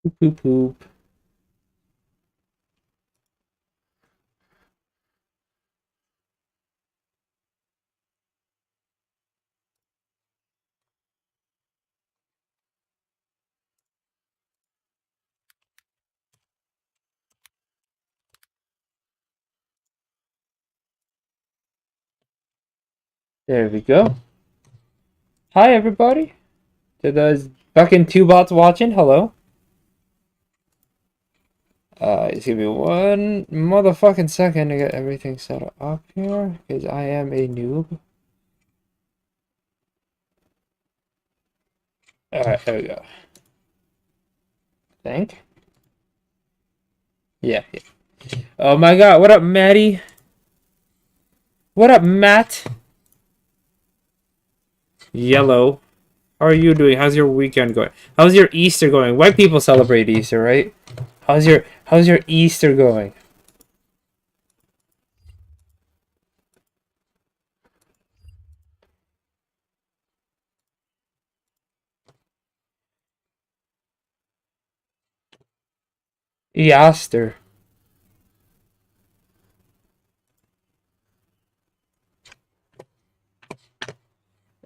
Poop, poop, poop. There we go. Hi, everybody. To those fucking two bots watching, hello. Just give me one motherfucking second to get everything set up here, because I am a noob. Alright, there we go. Think? Yeah, yeah. Oh my god, what up, Maddie? What up, Matt? Yellow. How are you doing? How's your weekend going? How's your Easter going? White people celebrate Easter, right? How's your Easter going? Easter.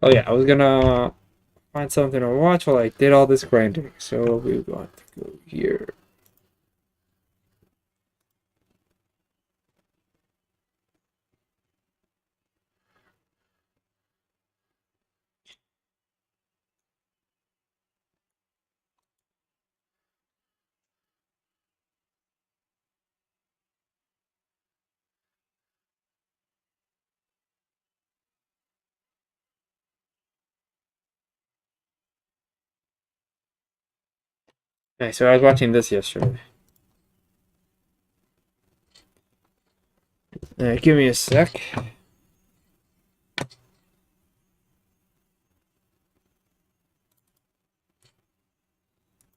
Oh yeah, I was gonna find something to watch while I did all this grinding. So we're going to go here. Okay, so I was watching this yesterday. Give me a sec.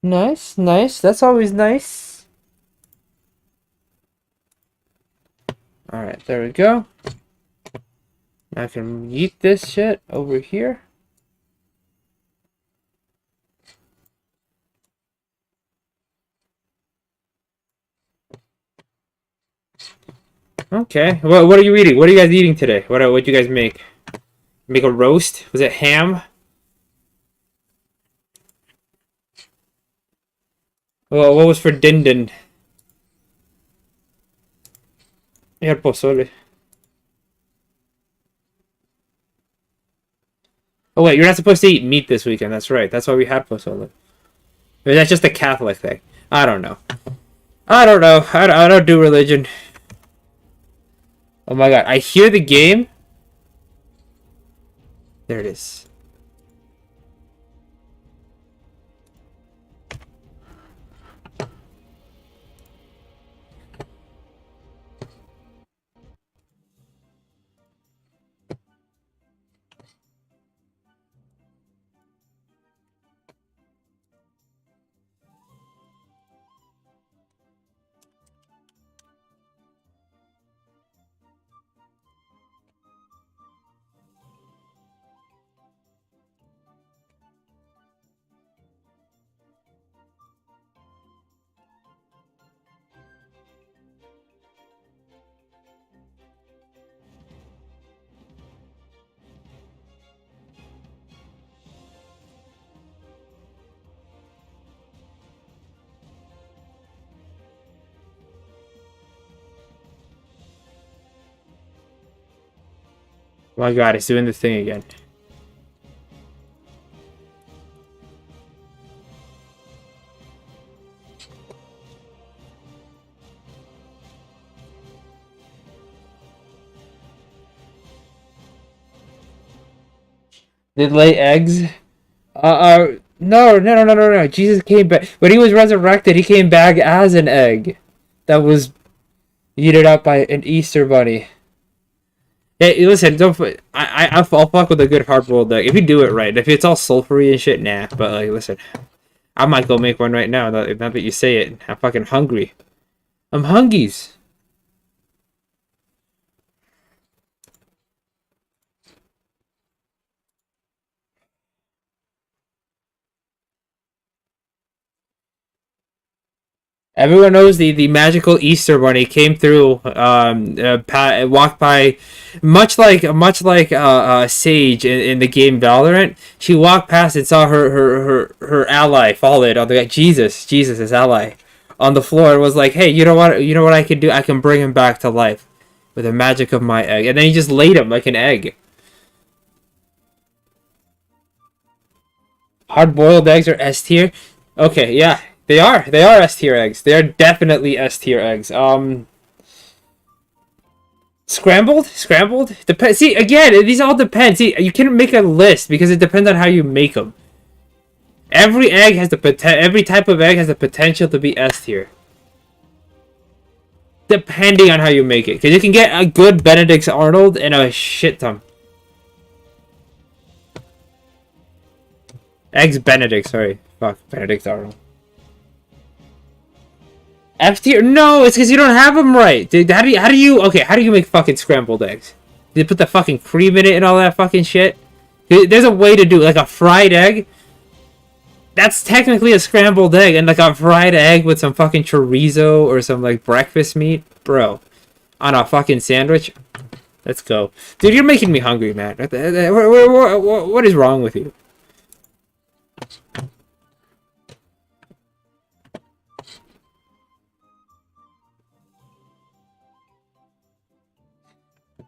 Nice, nice. That's always nice. Alright, there we go. Now I can yeet this shit over here. Okay. What are you eating? What are you guys eating today? What you guys make? Make a roast? Was it ham? Well, what was for din din? We had pozole. Oh wait, you're not supposed to eat meat this weekend. That's right. That's why we had pozole. Or that's just a Catholic thing. I don't know. I don't know. I don't do religion. Oh my god. I hear the game. There it is. Oh my god, it's doing the thing again. Did lay eggs? No, no, no, no, no, no. Jesus came back. When he was resurrected, he came back as an egg that was eaten up by an Easter bunny. Hey, listen, don't. I'll fuck with a good hard boiled egg if you do it right. If it's all sulfury and shit, nah. But like, listen, I might go make one right now. Now that you say it, I'm fucking hungry. I'm hungies. Everyone knows the magical Easter bunny came through, walked by, much like Sage in the game Valorant. She walked past and saw her ally fallen on the Jesus his ally, on the floor, and was like, "Hey, you know what I can do? I can bring him back to life with the magic of my egg." And then he just laid him like an egg. Hard boiled eggs are S tier. Okay, yeah, they are. They are S tier eggs. They are definitely S tier eggs. Scrambled. Depend. See, again, these all depend. See, you can't make a list because it depends on how you make them. Every egg has the Every type of egg has the potential to be S tier, depending on how you make it. Because you can get a good Benedict's Arnold and a shit ton. Eggs Benedict. Sorry, fuck Benedict's Arnold. F tier? No, it's because you don't have them right. Dude, how do you make fucking scrambled eggs? Do you put the fucking cream in it and all that fucking shit? There's a way to do it. Like a fried egg. That's technically a scrambled egg, and like a fried egg with some fucking chorizo or some like breakfast meat, bro, on a fucking sandwich. Let's go, dude. You're making me hungry, man. What is wrong with you?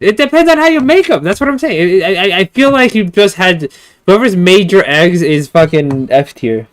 It depends on how you make them. That's what I'm saying. I feel like you just had whoever's made your eggs is fucking F tier.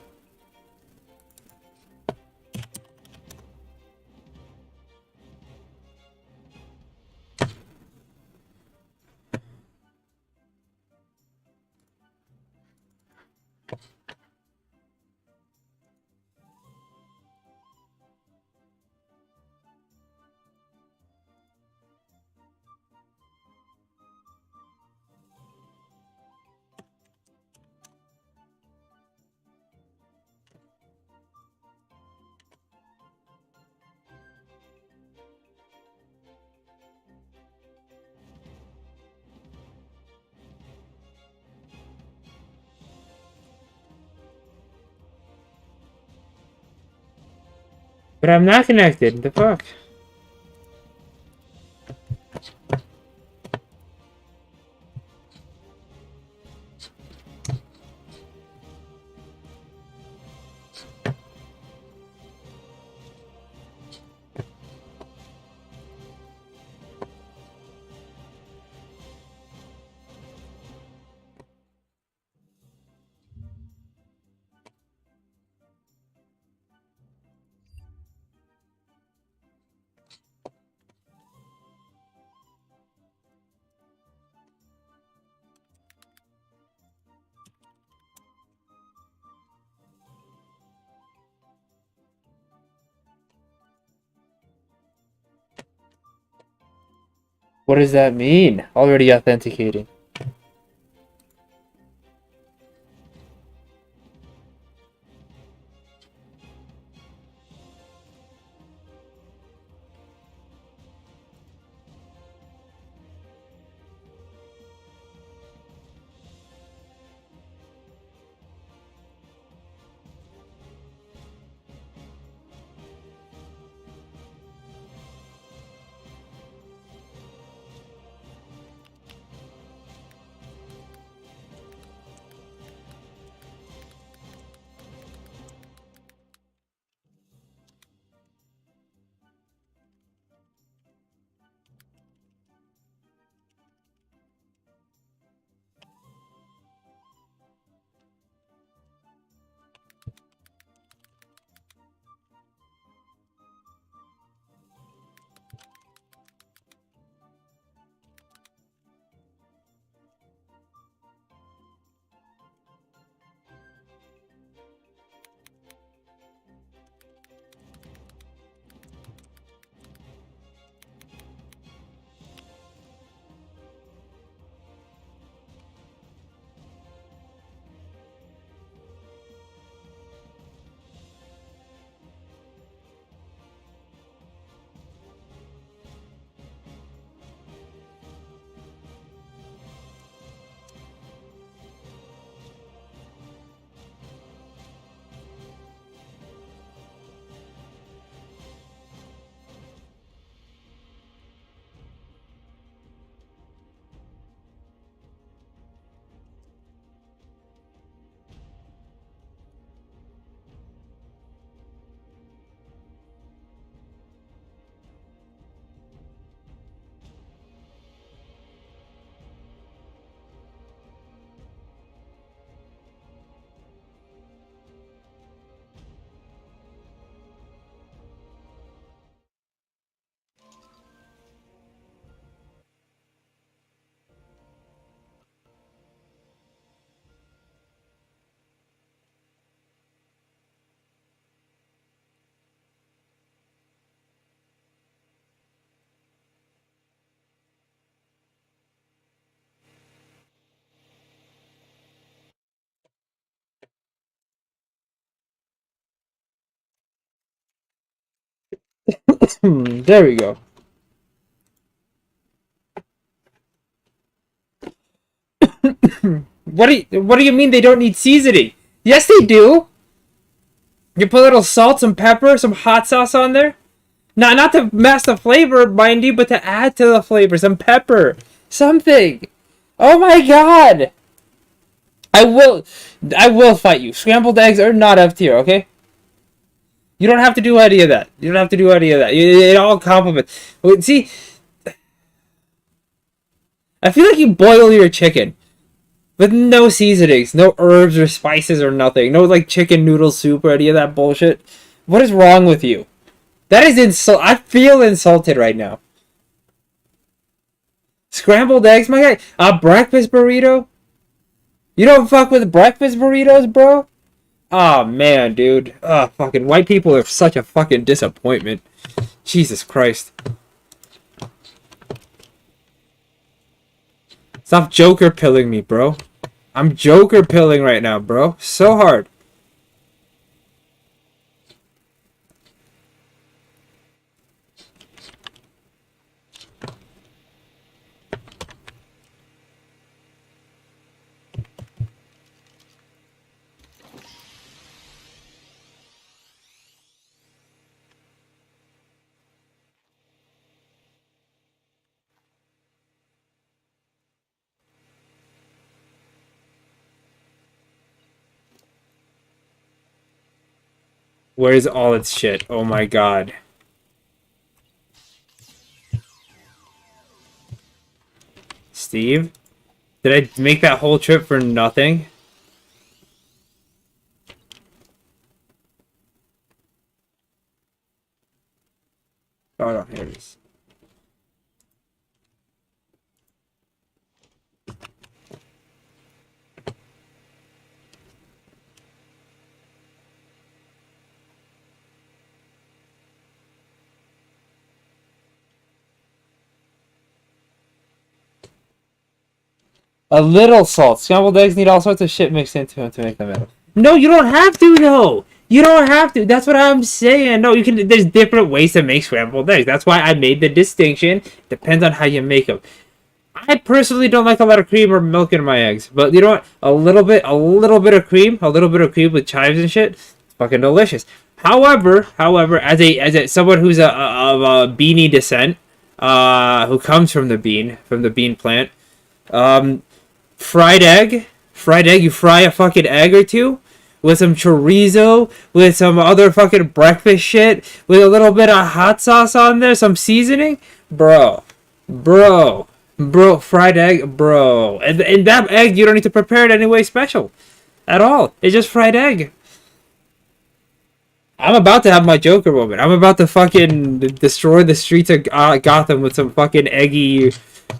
But I'm not connected. The fuck? What does that mean? Already authenticating. There we go. What do you mean they don't need seasoning? Yes, they do. You put a little salt, some pepper, some hot sauce on there. Not to mask the flavor, mind you, but to add to the flavor, some pepper, something. Oh my god! I will, I will fight you. Scrambled eggs are not F tier, okay? You don't have to do any of that. You don't have to do any of that. It all complements. See, I feel like you boil your chicken with no seasonings, no herbs or spices or nothing. No like chicken noodle soup or any of that bullshit. What is wrong with you? That is insult. I feel insulted right now. Scrambled eggs, my guy. A breakfast burrito? You don't fuck with breakfast burritos, bro? Oh man, dude. Oh, fucking white people are such a fucking disappointment. Jesus Christ. Stop Joker pilling me, bro. I'm Joker pilling right now, bro. So hard. Where's all its shit? Oh my god. Steve? Did I make that whole trip for nothing? Oh no, here it is. A little salt. Scrambled eggs need all sorts of shit mixed into them to make them edible. No, you don't have to, though. You don't have to. That's what I'm saying. No, you can. There's different ways to make scrambled eggs. That's why I made the distinction. Depends on how you make them. I personally don't like a lot of cream or milk in my eggs, but you know what? A little bit of cream, with chives and shit. It's fucking delicious. However, as someone who's of a beanie descent, who comes from the bean plant, um, fried egg. You fry a fucking egg or two with some chorizo, with some other fucking breakfast shit, with a little bit of hot sauce on there, some seasoning, bro, bro, fried egg, bro. And that egg, you don't need to prepare it anyway special at all. It's just fried egg. I'm about to have my Joker moment. I'm about to fucking destroy the streets of Gotham with some fucking eggy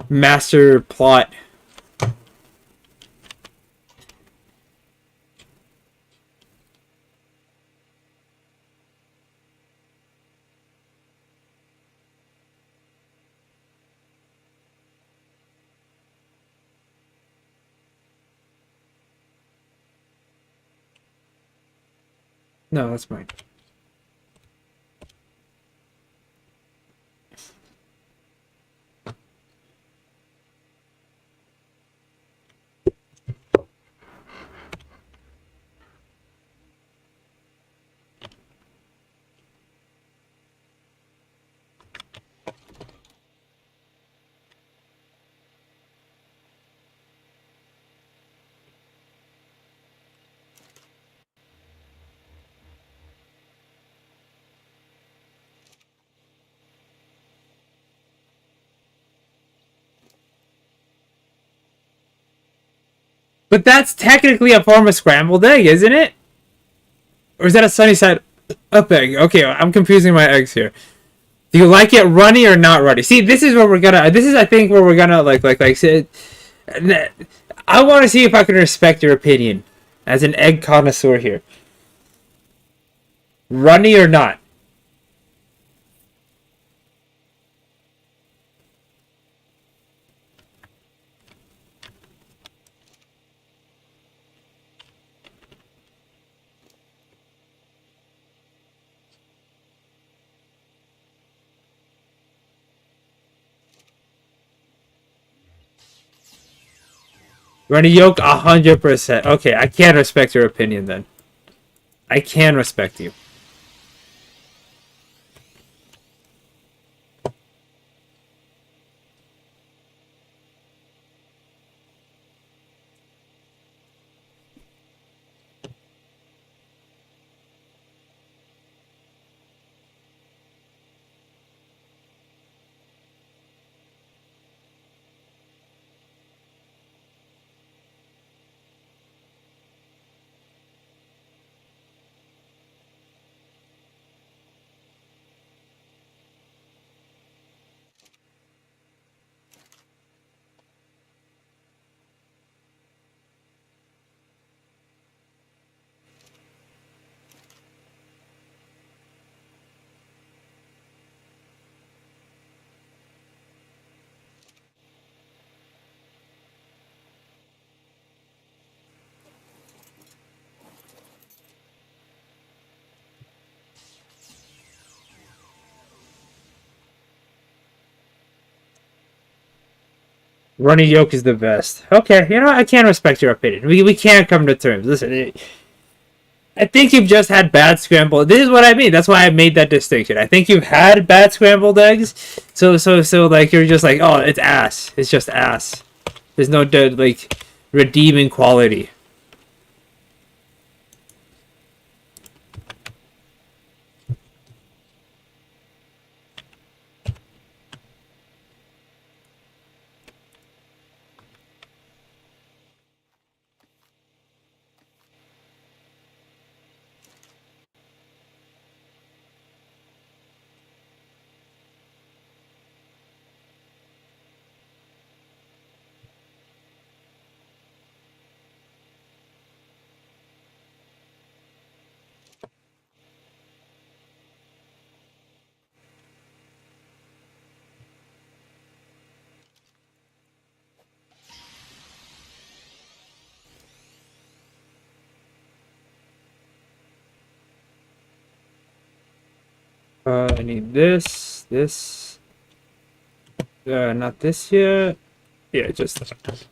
master plot. No, that's mine. But that's technically a form of scrambled egg, isn't it? Or is that a sunny side up egg? Okay, I'm confusing my eggs here. Do you like it runny or not runny? See, this is where we're gonna. This is, I think, where we're gonna like. Say, I want to see if I can respect your opinion as an egg connoisseur here. Runny or not? Running yoke 100%. Okay, I can respect your opinion then. I can respect you. Running yoke is the best. Okay, you know, I can respect your opinion. We can't come to terms. Listen, I think you've just had bad scrambled. This is what I mean. That's why I made that distinction. I think you've had bad scrambled eggs. So like you're just like, oh, it's ass. It's just ass. There's no like redeeming quality. I need this. Not this yet. Yeah, just that.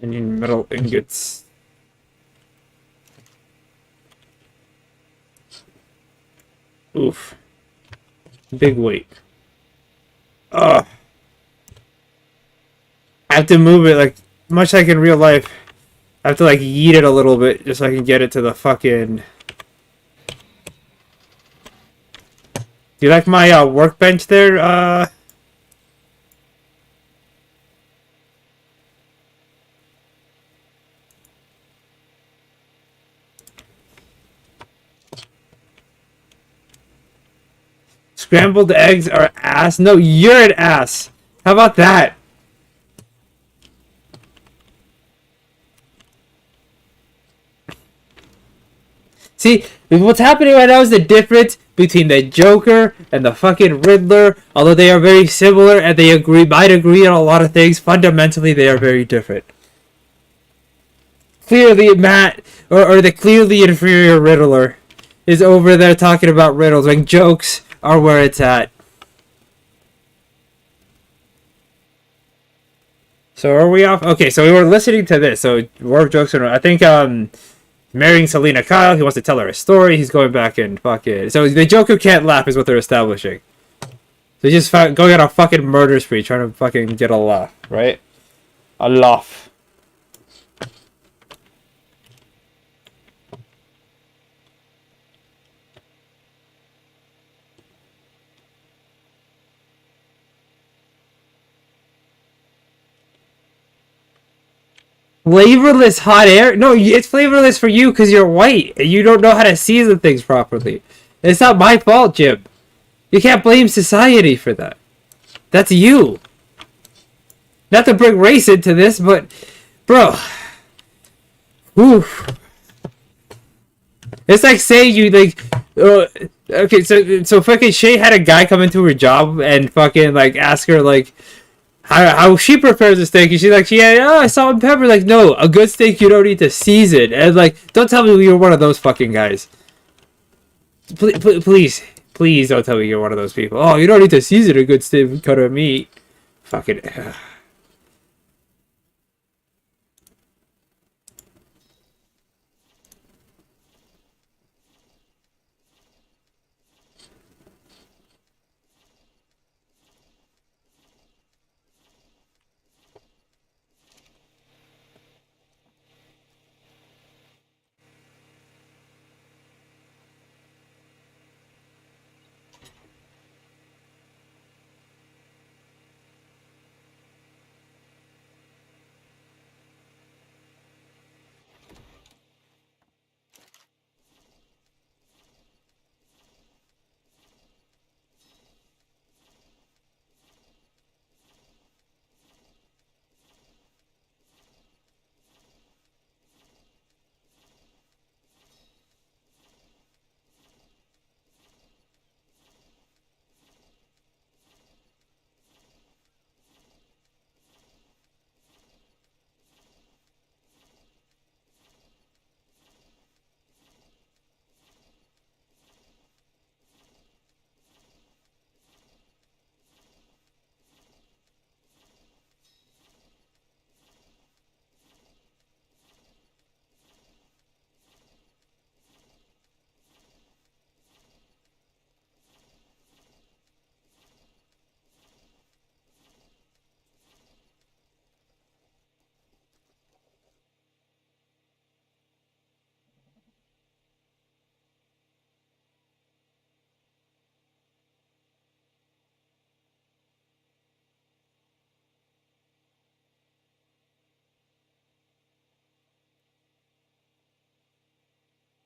I need metal ingots. Oof. Big weight. Ugh. I have to move it like much like in real life. I have to like yeet it a little bit just so I can get it to the fucking. Do you like my workbench there? Scrambled eggs are ass. No, you're an ass. How about that? See, what's happening right now is the difference between the Joker and the fucking Riddler. Although they are very similar and they might agree on a lot of things, fundamentally they are very different. Clearly, Matt, or the clearly inferior Riddler, is over there talking about riddles when jokes are where it's at. So are we off? Okay, so we were listening to this. So war jokes are. I think marrying Selena Kyle. He wants to tell her a story. He's going back and fucking. So the Joker can't laugh is what they're establishing. So he's just going on a fucking murder spree, trying to fucking get a laugh, right? A laugh. Flavorless hot air? No, it's flavorless for you because you're white and you don't know how to season things properly. It's not my fault, Jim. You can't blame society for that. That's you. Not to bring race into this, but bro. Oof. It's like saying you like okay, so fucking Shay had a guy come into her job and fucking like ask her like how she prepares a steak. And she's like, yeah, I salt and pepper. Like, no, a good steak you don't need to season. And like, don't tell me you're one of those fucking guys. Please don't tell me you're one of those people. Oh, you don't need to season a good steak cut of meat. Fucking.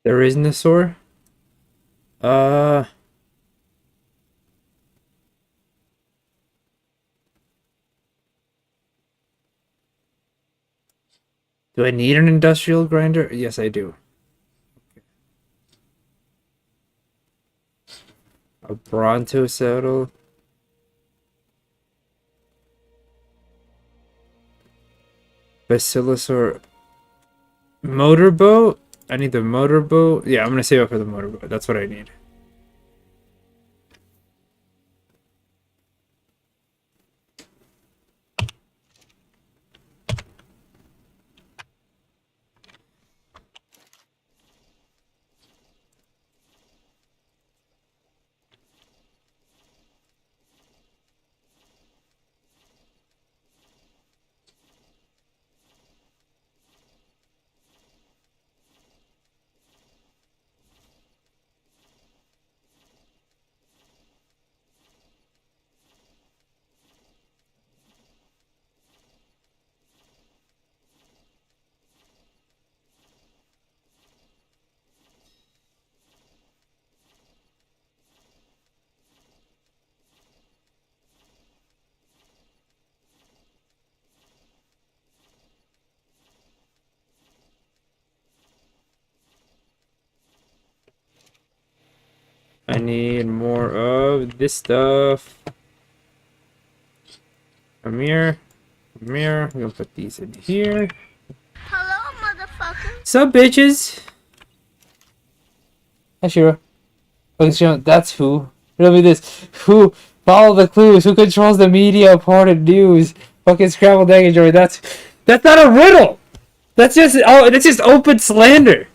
There isn't a sore? Uh. Do I need an industrial grinder? Yes, I do. A Bronto saddle. Basilosaur. Motorboat? I need the motorboat. Yeah, I'm gonna save up for the motorboat. That's what I need. I need more of this stuff. Come here. Come here. We're gonna put these in here. Hello, motherfucker. Sup, bitches? Hi, Shiro. That's who. Riddle me this. Who? Follow the clues. Who controls the media part of news? Fucking scrambled egg enjoy. That's not a riddle. That's just open slander.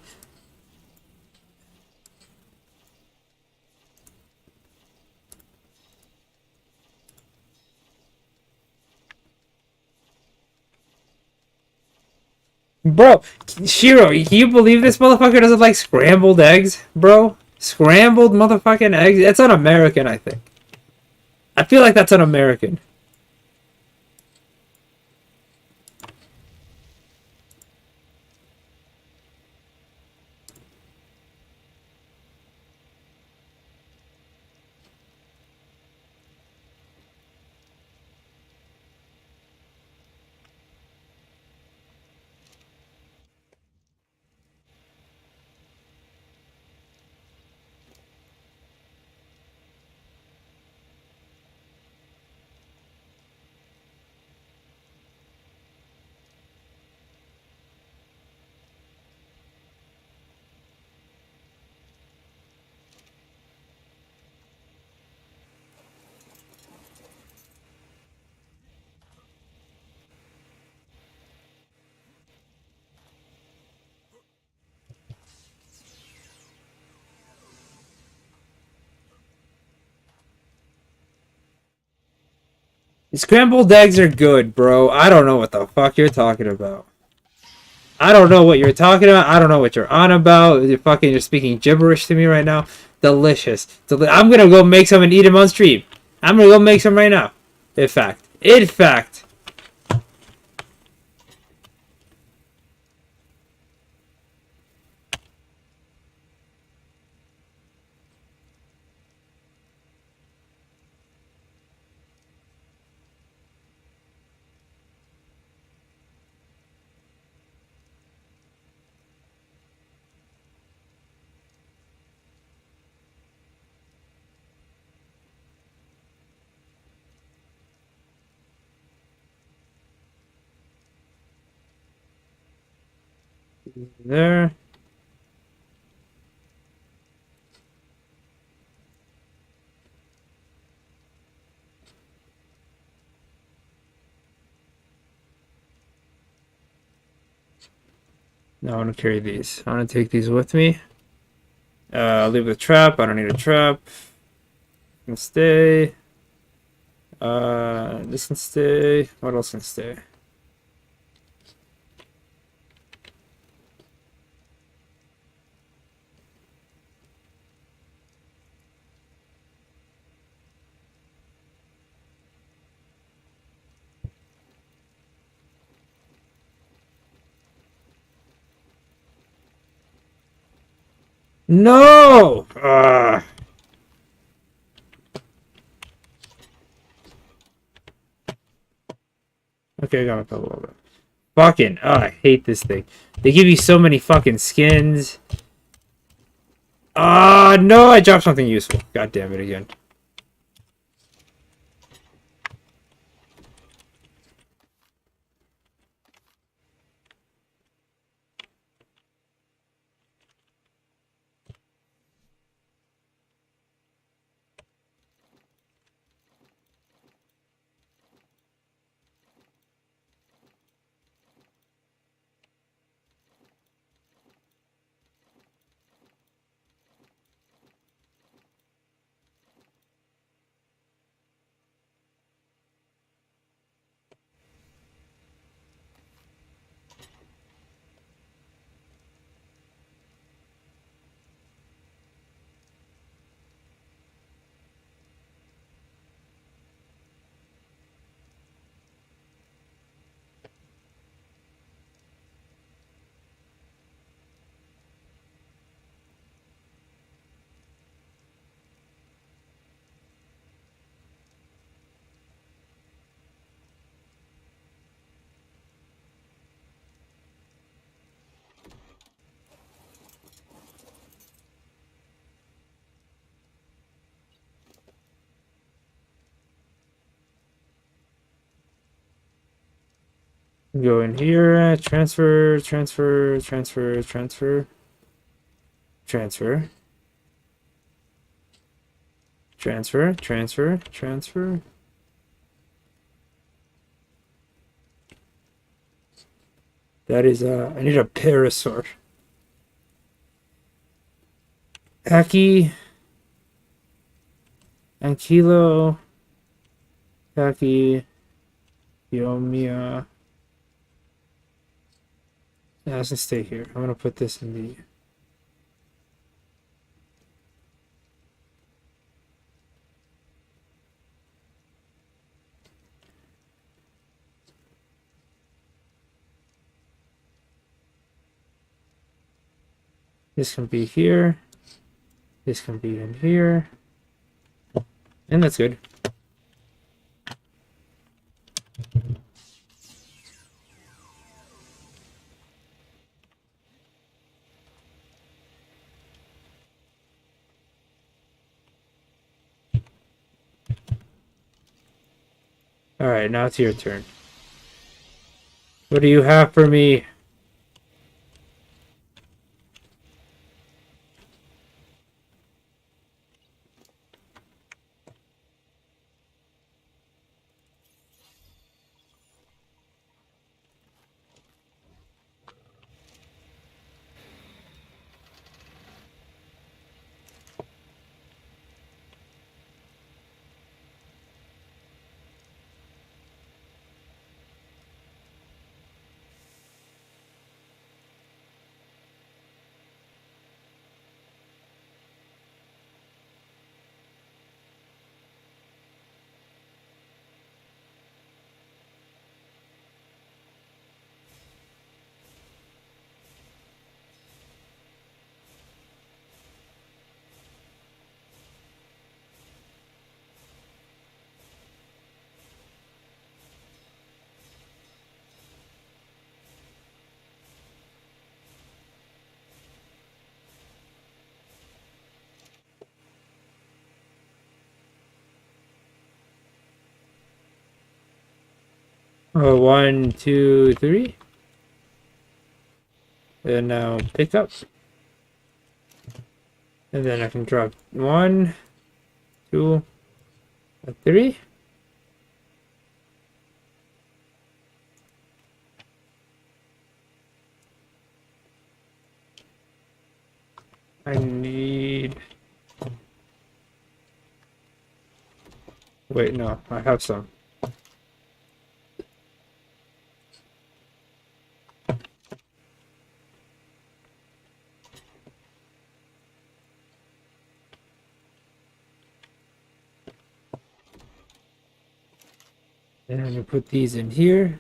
Bro, Shiro, can you believe this motherfucker doesn't like scrambled eggs, bro? Scrambled motherfucking eggs? That's un-American, I think. I feel like that's un-American. Scrambled eggs are good, bro. I don't know what the fuck you're talking about. I don't know what you're talking about. I don't know what you're on about. You're speaking gibberish to me right now. Delicious. I'm gonna go make some and eat them on stream. I'm gonna go make some right now. In fact. In fact. There. Now I want to carry these. I want to take these with me. I'll leave the trap. I don't need a trap. Can stay. This can stay. What else can stay? No! Okay, I got a couple of them. Fucking, I hate this thing. They give you so many fucking skins. No, I dropped something useful. God damn it again. Go in here, transfer, transfer, transfer, transfer, transfer, transfer, transfer, transfer. That is, I need a parasaur. Aki, Ankilo, Aki, Yomiya. Yeah, let's just stay here. I'm gonna put this in the. This can be here. This can be in here. And that's good. Alright, now it's your turn. What do you have for me? Oh, 1, 2, 3. And now pick up. And then I can drop 1, 2, 3. I need... Wait, no, I have some. And I'm gonna put these in here.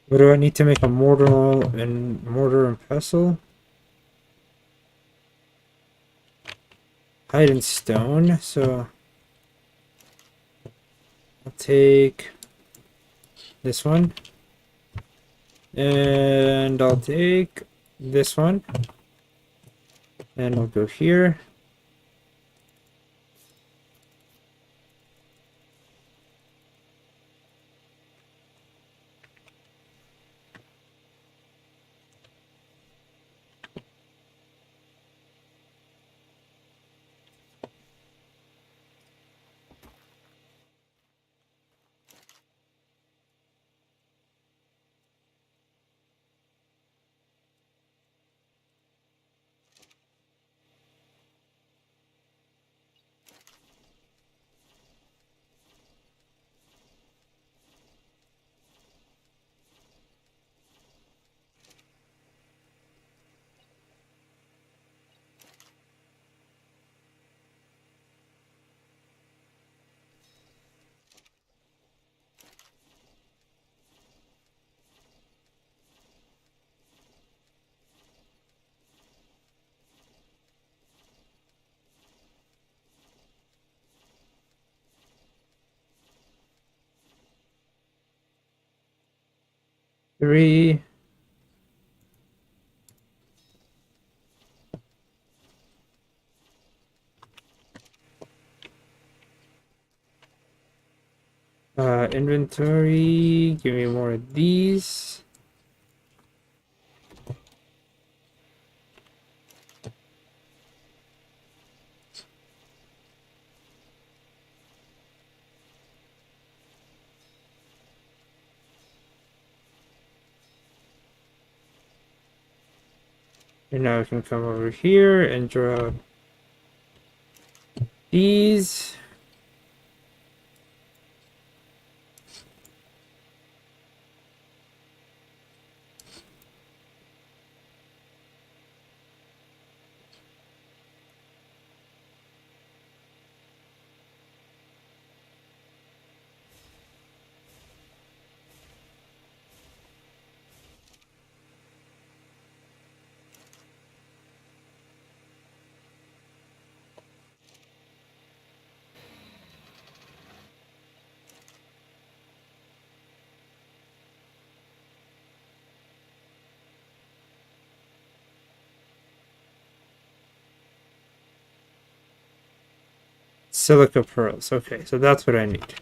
What do I need to make a mortar and pestle? Hide and stone, so I'll take this one. And I'll take this one. And we'll go here. Three. Inventory, give me more of these. And now we can come over here and draw these. Silica pearls. Okay, so that's what I need.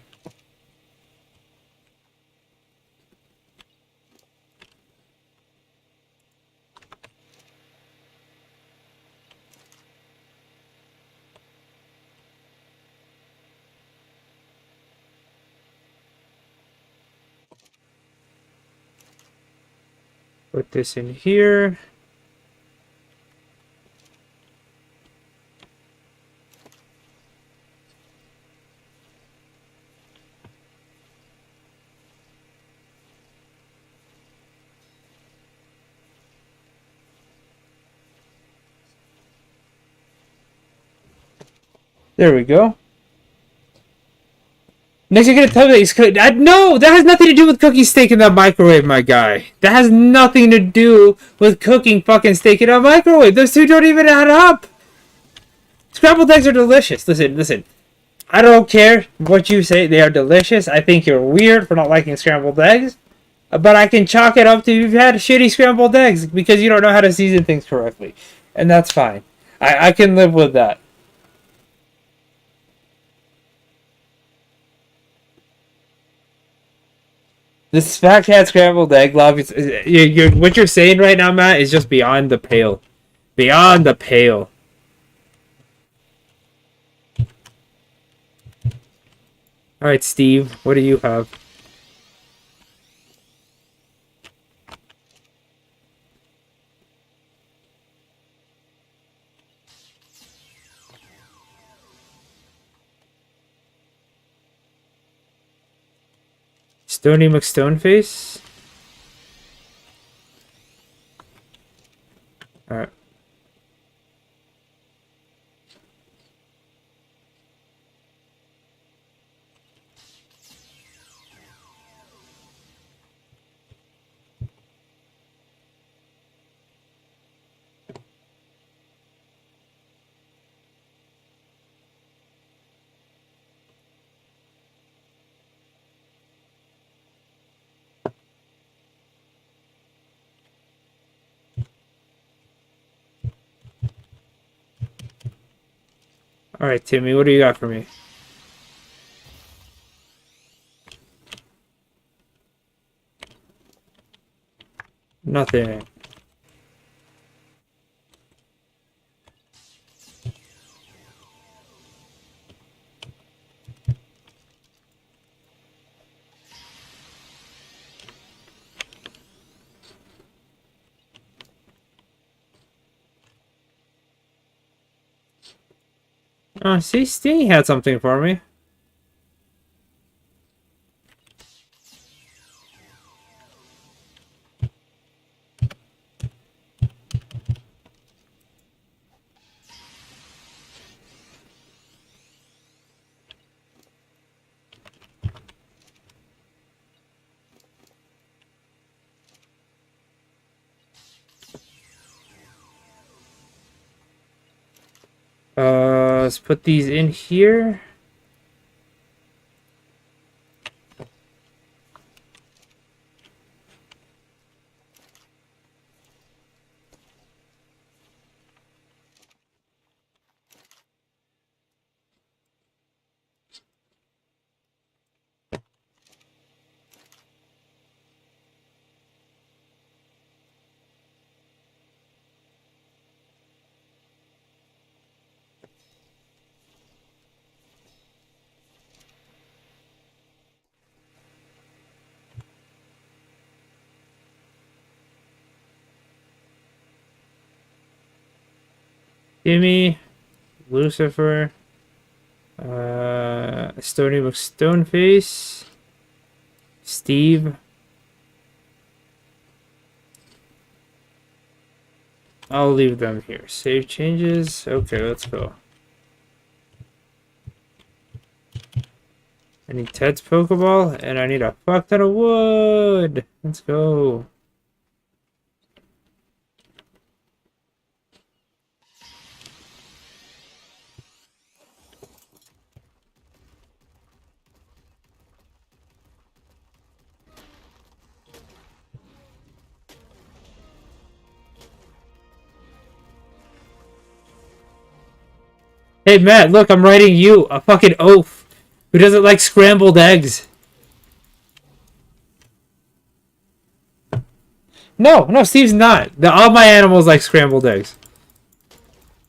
Put this in here. There we go. Next, you're gonna tell me that he's cooking. No, that has nothing to do with cooking steak in that microwave, my guy. That has nothing to do with cooking fucking steak in a microwave. Those two don't even add up. Scrambled eggs are delicious. Listen. I don't care what you say. They are delicious. I think you're weird for not liking scrambled eggs. But I can chalk it up to you've had shitty scrambled eggs because you don't know how to season things correctly. And that's fine. I can live with that. This fat cat scrambled egg love, what you're saying right now, Matt, is just beyond the pale. Beyond the pale. Alright, Steve, what do you have? Stony McStoneface? Alright. Alright, Timmy, what do you got for me? Nothing. Oh, see, Stingy had something for me. Let's put these in here. Timmy, Lucifer, Stony McStoneface, Steve. I'll leave them here. Save changes. Okay, let's go. I need Ted's Pokeball, and I need a fuck ton of wood. Let's go. Hey, Matt, look, I'm writing you a fucking oaf who doesn't like scrambled eggs. No, no, Steve's not. All my animals like scrambled eggs.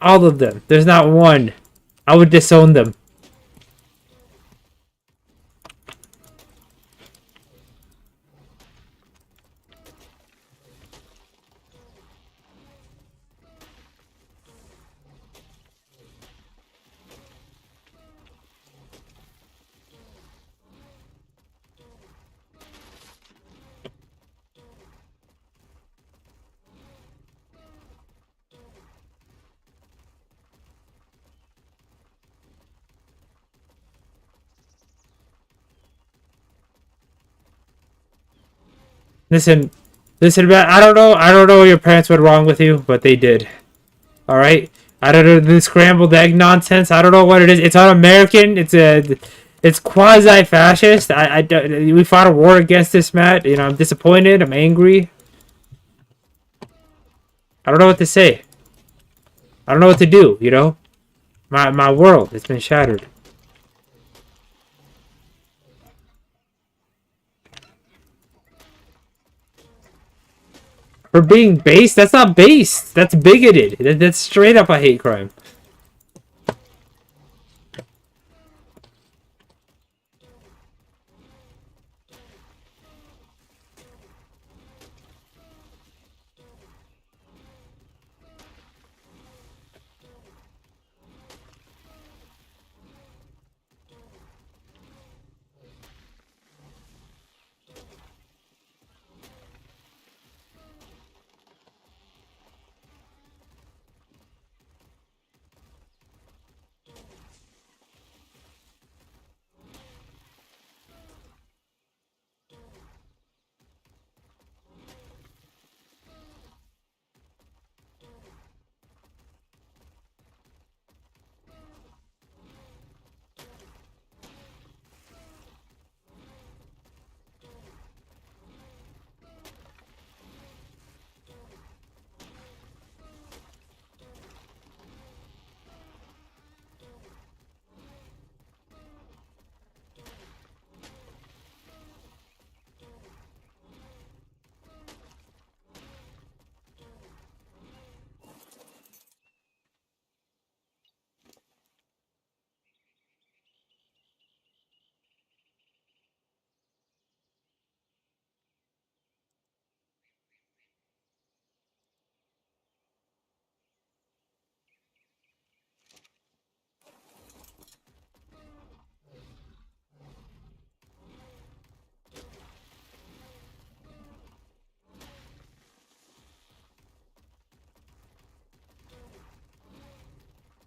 All of them. There's not one. I would disown them. Listen, Matt, I don't know what your parents went wrong with you, but they did. Alright? I don't know the scrambled egg nonsense. I don't know what it is. It's un-American. It's quasi-fascist. We fought a war against this, Matt. You know, I'm disappointed. I'm angry. I don't know what to say. I don't know what to do. You know, my world has been shattered. For being based? That's not based. That's bigoted. That's straight up a hate crime.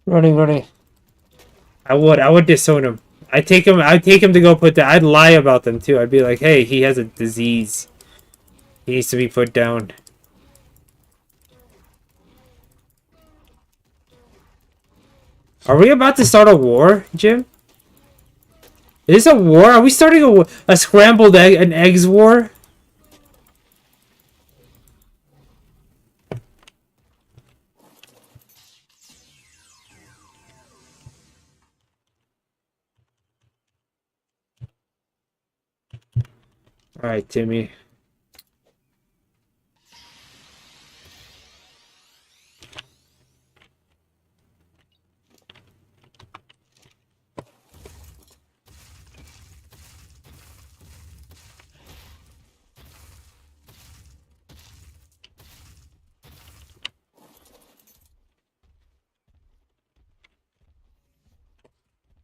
Running. I would disown him. I'd take him to go put that. I'd lie about them too. I'd be like, hey, he has a disease. He needs to be put down. Are we about to start a war, Jim? Is this a war? Are we starting a scrambled egg, an eggs war? All right, Timmy.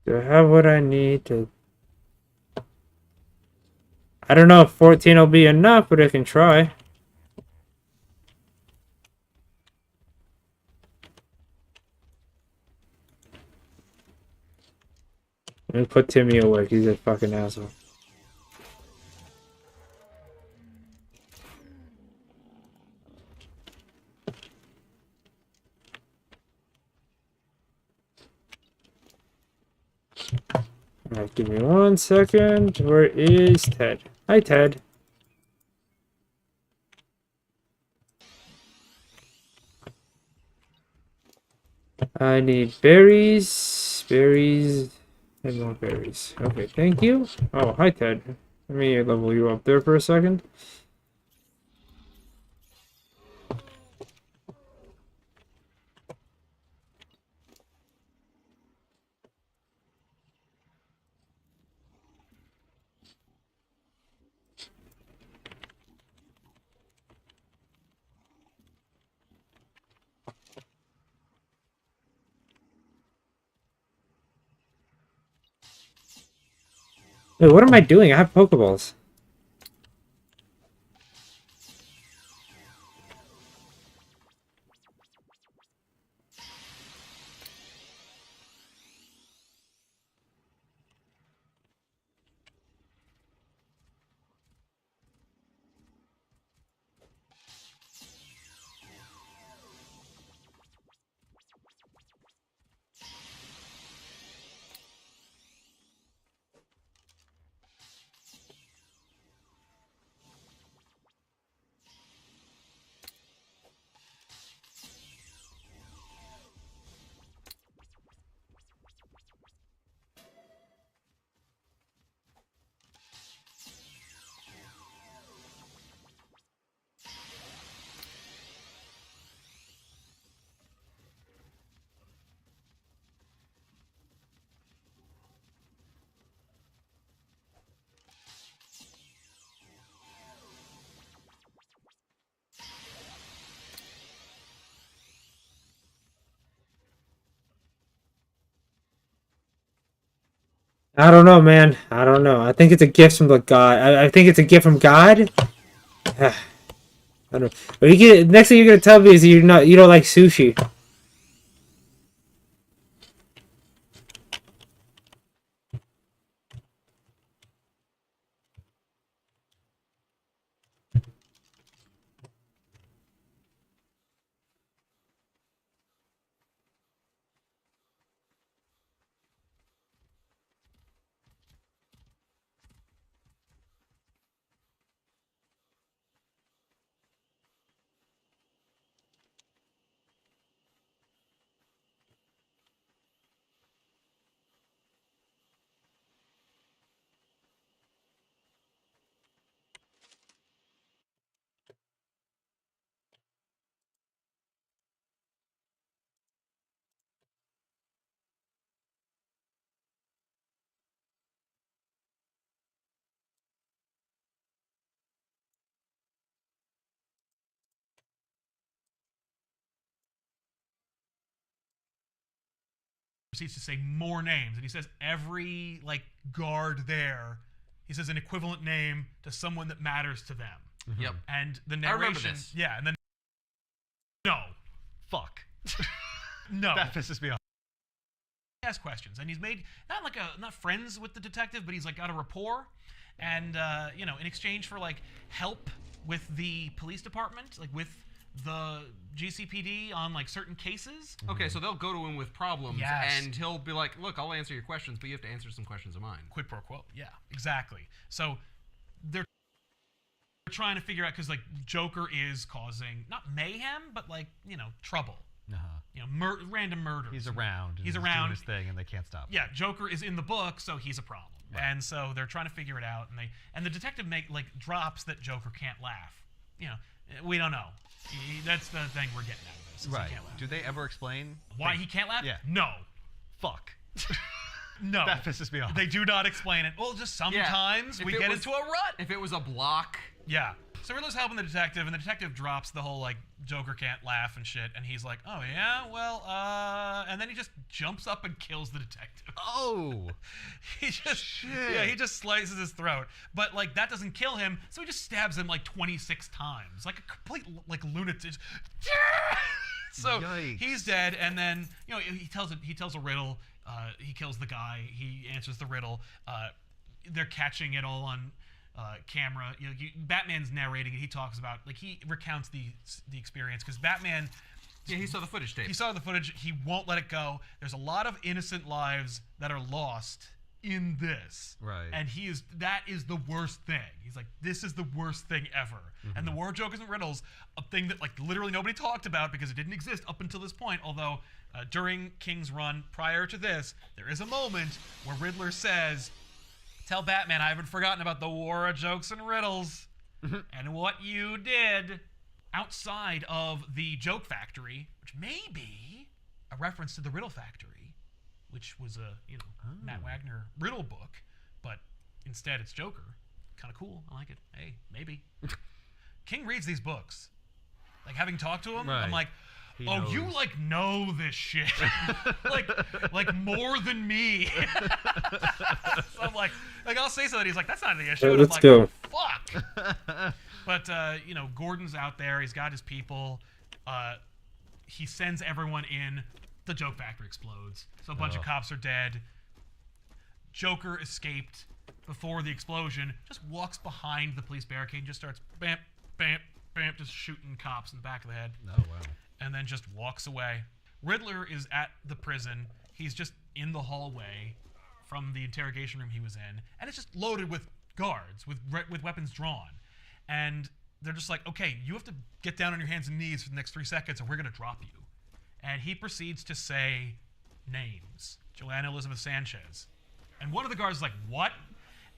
Do I have what I need to... I don't know if 14 will be enough, but I can try. Let me put Timmy away. He's a fucking asshole. Alright, give me 1 second. Where is Ted? Hi, Ted. I need berries. Berries. And more berries. Okay, thank you. Oh, hi, Ted. Let me level you up there for a second. Wait, what am I doing? I have Pokeballs. I don't know, man. I don't know. I think it's a gift from the God. I think it's a gift from God. I don't know. But next thing you're gonna tell me is you don't like sushi. Proceeds to say more names, and he says every like guard there, he says an equivalent name to someone that matters to them. Yep. And the I remember narration, this. yeah, and then no, Fuck. no, That pisses me off. he asks questions, and he's made not friends with the detective, but he's like got a rapport, and in exchange for like help with the police department, like with the GCPD on like certain cases. Okay, so they'll go to him with problems, Yes. and he'll be like, "Look, I'll answer your questions, but you have to answer some questions of mine." Quid pro quo. Yeah, exactly. So they're trying to figure out, because like Joker is causing not mayhem, but like trouble. Random murders. He's around. And He's doing around. his thing, and they can't stop. Yeah, Joker is in the book, so he's a problem. Right. And so they're trying to figure it out, and the detective drops that Joker can't laugh. We don't know. That's the thing we're getting out of this. Is Right. He can't laugh. Do they ever explain Why he can't laugh? Yeah. No. Fuck. No. That pisses me off. They do not explain it. Well, just sometimes If we it get was- into a rut. If it was a block, Yeah. So Riddler's helping the detective, and the detective drops the whole, like, Joker can't laugh and shit, and he's like, oh, yeah? Well, and then he just jumps up and kills the detective. Oh. He just, Shit. yeah, he just slices his throat. But, like, that doesn't kill him, so he just stabs him, like, 26 times. Like a complete, like, lunatic. So Yikes. he's dead, and then, he tells a riddle. He kills the guy. He answers the riddle. They're catching it all on camera. Batman's narrating it. He talks about, like, he recounts the experience, because Batman, yeah, he saw the footage tape. he saw the footage. He won't let it go. There's a lot of innocent lives that are lost in this. Right. And that is the worst thing. He's like, this is the worst thing ever. And the War of Jokers and Riddles, a thing that, like, literally nobody talked about because it didn't exist up until this point, although during King's run prior to this, there is a moment where Riddler says, tell Batman I haven't forgotten about the War of Jokes and Riddles and what you did outside of the Joke Factory, which may be a reference to the Riddle Factory, which was a Matt Wagner riddle book, but instead it's Joker. Kind of cool. I like it. Hey, maybe. King reads these books. Like, having talked to him, Right. I'm like, He oh, knows. you like know this shit, like more than me. So I'm like I'll say something. He's like, that's not the issue. And Let's I'm go. like, fuck. But Gordon's out there. He's got his people. He sends everyone in. The Joke Factory explodes. So a bunch of cops are dead. Joker escaped before the explosion. Just walks behind the police barricade and just starts bam, bam, bam, just shooting cops in the back of the head. Oh, wow. And then just walks away. Riddler is at the prison. He's just in the hallway from the interrogation room he was in, and it's just loaded with guards with weapons drawn. And they're just like, okay, you have to get down on your hands and knees for the next 3 seconds, or we're gonna drop you. And he proceeds to say names. Joanna Elizabeth Sanchez. And one of the guards is like, what?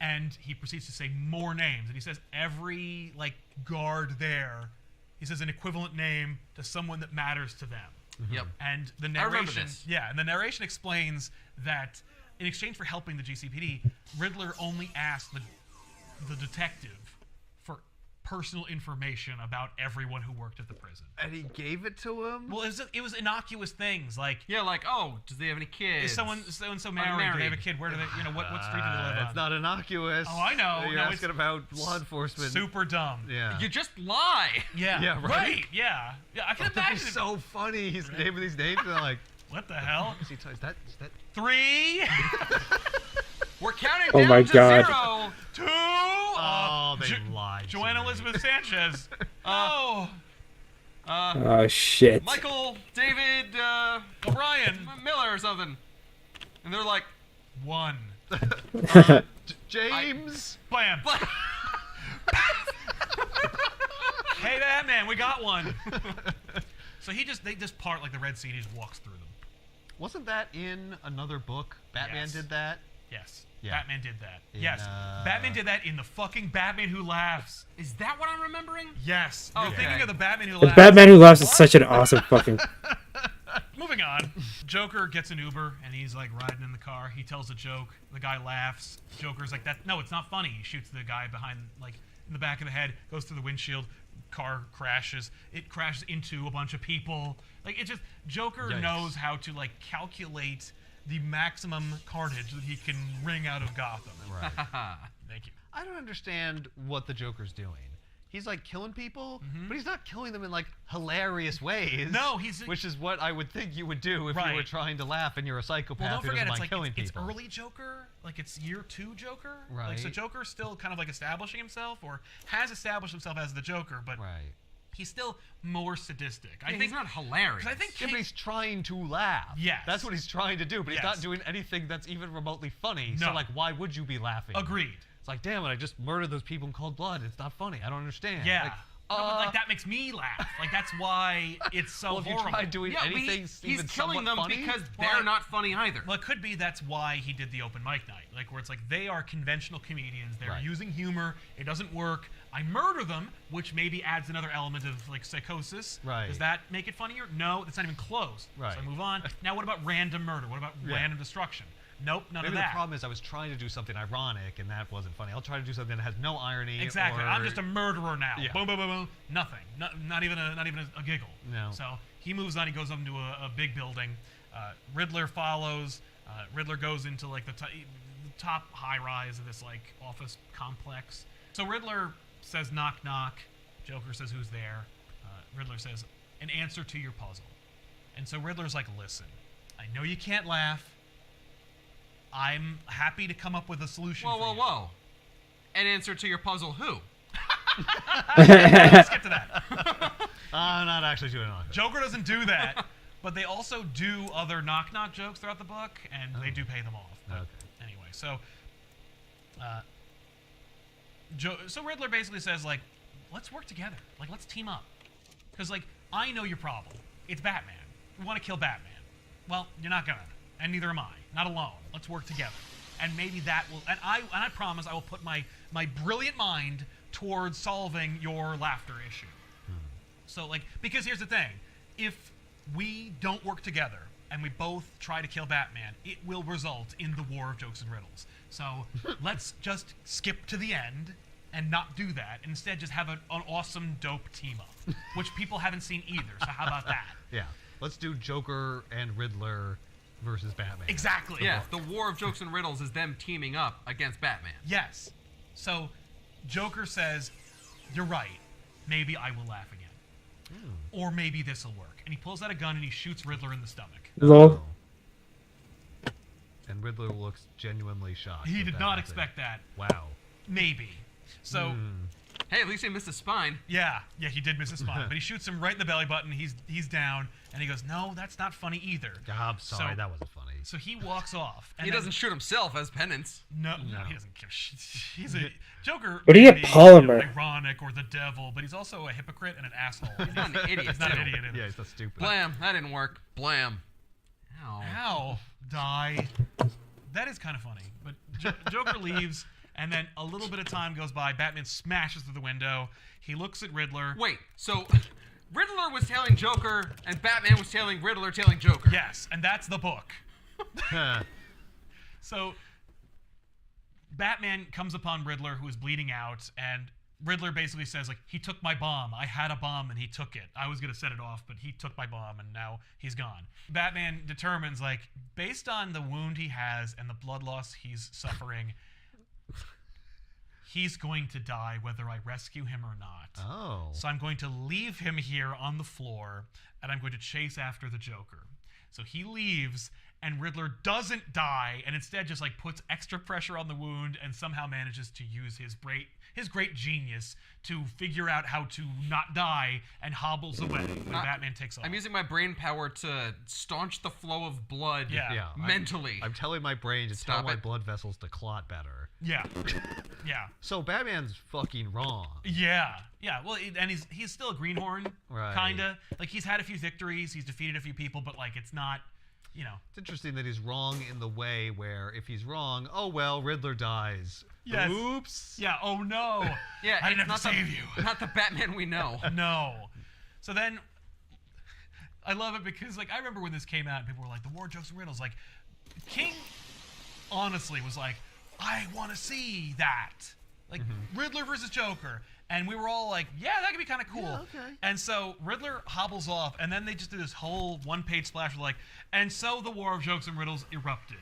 And he proceeds to say more names. And he says every, like, guard there, he says an equivalent name to someone that matters to them. Yep. And the I remember narration, this. yeah, and the narration explains that in exchange for helping the GCPD, Riddler only asked the detective for personal information about everyone who worked at the prison. And he gave it to him? Well, it was innocuous things like, Yeah, like, oh, does they have any kids? is someone so married? Do they have a kid? Where do they? What street do they live on? It's not innocuous. Oh, I know. You're No, asking about law enforcement. Super dumb. Yeah. You just lie. Yeah. Yeah, right? Yeah. Yeah. I can That'd be imagine. so funny. He's naming these names and they're like, What the hell? is that 3, We're counting Oh down my to two. God. 2. Oh, they lied to Joanna me. Elizabeth Sanchez. Oh. Oh shit. Michael, David, O'Brien. Miller or something. And they're like, 1. James? Blam. Hey, Batman, we got one. So they just part like the Red Sea. And he just walks through them. Wasn't that in another book? Batman Yes. did that? Yes. Yeah. Batman did that. In, Yes. Batman did that in the fucking Batman Who Laughs. is that what I'm remembering? Yes. You're Okay. thinking of the Batman Who The Laughs. Batman Who Laughs is such an awesome fucking. Moving on. Joker gets an Uber and he's like riding in the car. He tells a joke. The guy laughs. Joker's like, "That no, it's not funny." He shoots the guy behind, like in the back of the head, goes through the windshield. Car crashes. It crashes into a bunch of people. Like, it just, Joker Yikes. knows how to like calculate the maximum carnage that he can wring out of Gotham. Right. Thank you. I don't understand what the Joker's doing. He's like killing people, but he's not killing them in like hilarious ways. No, he's- which is what I would think you would do if you were Right. trying to laugh and you're a psychopath Well, don't who forget, doesn't it's like like killing it's people. early Joker, like it's year 2 Joker. Like, so Right. Joker's still kind of like establishing himself, or has established himself as the Joker, but Right. he's still more sadistic. I He's think not hilarious. 'cause I think Yeah, but he's trying to laugh. Yes. That's what he's trying to do, but he's Yes. not doing anything that's even remotely funny. No. So, like, why would you be laughing? Agreed. It's like, damn it, I just murdered those people in cold blood. It's not funny. I don't understand. Yeah. Like, No, but, like, that makes me laugh. Like, that's why it's so well, if you horrible. try doing yeah, but anything he's even killing somewhat them funny, because Well, they're not funny either. Well, it could be that's why he did the open mic night. Like, where it's like, they are conventional comedians. They're Right. using humor. It doesn't work. I murder them, which maybe adds another element of, like, psychosis. Right. Does that make it funnier? No, that's not even close. Right. So I move on. Now, what about random murder? What about Yeah. random destruction? Nope, none maybe of the that. problem is I was trying to do something ironic and that wasn't funny. I'll try to do something that has no irony. Exactly. Or... I'm just a murderer now. Yeah. Boom, boom, boom, boom. Nothing. Not even a giggle. No. So he moves on. He goes up into a big building. Riddler follows. Riddler goes into like the top high rise of this like office complex. So Riddler says knock knock. Joker says who's there. Riddler says an answer to your puzzle. And so Riddler's like, listen, I know you can't laugh. I'm happy to come up with a solution. Whoa, for whoa, you. whoa. An answer to your puzzle, who? Let's get to that. I'm not actually doing it. Joker doesn't do that, but they also do other knock knock jokes throughout the book, and they do pay them off. But Okay. anyway, so so Riddler basically says like, let's work together, like let's team up, because like I know your problem. It's Batman. We want to kill Batman. Well, you're not gonna, and neither am I. Not alone. Let's work together, and maybe that will. And I promise I will put my brilliant mind towards solving your laughter issue. So, like, because here's the thing. If we don't work together and we both try to kill Batman, it will result in the war of jokes and riddles. So, let's just skip to the end and not do that. Instead, just have an awesome, dope team-up, which people haven't seen either. So how about that? Yeah. Let's do Joker and Riddler versus Batman. Exactly. Yeah, the war of jokes and riddles is them teaming up against Batman. Yes. So, Joker says, you're right. Maybe I will laugh again. Or maybe this will work. And he pulls out a gun and he shoots Riddler in the stomach. Lol. And Riddler looks genuinely shocked. He that did that not happened. expect that. Wow. Maybe. So, Hey, at least he missed his spine. yeah, he did miss his spine. But he shoots him right in the belly button. He's down. And he goes, no, that's not funny either. I'm sorry, So- that wasn't funny. So he walks off. And He then- doesn't shoot himself as penance. No, he doesn't give a shit. He's a Joker. But he may had be, polymer. ironic or the devil, but he's also a hypocrite and an asshole. He's not an idiot. He's not an too. idiot. Either. Yeah, he's not stupid. Blam, that didn't work. Blam. Ow. Ow, die. That is kind of funny. But Joker leaves, and then a little bit of time goes by. Batman smashes through the window. He looks at Riddler. Wait, so Riddler was tailing Joker, and Batman was tailing Riddler, tailing Joker. Yes, and that's the book. So Batman comes upon Riddler, who is bleeding out, and Riddler basically says, like, he took my bomb. I had a bomb and he took it. I was going to set it off, but he took my bomb and now he's gone. Batman determines, like, based on the wound he has and the blood loss he's suffering, he's going to die whether I rescue him or not. Oh. So I'm going to leave him here on the floor and I'm going to chase after the Joker. So he leaves, and Riddler doesn't die, and instead just like puts extra pressure on the wound, and somehow manages to use his great genius to figure out how to not die, and hobbles away when Batman takes off. I'm using my brain power to staunch the flow of blood. Yeah. Mentally. I'm telling my brain to Stop tell my it. blood vessels to clot better. Yeah. So Batman's fucking wrong. Yeah. Well, and he's still a greenhorn, Right. kinda. Like, he's had a few victories, he's defeated a few people, but like it's not, you know. It's interesting that he's wrong in the way where if he's wrong, oh well, Riddler dies. Yes. Oops. Yeah. Oh no. Yeah, I didn't it's have to not save you. Not the Batman we know. No. So then, I love it because, like, I remember when this came out and people were like, the war jokes and riddles. Like, King honestly was like, I want to see that. Like, Riddler versus Joker. And we were all like, yeah, that could be kind of cool. Yeah, okay. And so Riddler hobbles off, and then they just do this whole one-page splash with like, and so the war of jokes and riddles erupted.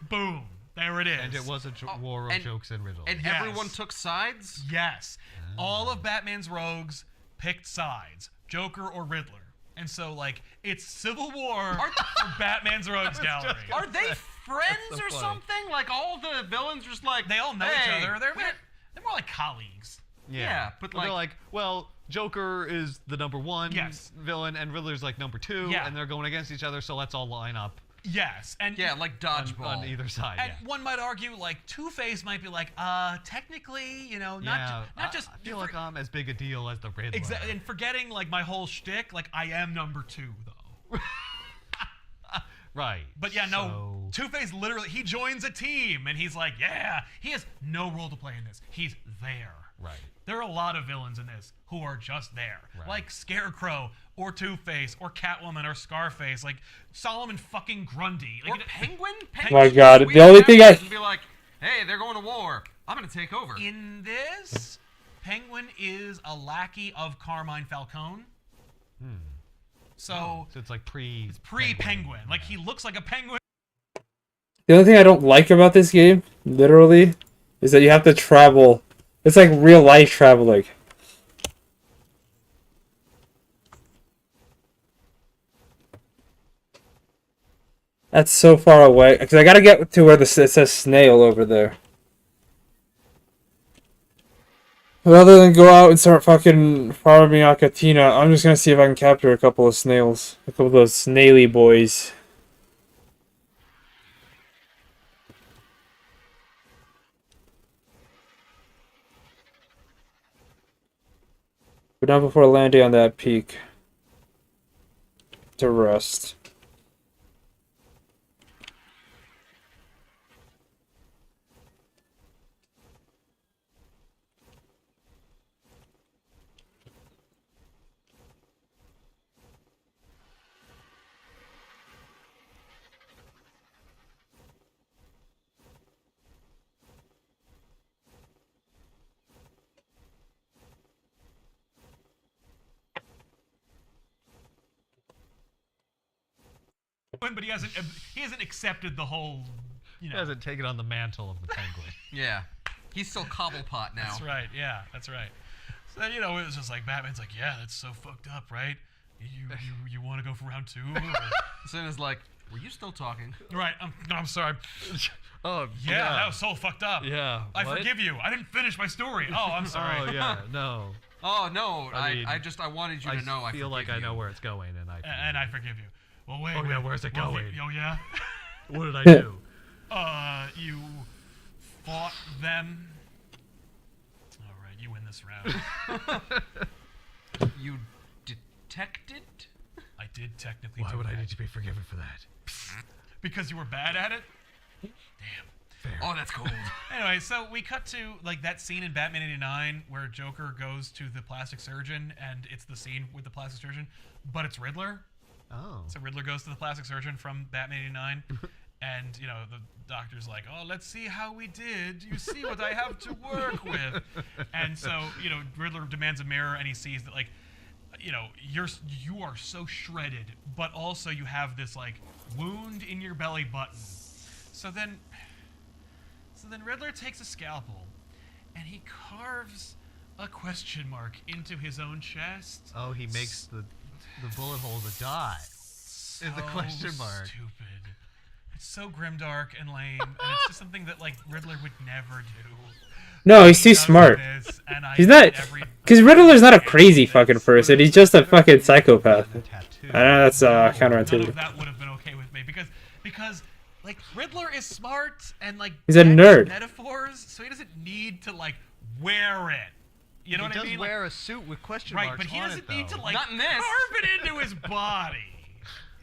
Boom. There it is. And it was a war of and- jokes and riddles. And Yes. everyone took sides? Yes. All of Batman's rogues picked sides, Joker or Riddler. And so, like, it's Civil War for Batman's rogues gallery. Are they friends so or funny. something? Like, all the villains just like... They all know hey, each other. They're more like colleagues. Yeah, but they're like- like, well, Joker is the number one Yes. villain, and Riddler's like number two, Yeah. and they're going against each other, so let's all line up Yes. And Yeah, like dodgeball. on either side. and yeah. one might argue, like, Two-Face might be like, technically, you know, Yeah, not just... I feel like I'm as big a deal as the Riddler. Exactly. And forgetting, like, my whole shtick, like, I am number two, though. Right. But yeah, no, Two-Face literally, he joins a team, and he's like, yeah, he has no role to play in this. He's there. Right. There are a lot of villains in this who are just there. Right. Like Scarecrow, or Two-Face, or Catwoman, or Scarface, like Solomon fucking Grundy. Or Like, Penguin? My God, the only thing I- Be like, hey, they're going to war. I'm going to take over. in this, Penguin is a lackey of Carmine Falcone. So, So it's like pre-Penguin. pre-Penguin. Like, he looks like a penguin. The only thing I don't like about this game, literally, is that you have to travel. It's like real life traveling. That's so far away. Because I gotta get to where it says snail over there. Rather than go out and start fucking farming Akatina, I'm just gonna see if I can capture a couple of snails. A couple of those snaily boys. But not before landing on that peak. To rest. But he hasn't accepted the whole, you He know. hasn't taken on the mantle of the Penguin. Yeah. He's still Cobblepot now. That's right. Yeah, that's right. So then, you know, it was just like Batman's like, yeah, that's so fucked up, right? You want to go for round two? Or... Sina's like, were you still talking? Right. No, I'm sorry. Oh, Yeah, that was so fucked up. Yeah. I what? forgive you. I didn't finish my story. Oh, I'm sorry. Oh, yeah, no. Oh, no. I mean, I wanted you to know I feel like forgive I know you. where it's going, and I And I forgive you. Well, wait. Oh, yeah, wait, where's it well, going? Oh, yeah? What did I do? You fought them. All right, you win this round. You detected? I did technically Why do would I that. need to be forgiven for that? Because you were bad at it? Damn. Fair. Oh, that's cold. Anyway, so we cut to like that scene in Batman '89 where Joker goes to the plastic surgeon, and it's the scene with the plastic surgeon, but it's Riddler. Oh. So Riddler goes to the plastic surgeon from Batman '89, And you know the doctor's like, "Oh, let's see how we did. You see what I have to work with." And so you know Riddler demands a mirror, and he sees that like, you know, you are so shredded, but also you have this like wound in your belly button. So then Riddler takes a scalpel, and he carves a question mark into his own chest. Oh, he makes the bullet hole the dot. So The question mark. Stupid. It's so grimdark and lame, and it's just something that like Riddler would never do. No, he's too He does smart. this, and I He's not, every- because Riddler's not a crazy fucking person. He's just a fucking psychopath. The tattoo. I know that's None of counterintuitive. that would have been okay with me because like Riddler is smart and like He's a gets nerd. metaphors, so he doesn't need to like wear it. You know He what I does mean? wear a suit with question Right, marks but he on doesn't it, need to though. like Not in this. carve it into his body.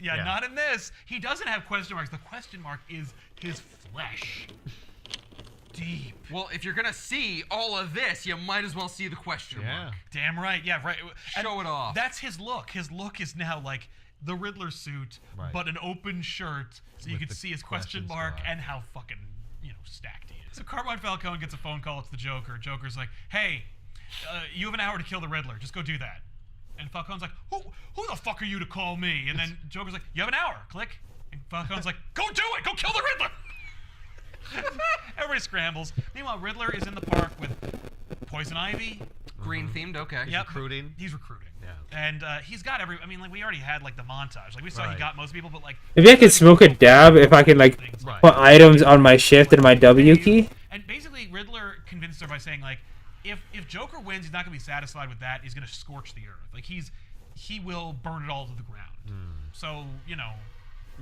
Yeah, Yeah. not in this. He doesn't have question marks. The question mark is his flesh. Deep. Well, if you're gonna see all of this, you might as well see the question Yeah. mark. Damn right. Yeah, right. Show it off. That's his look. His look is now like the Riddler suit, Right. but an open shirt, so you With can the see his question question mark star. and how fucking stacked he is. So Carmine Falcone gets a phone call. It's the Joker. Joker's like, "Hey, you have an hour to kill the Riddler. Just go do that." And Falcone's like, "Who the fuck are you to call me?" And then Joker's like, "You have an hour." Click. And Falcone's like, "Go do it. Go kill the Riddler." Everybody scrambles. Meanwhile, Riddler is in the park with Poison Ivy. Green themed, okay. Yep. recruiting. He's recruiting. Yeah. And he's got I mean, like, we already had, like, the montage. Like, we saw he Right. got most people, but, like... Maybe I could smoke a dab if I can, like, Right. put items on my shift and my W key. And basically, Riddler convinced her by saying, like, if Joker wins, he's not going to be satisfied with that. He's going to scorch the earth. Like, he will burn it all to the ground. So, you know...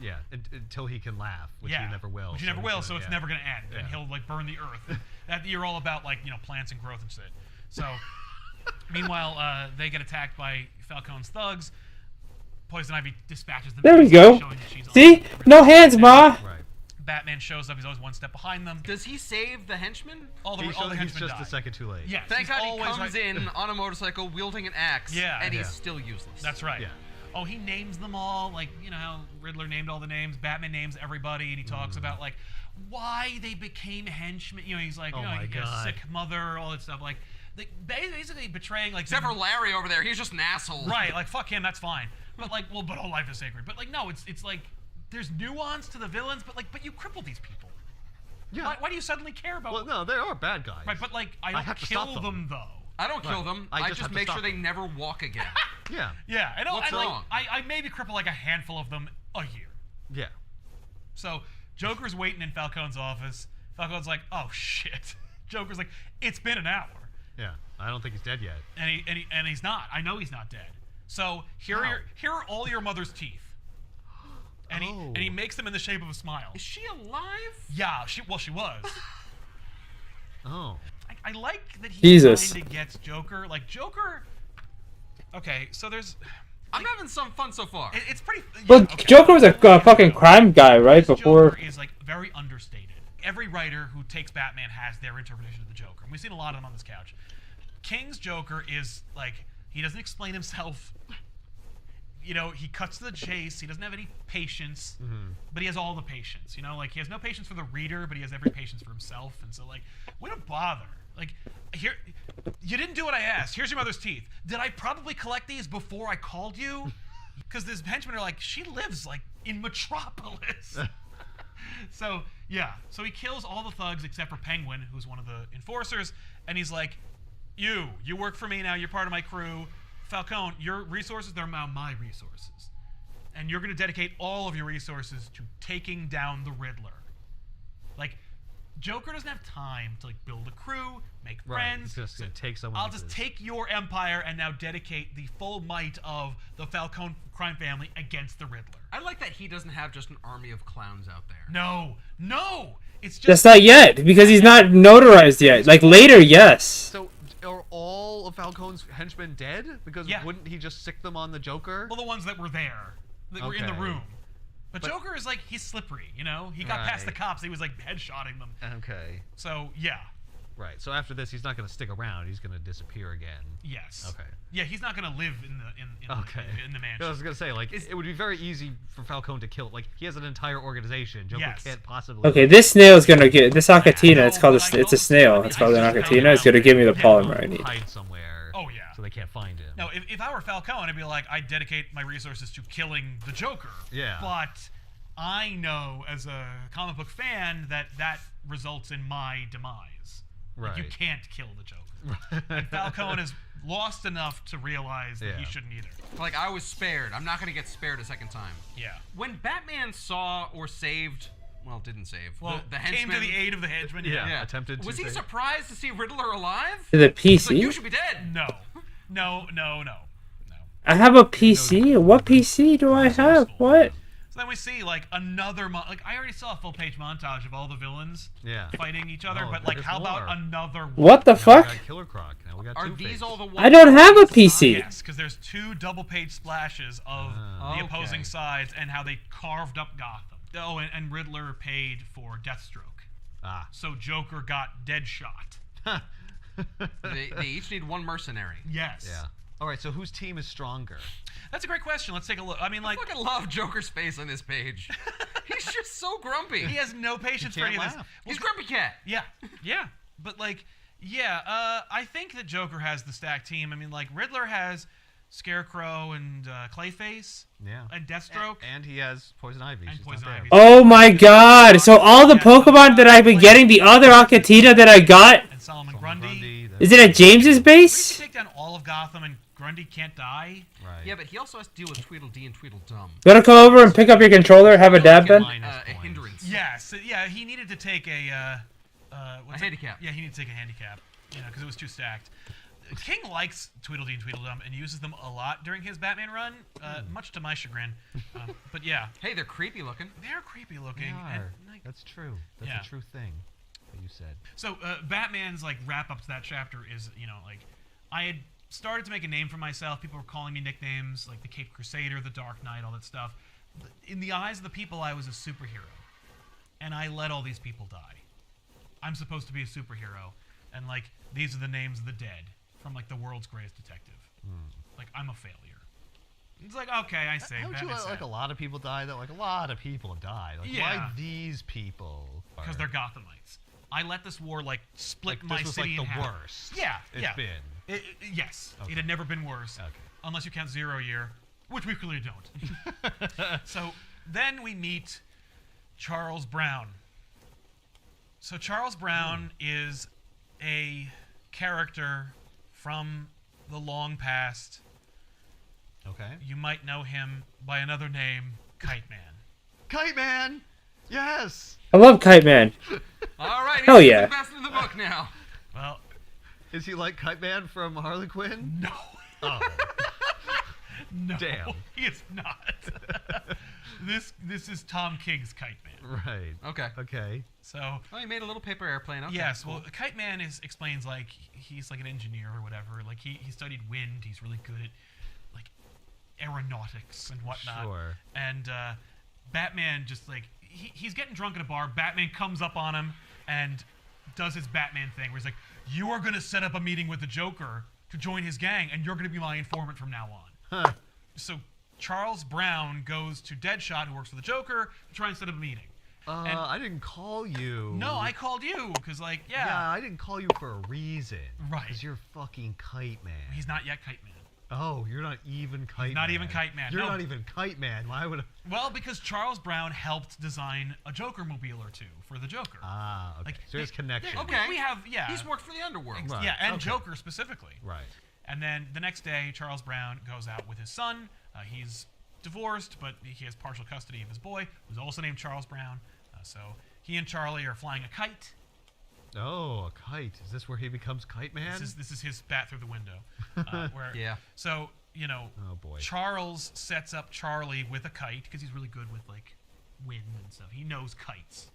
Yeah, until he can laugh, which yeah, he never will. Which he never he's will, gonna- so it's yeah. never going to end. And Yeah. he'll, like, burn the earth. That you're all about, like, plants and growth and shit. So... Meanwhile, they get attacked by Falcone's thugs. Poison Ivy dispatches them. There we go. showing that she's See? on- No hands, ma! Right. Batman shows up. He's always one step behind them. Does he save the henchman? All the He's henchmen just die. a second too late. Yes, Thank he's God he always comes right. in on a motorcycle wielding an axe, Yeah. and he's Yeah. still useless. That's right. Yeah. Oh, he names them all. Like, you know how Riddler named all the names. Batman names everybody, and he talks about, like, why they became henchmen. He's like, Oh my he has a God. sick mother, all that stuff. Like, basically betraying, like... Except for Larry over there, he's just an asshole. Right, like, fuck him, that's fine. But, like, well, but all life is sacred. But, like, no, it's like, there's nuance to the villains, but you cripple these people. Yeah. Why do you suddenly care about... Well, no, they are bad guys. Right, but, like, I don't have to kill stop them, though. I don't kill Right. them. I I just just have to make stop sure they them. never walk again. Yeah. Yeah, I know. What's wrong? I maybe cripple like a handful of them a year. Yeah. So Joker's waiting in Falcone's office. Falcone's like, "Oh shit." Joker's like, "It's been an hour," Yeah. I don't think he's dead yet. and he's not. I know he's not dead. So here are all your mother's teeth. And he makes them in the shape of a smile. Is she alive? Yeah, she was. Oh. I like that he Jesus. kind of gets Joker. Like Joker. Okay, so there's. I'm having some fun so far. It's pretty. Well, okay. Joker was a fucking crime guy, right? This Before. Joker is like very understated. Every writer who takes Batman has their interpretation of the Joker. And we've seen a lot of them on this couch. King's Joker is like he doesn't explain himself. He cuts to the chase. He doesn't have any patience, but he has all the patience. Like he has no patience for the reader, but he has every patience for himself. And so, like, we don't bother. Like, here, you didn't do what I asked. Here's your mother's teeth. Did I probably collect these before I called you? Because these henchmen are like, she lives like in Metropolis. So yeah, so he kills all the thugs except for Penguin, who's one of the enforcers, and he's like, you work for me now. You're part of my crew. Falcone, your resources, they're now my resources. And you're going to dedicate all of your resources to taking down the Riddler. Like, Joker doesn't have time to, like, build a crew, make friends. He's just gonna take someone. I'll like just this. take your empire and now dedicate the full might of the Falcone crime family against the Riddler. I like that he doesn't have just an army of clowns out there. No! It's That's just... not yet, because he's not notarized yet. Like, later, yes. So are all of Falcone's henchmen dead? Because Yeah. wouldn't he just sick them on the Joker? Well, the ones that were there. That were in the Okay. room. But Joker is, like, he's slippery, He got past the Right. cops. He was, like, headshotting them. Okay. So, yeah. Right. So after this, he's not going to stick around. He's going to disappear again. Yes. Okay. Yeah, he's not gonna live in the mansion. I was going to say, like, it would be very easy for Falcone to kill. Like, he has an entire organization. Joker Yes. can't possibly. Okay, this snail's gonna get this Akatina. It's called it's a snail. It's called an Akatina. It's gonna give me the polymer I need. Hide somewhere. Oh yeah. So they can't find him. No, if I were Falcone, I'd be like, I dedicate my resources to killing the Joker. Yeah. But I know, as a comic book fan, that results in my demise. Like, you Right. can't kill the Joker. And Falcone is lost enough to realize that he Yeah. shouldn't either. Like, I was spared. I'm not going to get spared a second time. Yeah. When Batman saw or saved, well, didn't save, Well, the came henchman. to the aid of the henchman. Yeah. Yeah. Attempted to Was he save. surprised to see Riddler alive? To the He's like, PC. you should be dead. No. No. I have a PC. What PC do I have? What? So then we see like another like I already saw a full page montage of all the villains Yeah. fighting each other, Oh, but like there's how about more. another one? What the Now we fuck? got Killer Croc. Now we got Are Two-Face. these all the ones? I don't have a PC. Yes, because there's 2 double page splashes of Ah. the Okay. opposing sides and how they carved up Gotham. Oh, and Riddler paid for Deathstroke. Ah. So Joker got Deadshot. They each need one mercenary. Yes. Yeah. All right. So whose team is stronger? That's a great question. Let's take a look. I mean, like, I fucking love Joker's face on this page. He's just so grumpy. he has no patience for can't any of this. laugh. He's Grumpy Cat. Yeah. But like, I think that Joker has the stacked team. I mean, like, Riddler has Scarecrow and Clayface Yeah. and Deathstroke. And he has Poison Ivy. And She's Poison not there. Ivy. Oh my god. So all the Pokemon that I've been getting, the other Akatina that I got, and Solomon Solomon Grundy. Grundy, is it at James's We base? can take down all of Gotham and Grundy can't die. Right. Yeah, but he also has to deal with Tweedledee and Tweedledum. Gotta come over and pick up your controller, have a dab then? Minus A points. hindrance. Yes. Yeah, he needed to take a what's it? handicap. Yeah, he needed to take a handicap. Because it was too stacked. King likes Tweedledee and Tweedledum and uses them a lot during his Batman run, much to my chagrin. But yeah, Hey, they're creepy looking. they're creepy They looking. are. And, like, That's true. That's Yeah. a true thing that you said. so Batman's like wrap up to that chapter is like I had started to make a name for myself. People were calling me nicknames like the Cape Crusader, the Dark Knight, all that stuff. In the eyes of the people, I was a superhero, and I let all these people die. I'm supposed to be a superhero, and like these are the names of the dead from like the world's greatest detective. Like, I'm a failure. It's like, okay, I say. How would you Batman's let, like, sad. a lot of people die, though? Like, a lot of people die. Like, Yeah. why these people? Because they're Gothamites. I let this war like split Like, my this was, city like, in the half. worst Yeah, it's yeah. been. Yes, Okay. it had never been worse. Okay. Unless you count 0 Year, which we clearly don't. So then we meet Charles Brown. So Charles Brown is a character from the long past. Okay. You might know him by another name, Kite Man. Kite Man! Yes! I love Kite Man. All right, Hell he's yeah. the best in the book now. Well, Is he like Kite Man from Harley Quinn? no. Oh. No, Damn. he is not. This is Tom King's Kite Man. Right. Okay. Okay. So Oh, he made a little paper airplane. Okay, yes, cool. well, Kite Man explains like he's like an engineer or whatever. Like he studied wind. He's really good at like aeronautics and whatnot. Sure. And Batman just like he's getting drunk at a bar. Batman comes up on him and does his Batman thing where he's like, "You are going to set up a meeting with the Joker to join his gang, and you're going to be my informant from now on." Huh. So Charles Brown goes to Deadshot, who works for the Joker, to try and set up a meeting. And- I didn't call you. No, I called you because like Yeah, I didn't call you for a reason. Right. Because you're fucking Kite Man. he's not yet Kite Man. Oh, you're not even Kite Man. not even Kite Man, You're no. not even Kite Man. Why would? Well, because Charles Brown helped design a Joker mobile or two for the Joker. Ah, okay. Like, So there's connection. okay. We have, yeah. He's worked for the underworld. Right. Yeah, and okay. Joker specifically. Right. And then the next day, Charles Brown goes out with his son. He's divorced, but he has partial custody of his boy, who's also named Charles Brown. So he and Charlie are flying a kite. Oh, a kite. Is this where he becomes Kite Man? This is his bat through the window. Where, Yeah. So, Oh, boy. Charles sets up Charlie with a kite because he's really good with, like, wind and stuff. He knows kites.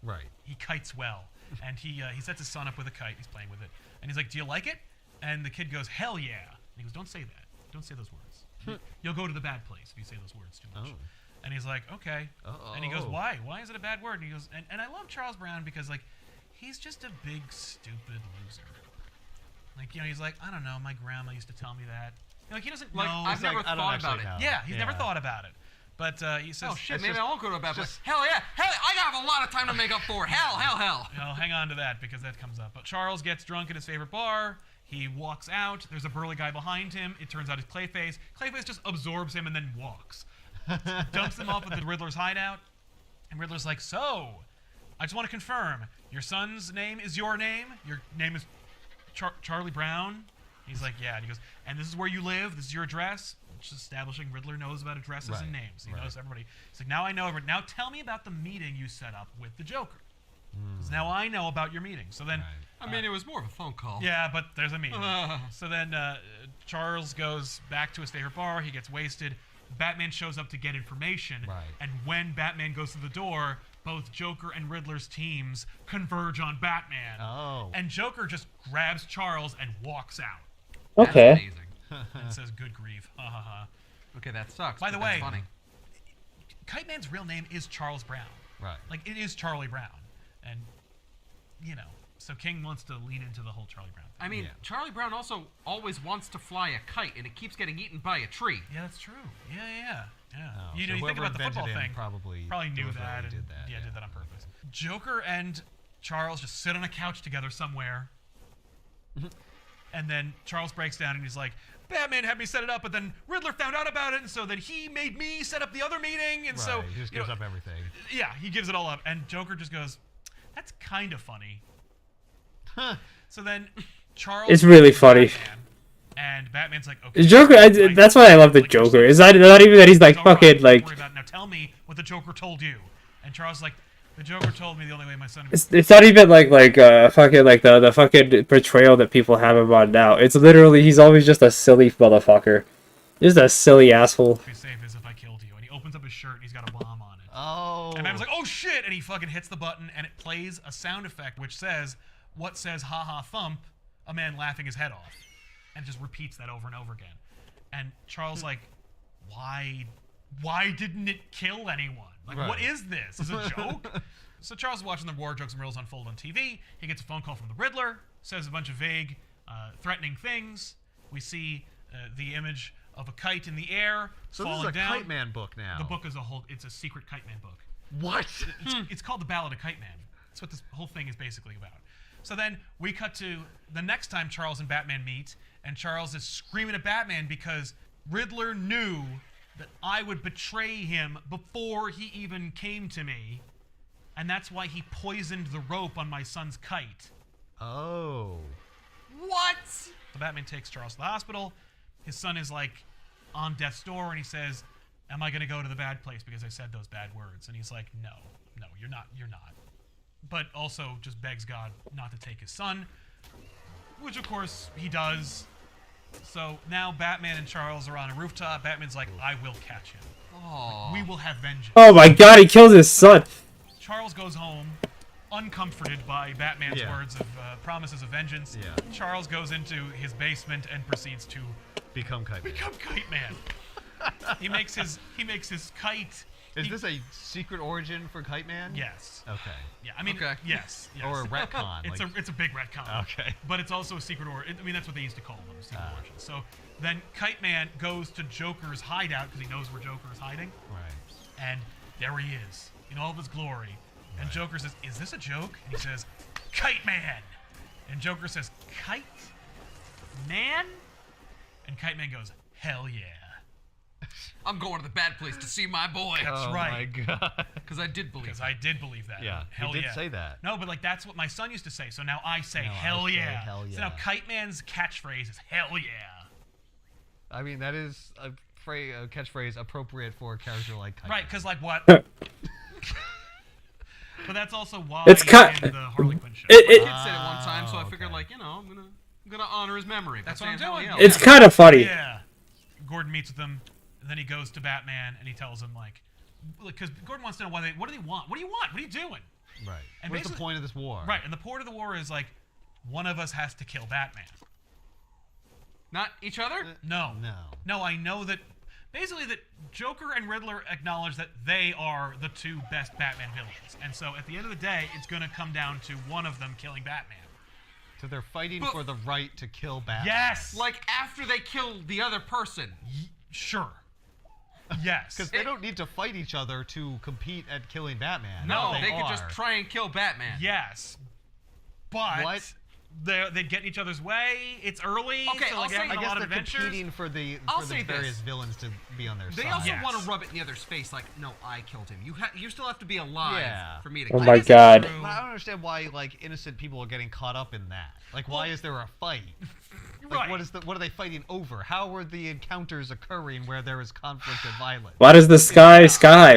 Right. He kites well. And he sets his son up with a kite. He's playing with it. And he's like, "Do you like it?" And the kid goes, "Hell yeah." And he goes, "Don't say that. Don't say those words. You'll go to the bad place if you say those words too much." Oh. And he's like, "Okay." Uh-oh. And he goes, "Why? Why is it a bad word?" And he goes, and I love Charles Brown because, like, he's just a big stupid loser. Like, you know, he's like, I don't know, my grandma used to tell me that. You know, like, he doesn't Like, know. I've never I don't thought actually about it. know. Yeah, he's never thought about it. But he says, Oh shit, It's maybe just- I won't go to a bad place. just- Hell yeah, hell, I have a lot of time to make up for. Hell. you know, hang on to that because that comes up. But Charles gets drunk at his favorite bar. He walks out. There's a burly guy behind him. It turns out it's Clayface. Clayface just absorbs him and then walks. Dumps him off at the Riddler's hideout. And Riddler's like, so, I just want to confirm, your son's name is your name? Your name is Charlie Brown? He's like, yeah. And he goes, and this is where you live? This is your address? Just establishing Riddler knows about addresses and names. He knows everybody. He's like, now I know everybody. Now tell me about the meeting you set up with the Joker. Because now I know about your meeting. So then... I mean, it was more of a phone call. Yeah, but there's a meeting. So then Charles goes back to his favorite bar. He gets wasted. Batman shows up to get information. Right. And when Batman goes to the door, both Joker and Riddler's teams converge on Batman. Oh. And Joker just grabs Charles and walks out. Okay. That's amazing. And says, good grief. Ha ha ha. Okay, that sucks. By the but that's way, funny. Kite Man's real name is Charles Brown. Right. Like, it is Charlie Brown. And, you know, so King wants to lean into the whole Charlie Brown thing. I mean, Yeah. Charlie Brown also always wants to fly a kite, and it keeps getting eaten by a tree. Yeah, that's true. Yeah. Oh, You so know, you think whoever about the football invented him thing. probably knew deliberately that and did that, did that on purpose. Joker and Charles just sit on a couch together somewhere. And then Charles breaks down and he's like, Batman had me set it up, but then Riddler found out about it, and so then he made me set up the other meeting, and so... Right, he just you gives know, up everything. Yeah, he gives it all up. And Joker just goes, that's kind of funny. So then Charles... It's really goes to funny. Batman, and Batman's like, okay... The Joker, that's why I love the like, you're Joker. so- It's not even that he's like It's all right, fucking don't like. worry about it. Now tell me what the Joker told you. And Charles is like, the Joker told me the only way my son... It's not even like fucking like the fucking portrayal that people have him on now. It's literally he's always just a silly motherfucker, just a silly asshole. be safe is if I killed you. And he opens up his shirt and he's got a bomb on it. Oh. And Batman's like, oh shit! And he fucking hits the button and it plays a sound effect which says, what says ha ha thump? A man laughing his head off. And it just repeats that over and over again. And Charles like, why didn't it kill anyone? Like, what Right. is this? Is it a joke? So Charles is watching the war jokes and riddles unfold on TV. He gets a phone call from the Riddler, says a bunch of vague, threatening things. We see the image of a kite in the air So this falling is a down. Kite Man book now. The book is it's a secret Kite Man book. What? It's called The Ballad of Kite Man. That's what this whole thing is basically about. So then we cut to the next time Charles and Batman meet, and Charles is screaming at Batman because Riddler knew that I would betray him before he even came to me, and that's why he poisoned the rope on my son's kite. Oh. What? So Batman takes Charles to the hospital. His son is like on death's door, and he says, am I going to go to the bad place because I said those bad words? And he's like, no, you're not. But also just begs God not to take his son, which of course he does. So now Batman and Charles are on a rooftop. Batman's like, I will catch him. Oh. We will have vengeance. Oh my god, he kills his son. Charles goes home, uncomforted by Batman's Yeah. words of promises of vengeance. Yeah. Charles goes into his basement and proceeds to Become Kite Man. become Kite Man. he makes his kite. Is this a secret origin for Kite Man? Yes. Okay. Yeah. I mean, Okay. yes. Or a retcon. It's a big retcon. Okay. But it's also a secret origin. I mean, that's what they used to call them, secret origin. So then Kite Man goes to Joker's hideout because he knows where Joker is hiding, Right. and there he is in all of his glory. And Joker says, "Is this a joke?" And he says, "Kite Man." And Joker says, "Kite Man?" And Kite Man goes, "Hell yeah." I'm going to the bad place to see my boy. That's right. Oh my god. Because I did believe Because it. I did believe that. Yeah, Hell he did yeah. say that. No, but like that's what my son used to say. So now I say Now I hell say yeah. hell So now yeah. Kite Man's catchphrase is hell yeah. I mean, that is a catchphrase appropriate for a character like Kite Right, Man. because like what? But that's also why It's cut- in the Harley Quinn show. My kid said it one time, so I figured, okay. like, you know, I'm gonna honor his memory. That's by what I'm saying hell doing. yeah. It's kind of funny. Yeah. Gordon meets with him, and then he goes to Batman, and he tells him like, because Gordon wants to know what do they want? What do you want? What are you doing? Right. And What's the basically- point of this war? Right, and the point of the war is like, one of us has to kill Batman. Not each other? No. No. No, I know that basically that Joker and Riddler acknowledge that they are the two best Batman villains. And so at the end of the day, it's going to come down to one of them killing Batman. So they're fighting for the right to kill Batman. Yes! Like, after they kill the other person. Sure. Yes. Because they don't need to fight each other to compete at killing Batman. No, they could just are. try and kill Batman. Yes. But What? they get in each other's way. It's early. Okay, so I'll like, say- having I a guess lot they're of adventures. competing for the I'll say various this. villains to be on their They side. also Yes. want to rub it in the other's face, like, no, I killed him. You still have to be alive Yeah. for me to Oh kill my him. God. True. But I don't understand why like innocent people are getting caught up in that. Like, why is there a fight? Like, Right. what are they fighting over? How are the encounters occurring where there is conflict and violence? Why does the sky?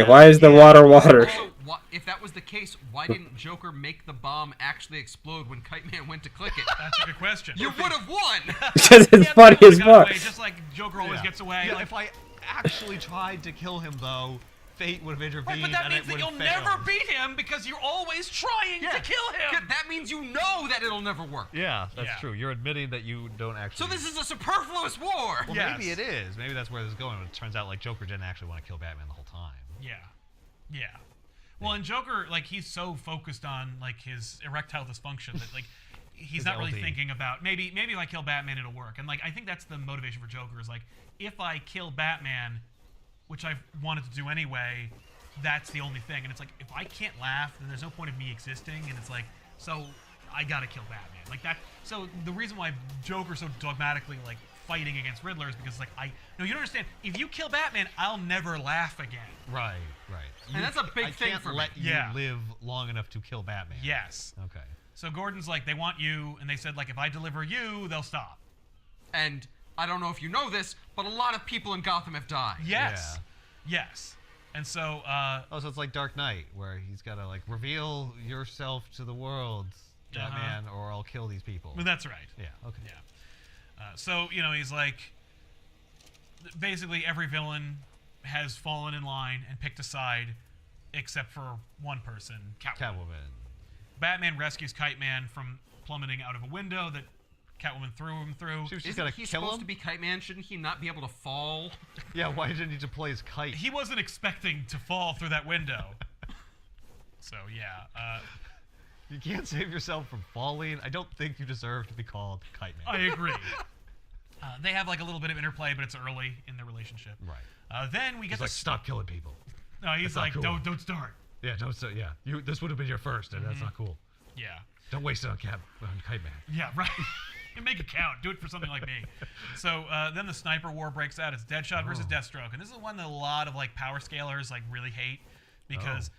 Why is the water? Also, if that was the case, why didn't Joker make the bomb actually explode when Kite Man went to click it? That's a good question. You would have won! Because it's Yeah, funny they as got fuck. away, just like Joker always gets away. Yeah, like- if I actually tried to kill him, though, fate would have intervened right, but that and means it that would you'll have never failed. beat him because you're always trying to kill him. That means you know that it'll never work. Yeah, that's Yeah. true. You're admitting that you don't actually. So this is a superfluous war! Well, Yes. maybe it is. Maybe that's where this is going. It turns out like Joker didn't actually want to kill Batman the whole time. Yeah. Yeah. Well, and Joker, like, he's so focused on, like, his erectile dysfunction that, like, he's His not really LD. thinking about, maybe if I kill Batman, it'll work. And, like, I think that's the motivation for Joker is, like, if I kill Batman, which I've wanted to do anyway, that's the only thing. And it's like, if I can't laugh, then there's no point of me existing. And it's like, so I gotta kill Batman. Like, that. So the reason why Joker's so dogmatically, like, fighting against Riddler is because, like, no, you don't understand. If you kill Batman, I'll never laugh again. Right. And that's a big I thing can't for me. let you Yeah. live long enough to kill Batman. Yes. Okay. So Gordon's like, they want you, and they said, like, if I deliver you, they'll stop. And I don't know if you know this, but a lot of people in Gotham have died. Yes. Yes. And so, Oh, so it's like Dark Knight, where he's got to like reveal yourself to the world, Batman, or I'll kill these people. well, that's right. Yeah. Okay. Yeah. So, you know, he's like, basically every villain has fallen in line and picked a side, except for one person, Catwoman. Catwoman. Batman rescues Kite Man from plummeting out of a window that Catwoman threw him through. She was just Isn't gonna he kill supposed him. to be Kite Man? Shouldn't he not be able to fall? Yeah. Why didn't he just play his kite? He wasn't expecting to fall through that window. So, yeah. You can't save yourself from falling. I don't think you deserve to be called Kite Man. I agree. They have like a little bit of interplay, but it's early in their relationship. Right. Then we get He's like, stop killing people. No, he's That's not like, cool. don't start. Yeah. Don't say. Yeah. This would have been your first, and that's not cool. Yeah. Don't waste it on Kite Man. Yeah, right. And make it count. Do it for something like me. So then the sniper war breaks out. It's Deadshot versus Deathstroke, and this is one that a lot of like power scalers like really hate because,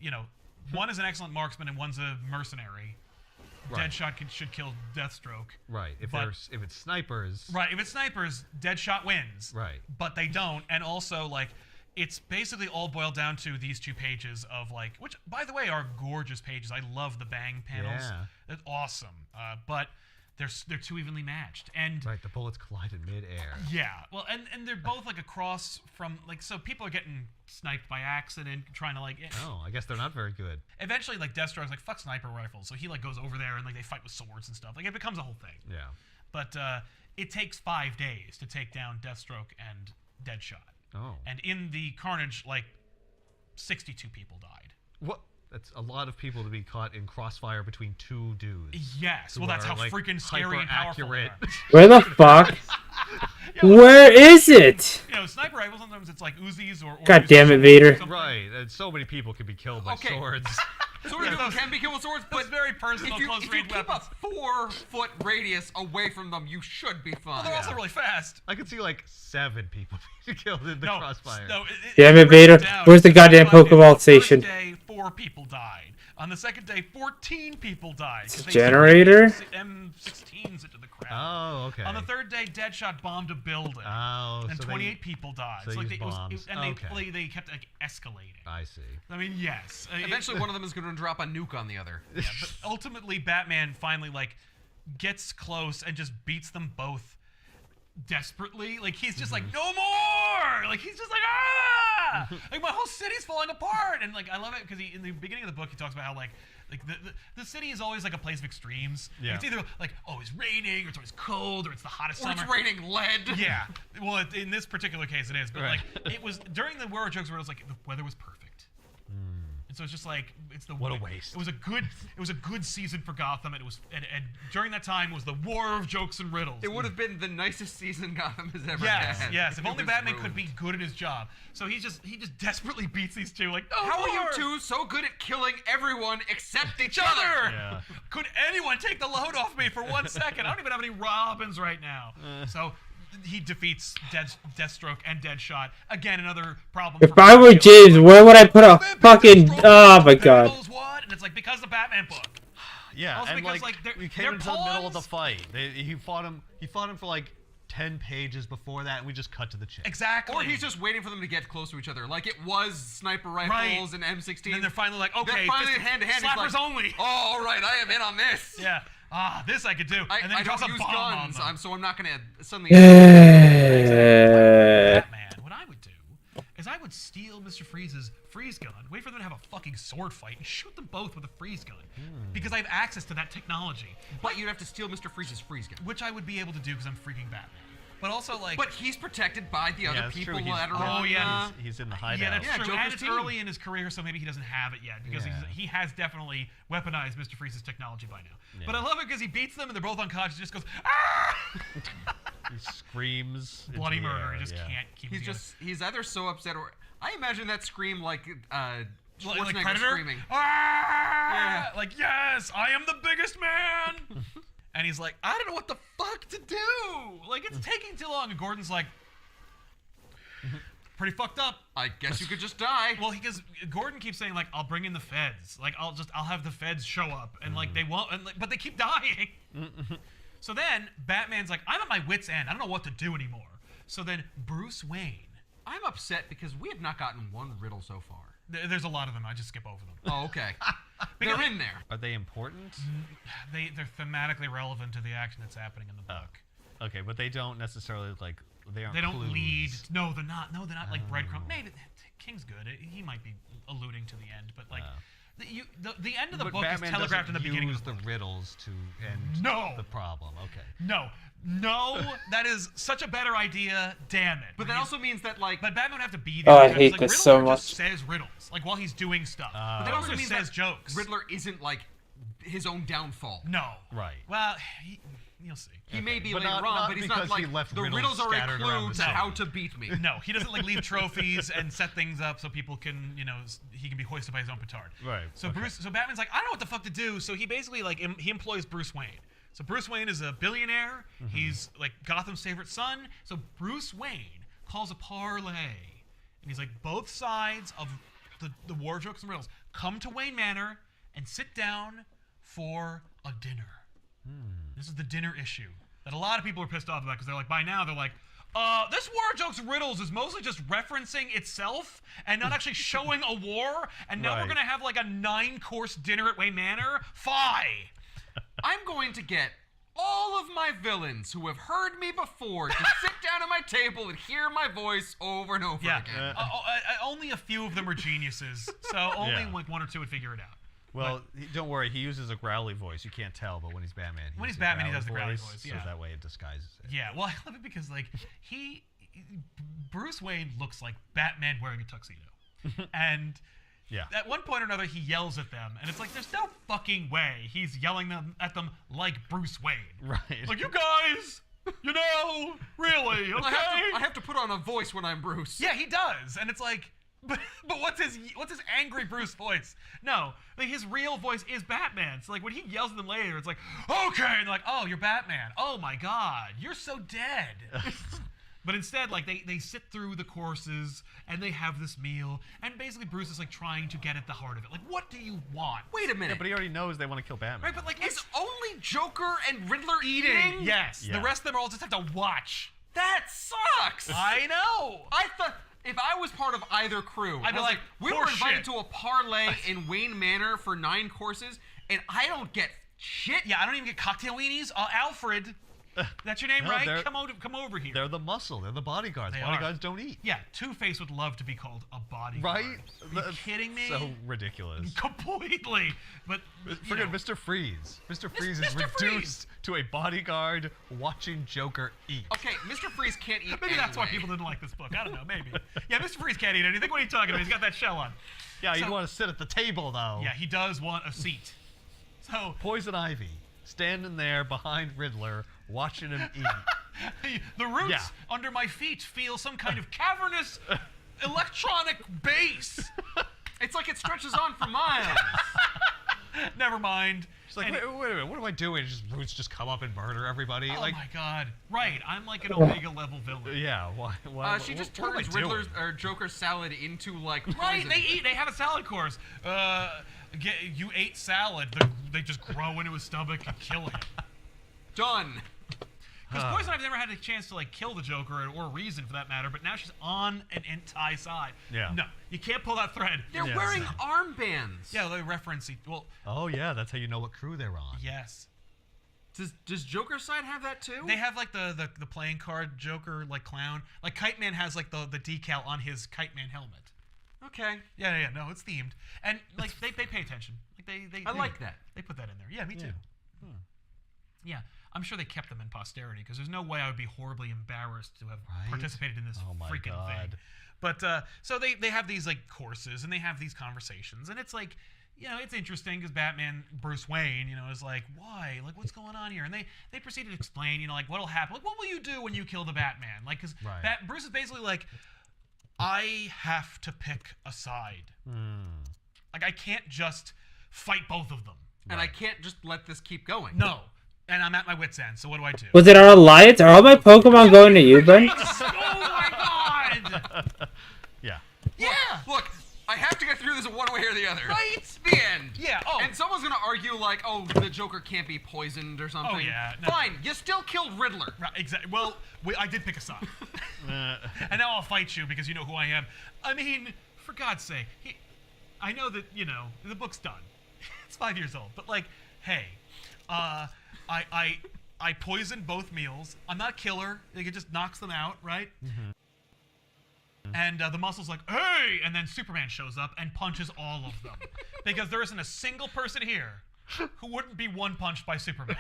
you know, one is an excellent marksman and one's a mercenary. Right. Deadshot should kill Deathstroke. Right. If it's snipers. Right. If it's snipers, Deadshot wins. Right. But they don't, and also like. It's basically all boiled down to these two pages of like, which by the way are gorgeous pages. I love the bang panels. Yeah. It's awesome. But they're too evenly matched. And Right. The bullets collide in midair. yeah, well, and they're both like across from like, so people are getting sniped by accident, trying to like. Oh, I guess they're not very good. Eventually, like Deathstroke's like fuck sniper rifles, so he like goes over there and like they fight with swords and stuff. Like it becomes a whole thing. Yeah. But it takes 5 days to take down Deathstroke and Deadshot. Oh. And in the carnage, like, 62 people died. What? That's a lot of people to be caught in crossfire between two dudes. Yes, who well, that's are, how like, freaking scary and powerful they hyper-accurate. are. Where the fuck? Where is it? You know, sniper rifles, sometimes it's like Uzis or God damn it, Vader. something. Right. And so many people can be killed by Okay. swords. Sort of people can be killed with swords, But but very personal, if you close-range keep weapons. a 4-foot radius away from them, you should be fine. They're also really fast. I could see like 7 people being killed in the No, crossfire. no. Damn it, breaks Vader. down. Where's the goddamn 5 days. Pokeball On the station? first day, 4 people died. On the second day, 14 people died. 'cause they Generator? sent M16s into the crowd. Oh, okay. On the third day, Deadshot bombed a building. Oh, and so 28 people died. so So like they it was, used bombs. and Okay. they kept like escalating. I see. I mean, yes. Eventually, one of them is going to drop a nuke on the other. Yeah, but ultimately, Batman finally like gets close and just beats them both desperately. Like he's just like, no more. Like he's just like, ah. Like my whole city's falling apart, and like I love it because in the beginning of the book he talks about how like the city is always like a place of extremes. Yeah. It's either like it's raining, or it's always cold, or it's the hottest Or summer. it's raining lead. Yeah. Well, in this particular case, it is. But Right. like it was during the War of Jokes where it was like the weather was perfect. And so it's just like What a waste. It was a good season for Gotham, and it was and during that time was the War of Jokes and Riddles. It would have been the nicest season Gotham has ever Yes, had. yes. If It only was Batman ruined. could be good at his job. So he just desperately beats these two. Like, no How are you more! two so good at killing everyone except each other? Yeah. Could anyone take the load off me for 1 second? I don't even have any Robins right now. So he defeats Deathstroke and Deadshot. Again, another problem. If for I were Batman. James, where would I put a Batman fucking? Deathstroke, Oh my Batman god. knows what? And it's like because the Batman book. Yeah, Also and because, like, like, they're- we came they're into the middle of the pawns. fight. He fought him. He fought him for like 10 pages before that, and we just cut to the chase. Exactly. Or he's just waiting for them to get close to each other. Like it was sniper rifles and M16. And then they're finally like, okay, They're finally fist- hand to hand. slappers only. Oh, all right, I am in on this. Yeah. This I could do. And then I he drops don't a use bomb guns, on them. so I'm not gonna suddenly. Batman, what I would do is I would steal Mr. Freeze's freeze gun, wait for them to have a fucking sword fight, and shoot them both with a freeze gun. Because I have access to that technology. But you'd have to steal Mr. Freeze's freeze gun. Which I would be able to do because I'm freaking Batman. But also, like... But he's protected by the other that's people true. that are Oh, on. yeah. He's in the hideout. yeah, that's Yeah, true. Joker's And it's team. early in his career, so maybe he doesn't have it yet. Because Yeah. he has definitely weaponized Mr. Freeze's technology by now. Yeah. But I love it because he beats them and they're both unconscious. He just goes, ah! He screams. into Bloody the murder. air, He just yeah. can't keep it together. He's either so upset or. I imagine that scream like Schwarzenegger Like Predator? screaming. Ah! Yeah. Like, yes, I am the biggest man. And he's like, I don't know what the fuck to do. Like, it's taking too long. And Gordon's like, pretty fucked up. I guess you could just die. Well, because Gordon keeps saying like, I'll bring in the feds. Like, I'll have the feds show up, and like they won't, and, like, but they keep dying. So then Batman's like, I'm at my wit's end. I don't know what to do anymore. So then Bruce Wayne. I'm upset because we have not gotten one riddle so far. There's a lot of them. I just skip over them. Oh, okay. Because They're in there. Are they important? They're thematically relevant to the action that's happening in the book. Okay, but they don't necessarily like. They aren't. They don't clues. lead. No, they're not. No, they're not like breadcrumb. Maybe King's good. He might be alluding to the end, but like the end of the But book Batman is telegraphed in the doesn't beginning use of the book. the riddles to end No. the problem. Okay. No, that is such a better idea. Damn it. But that also means that like. But Batman would have to be there. Oh, I because, hate like, this Riddler so just says riddles, like while he's doing stuff. But that also means says that jokes. Riddler isn't like his own downfall. No. Right. Well, you'll see. He may be But later not- on, not but he's because not he like left the riddles riddles are a scattered around clue the to city. how to beat me. No, he doesn't like leave trophies and set things up so people can, he can be hoisted by his own petard. Right, So okay. so Batman's like, I don't know what the fuck to do. So he basically like he employs Bruce Wayne. So Bruce Wayne is a billionaire. He's like Gotham's favorite son. So Bruce Wayne calls a parlay, and he's like, both sides of the war jokes and riddles come to Wayne Manor and sit down for a dinner. This is the dinner issue that a lot of people are pissed off about because they're like, by now they're like, this War Jokes and Riddles is mostly just referencing itself and not actually showing a war, and now we're Right. gonna have like a 9-course dinner at Wayne Manor? Fie! I'm going to get all of my villains who have heard me before to sit down at my table and hear my voice over and over Yeah, again. only a few of them are geniuses, so only Yeah. like 1 or 2 would figure it out. Well, don't worry. He uses a growly voice. You can't tell, but when he's Batman, When he's uses a Batman, he does the growly voice, So yeah. that way it disguises it. Yeah, well, I love it because like Bruce Wayne looks like Batman wearing a tuxedo, and Yeah. at one point or another he yells at them, and it's like there's no fucking way he's yelling at them like Bruce Wayne. Right. Like, you guys, really, okay? I have to put on a voice when I'm Bruce. Yeah, he does, and it's like, but what's his angry Bruce voice? No, like his real voice is Batman. So like when he yells at them later, it's like, okay, and they're like, oh, you're Batman. Oh my God, you're so dead. But instead, like they sit through the courses and they have this meal, and basically Bruce is like trying to get at the heart of it. Like, what do you want? Wait a minute. Yeah, but he already knows they want to kill Batman. Right, but like Is only Joker and Riddler eating? Yes, Yeah. the rest of them all just have to watch. That sucks. I know. I thought if I was part of either crew, I'd be I was like, we were horse invited shit. to a parlay in Wayne Manor for 9 courses, and I don't get shit. Yeah, I don't even get cocktail weenies. Alfred. That's your name, No, right? Come over here. They're the muscle. They're the bodyguards. They Bodyguards don't eat. Yeah, Two-Face would love to be called a bodyguard. Right? Are you That's kidding me? So ridiculous. Completely. But Forget Mr. Freeze. Mr. Freeze is Mr. Freeze! reduced to a bodyguard watching Joker eat. Okay, Mr. Freeze can't eat Maybe that's why anyway. people didn't like this book. I don't know. Maybe. Yeah, Mr. Freeze can't eat anything. What are you talking about? He's got that shell on. Yeah, So- you'd want to sit at the table, though. Yeah, he does want a seat. So Poison Ivy, standing there behind Riddler, watching him eat. the roots Yeah. under my feet feel some kind of cavernous electronic base. It's like it stretches on for miles. Never mind. She's like, And- wait a minute, what am I doing? Roots just come up and murder everybody? Oh like, my god. Right, I'm like an Omega level villain. yeah, why? She just what am I turns doing? Riddler's or Joker's salad into like Right, poison. they have a salad course. You ate salad. They just grow into his stomach and kill him. Done. Because Poison Ivy's never had a chance to like kill the Joker or Reason for that matter, but now she's on an anti-side. Yeah. No, you can't pull that thread. They're Yeah. wearing armbands. Yeah, they reference. Well, Oh yeah, that's how you know what crew they're on. yes. Does Joker's side have that too? They have like the playing card Joker like clown. Like Kite Man has like the decal on his Kite Man helmet. Okay. Yeah. No, it's themed, and like they pay attention. Like they I like that. They put that in there. Yeah, me too. Yeah. Yeah, I'm sure they kept them in posterity because there's no way I would be horribly embarrassed to have Right? participated in this Oh my freaking God. thing. But so they have these like courses and they have these conversations and it's like, you know, it's interesting because Batman, Bruce Wayne, you know, is like, why? Like, what's going on here? And they proceed to explain, you know, like what'll happen. Like, what will you do when you kill the Batman? Like, because Right. Bruce is basically like, I have to pick a side. Like, I can't just fight both of them. And I can't just let this keep going. No. And I'm at my wit's end, so what do I do? Was it our alliance? Are all my Pokemon going to you, Ben? Oh my god! Yeah. Yeah! Look, I have to get through this one way or the other. Right? The end. Yeah, oh. And someone's gonna argue like, oh, the Joker can't be poisoned or something. Oh, yeah, no. Fine, you still killed Riddler. Right, exactly. Well, I did pick a side. And now I'll fight you because you know who I am. I mean, for God's sake, I know that, you know, the book's done. It's 5 years old. But, like, hey, I poisoned both meals. I'm not a killer. Like, it just knocks them out, right? And the muscle's like, hey! And then Superman shows up and punches all of them. Because there isn't a single person here who wouldn't be one-punched by Superman.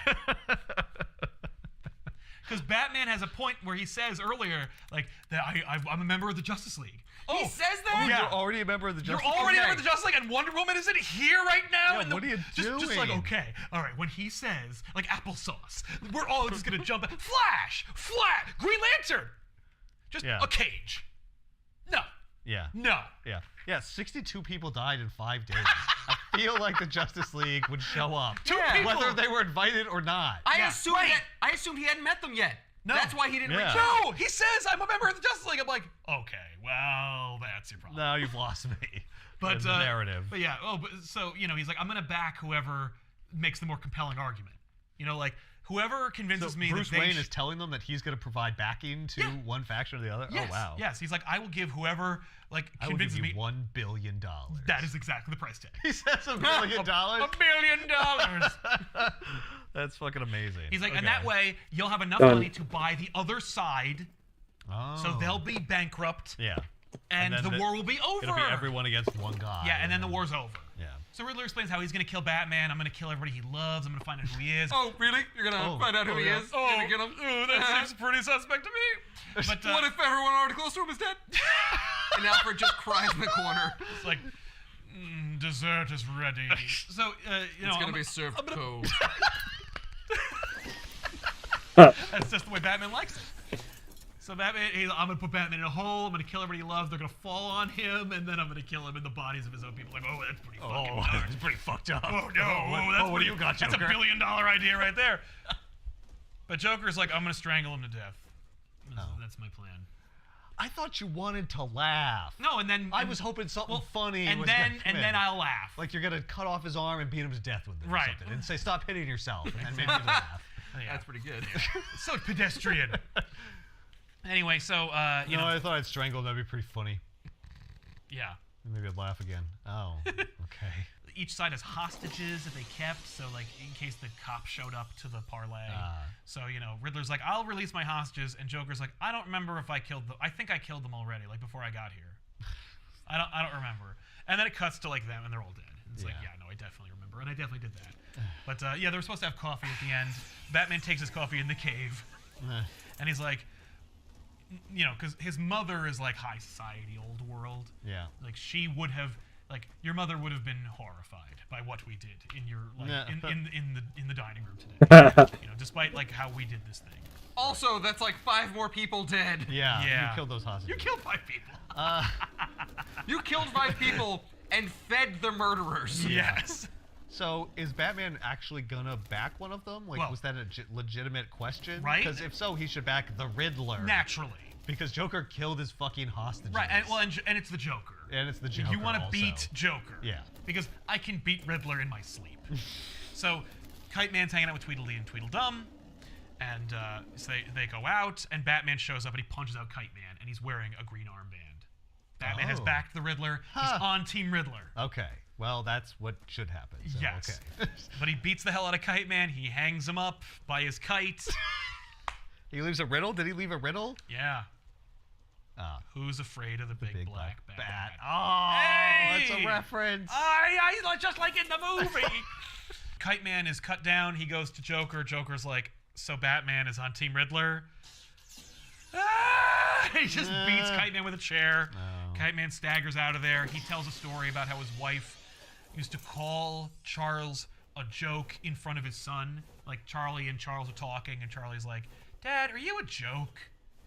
Because Batman has a point where he says earlier, like, that I'm a member of the Justice League. He says that? yeah. You're already a member of the You're Justice already a Okay. member of the Justice League, and Wonder Woman isn't here right now. Yeah, and what are you Just like, doing? okay, all right. When he says like applesauce, we're all just gonna jump. Flash, Green Lantern, just Yeah. a cage. No, Yeah. no. Yeah, 62 people died in 5 days. I feel like the Justice League would show up. Two Yeah. people. Whether they were invited or not. I Yeah, assumed right. I assumed he hadn't met them yet. No. That's why he didn't Yeah. reach out. No, he says I'm a member of the Justice League. I'm like, okay, well, that's your problem. Now you've lost me. But in the narrative. But yeah. Oh, but so you know, he's like, I'm gonna back whoever makes the more compelling argument. You know, like whoever convinces me Bruce that they Wayne is telling them that he's going to provide backing to Yeah. one faction or the other? Yes, Oh, wow. Yes, he's like, I will give whoever like I will give convinces you me. $1 billion. That is exactly the price tag. He says $1 billion? $1 billion. That's fucking amazing. He's like, Okay. and that way you'll have enough Done. money to buy the other side, Oh. so they'll be bankrupt, Yeah. and then the war will be over. It'll be everyone against one guy. Yeah, and then the war's over. Yeah. So Riddler explains how he's gonna kill Batman. I'm gonna kill everybody he loves. I'm gonna find out who he is. Oh, really? You're gonna find out who he yeah. is? You're gonna kill him? That seems pretty suspect to me. But What if everyone already close to him is dead? And Alfred just cries in the corner. it's like, dessert is ready. So you know, It's gonna I'm- be served I'm gonna- cold. That's just the way Batman likes it. So Batman, I'm gonna put Batman in a hole. I'm gonna kill everybody he loves. They're gonna fall on him, and then I'm gonna kill him in the bodies of his own people. Like, oh, that's pretty fucking Oh, dark. it's pretty fucked up. Oh no! That's what do you got, That's Joker? $1 billion idea right there. But Joker's like, I'm gonna strangle him to death. That's my plan. I thought you wanted to laugh. No, and then I was hoping something funny and was then gonna come and then in. I'll laugh. Like you're gonna cut off his arm and beat him to death with it or Right. something, and say stop hitting yourself, and then maybe you'd laugh. Yeah. That's pretty good. So pedestrian. Anyway, so you No, know, I thought I'd strangle him. That'd be pretty funny. yeah. Maybe I'd laugh again. Oh, okay. Each side has hostages that they kept, so like in case the cops showed up to the parlay. So Riddler's like, I'll release my hostages, and Joker's like, I don't remember if I killed them. I think I killed them already, like before I got here. I don't remember. And then it cuts to like them, and they're all dead. And it's like, yeah, no, I definitely remember, and I definitely did that. But they were supposed to have coffee at the end. Batman takes his coffee in the cave, and he's like, because his mother is like high society, old world. Yeah. Like she would have, like your mother would have been horrified by what we did in your in the dining room today. Despite like how we did this thing. Also, that's like 5 more people dead. Yeah. You killed those hostages. You killed 5 people. You killed 5 people and fed the murderers. Yes. So, is Batman actually gonna back one of them? Like, was that a legitimate question? Right. Because if so, he should back the Riddler. Naturally. Because Joker killed his fucking hostages. Right, and it's the Joker. And it's the Joker. You want to beat Joker. Yeah. Because I can beat Riddler in my sleep. So, Kite Man's hanging out with Tweedledee and Tweedledum, and so they go out, and Batman shows up and he punches out Kite Man, and he's wearing a green armband. Batman has backed the Riddler. He's on Team Riddler. Okay. Well, that's what should happen. So, yes. Okay. But he beats the hell out of Kite Man. He hangs him up by his kite. He leaves a riddle? Did he leave a riddle? Yeah. Who's afraid of the big black bat? Oh, hey! That's a reference. I just like in the movie. Kite Man is cut down. He goes to Joker. Joker's like, so Batman is on Team Riddler? He just beats Kite Man with a chair. Oh. Kite Man staggers out of there. He tells a story about how his wife used to call Charles a joke in front of his son. Like Charlie and Charles are talking, and Charlie's like, Dad, are you a joke?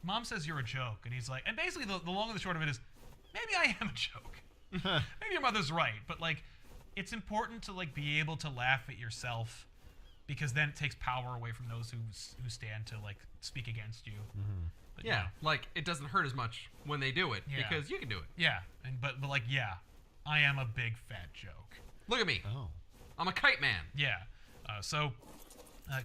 Mom says you're a joke. And he's like, and basically the long and the short of it is, maybe I am a joke. Maybe your mother's right. But like, it's important to like be able to laugh at yourself, because then it takes power away from those who stand to like speak against you. Mm-hmm. But, yeah, like it doesn't hurt as much when they do it because you can do it. Yeah, but like I am a big fat joke. Look at me. Oh, I'm a Kite Man. Yeah. So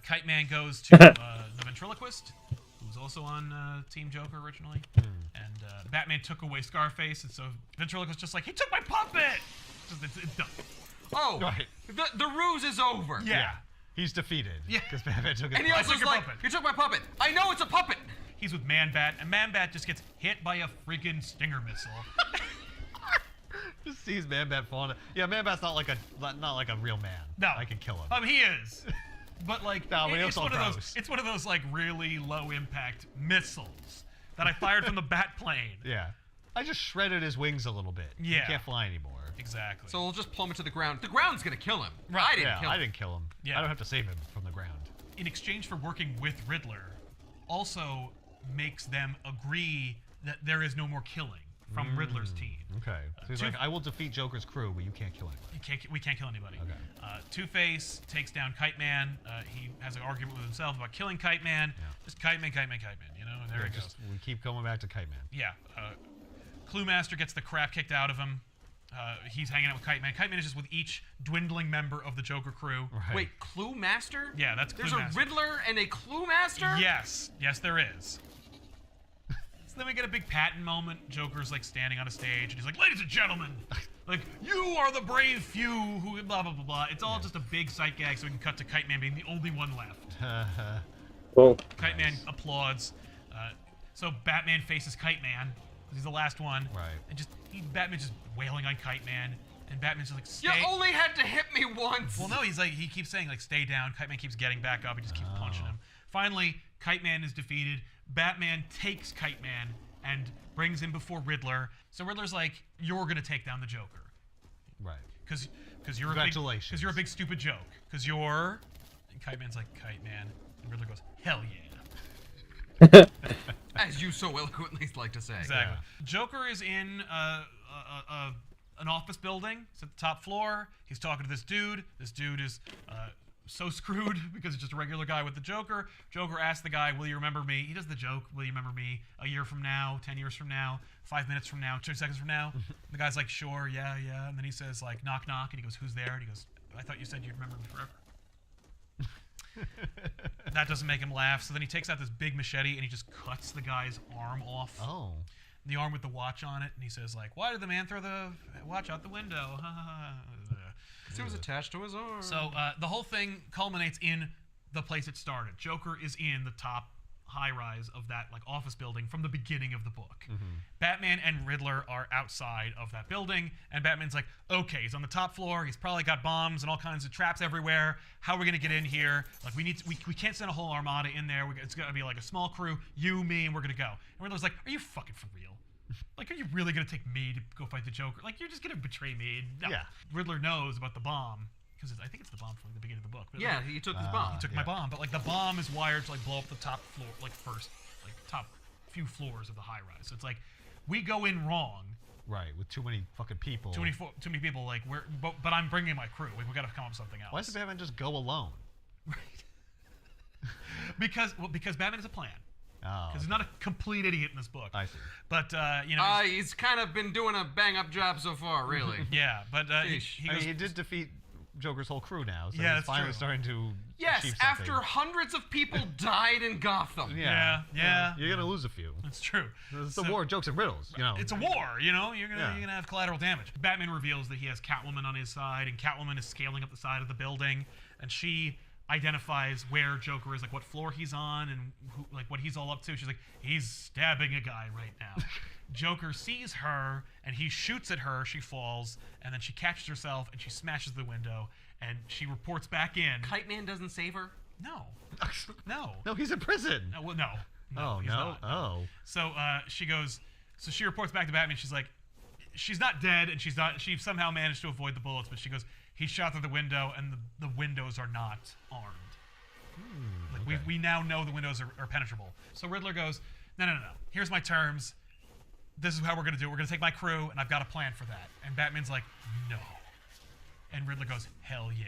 Kite Man goes to the ventriloquist, who was also on Team Joker originally, and Batman took away Scarface, and so ventriloquist just like, he took my puppet. It's done. Oh, right. The ruse is over. Yeah. He's defeated. Yeah. Because Batman took his And he also was like, you took my puppet. I know it's a puppet. He's with Man-Bat, and Man-Bat just gets hit by a freaking Stinger missile. Just sees Man-Bat falling. Yeah, Man-Bat's not like a real man. No. I can kill him. He is. But like, no, but it's one of those like really low impact missiles that I fired from the bat plane. Yeah. I just shredded his wings a little bit. Yeah. He can't fly anymore. Exactly. So we'll just plummet to the ground. The ground's gonna kill him. Right. I didn't kill him. Yeah. I don't have to save him from the ground. In exchange for working with Riddler, also makes them agree that there is no more killing from Riddler's team. Okay. So he's like, I will defeat Joker's crew, but you can't kill anybody. We can't kill anybody. Okay. Two-Face takes down Kite Man. He has an argument with himself about killing Kite Man. Yeah. Just Kite Man, and there it goes. We keep going back to Kite Man. Yeah. Clue Master gets the crap kicked out of him. He's hanging out with Kite Man. Kite Man is just with each dwindling member of the Joker crew. Right. Wait, Clue Master? Yeah, that's Clue There's Master. a Riddler and a Clue Master? Yes, there is. So then we get a big Patton moment. Joker's like standing on a stage, and he's like, "Ladies and gentlemen, like you are the brave few who blah blah blah blah." It's all just a big sight gag, so we can cut to Kite Man being the only one left. Cool. Kite Man applauds. So Batman faces Kite Man. He's the last one. Right. And Batman's just wailing on Kite Man, and Batman's just like, "Stay." You only had to hit me once. Well, no, he keeps saying like, "Stay down." Kite Man keeps getting back up. He just keeps punching him. Finally, Kite Man is defeated. Batman takes Kite Man and brings him before Riddler. So Riddler's like, "You're gonna take down the Joker." Right. Because you're Congratulations. because you're a big stupid joke. Because you're. And Kite Man's like, "Kite Man," and Riddler goes, "Hell yeah." As you so eloquently like to say. Exactly. Yeah. Joker is in an office building. It's at the top floor. He's talking to this dude. This dude is so screwed because it's just a regular guy with the Joker. Joker asks the guy, "Will you remember me?" He does the joke, "Will you remember me a year from now, 10 years from now, 5 minutes from now, 2 seconds from now?" The guy's like, "Sure, yeah." And then he says, like, "Knock, knock." And he goes, "Who's there?" And he goes, "I thought you said you'd remember me forever." That doesn't make him laugh. So then he takes out this big machete and he just cuts the guy's arm off. Oh. the arm with the watch on it, and he says like, "Why did the man throw the watch out the window?" It was attached to his arm. So the whole thing culminates in the place it started. Joker is in the top high-rise of that like office building from the beginning of the book. Batman and Riddler are outside of that building, and Batman's like, okay, he's on the top floor, he's probably got bombs and all kinds of traps everywhere. How are we gonna get in here? Like we can't send a whole armada in there. It's gonna be like a small crew, you, me, and we're gonna go. And Riddler's like, are you fucking for real? Like, are you really gonna take me to go fight the Joker? Like, you're just gonna betray me? No. Yeah. Riddler knows about the bomb. Because I think it's the bomb from the beginning of the book. But Yeah, he took his bomb. He took my bomb, but like the bomb is wired to like blow up the top floor, like first, like top few floors of the high rise. So it's like we go in wrong. Right, with too many fucking people. Too many people. Like but I'm bringing my crew. Like we got to come up with something else. Why doesn't Batman just go alone? Right. because Batman has a plan. Oh. Because he's not a complete idiot in this book. I see. But you know. He's kind of been doing a bang-up job so far, really. Yeah, but he goes, he did defeat Joker's whole crew now, so Yeah, he's that's finally true. starting to Yes, achieve something. after hundreds of people died in Gotham. Yeah. You're gonna lose a few. That's true. It's the war of jokes and riddles, you know. It's a war, you know. You're gonna have collateral damage. Batman reveals that he has Catwoman on his side, and Catwoman is scaling up the side of the building, and she identifies where Joker is, like what floor he's on, and like what he's all up to. She's like, he's stabbing a guy right now. Joker sees her, and he shoots at her. She falls, and then she catches herself, and she smashes the window, and she reports back in. Kite Man doesn't save her? No. No. No, he's in prison. No, well, no. Oh, he's no? not. Oh. So she reports back to Batman. She's like, she's not dead, and she somehow managed to avoid the bullets, but she goes, he shot through the window, and the windows are not armed. Like we now know the windows are penetrable. So Riddler goes, no. Here's my terms. This is how we're gonna do it. We're gonna take my crew, and I've got a plan for that. And Batman's like, no. And Riddler goes, hell yeah.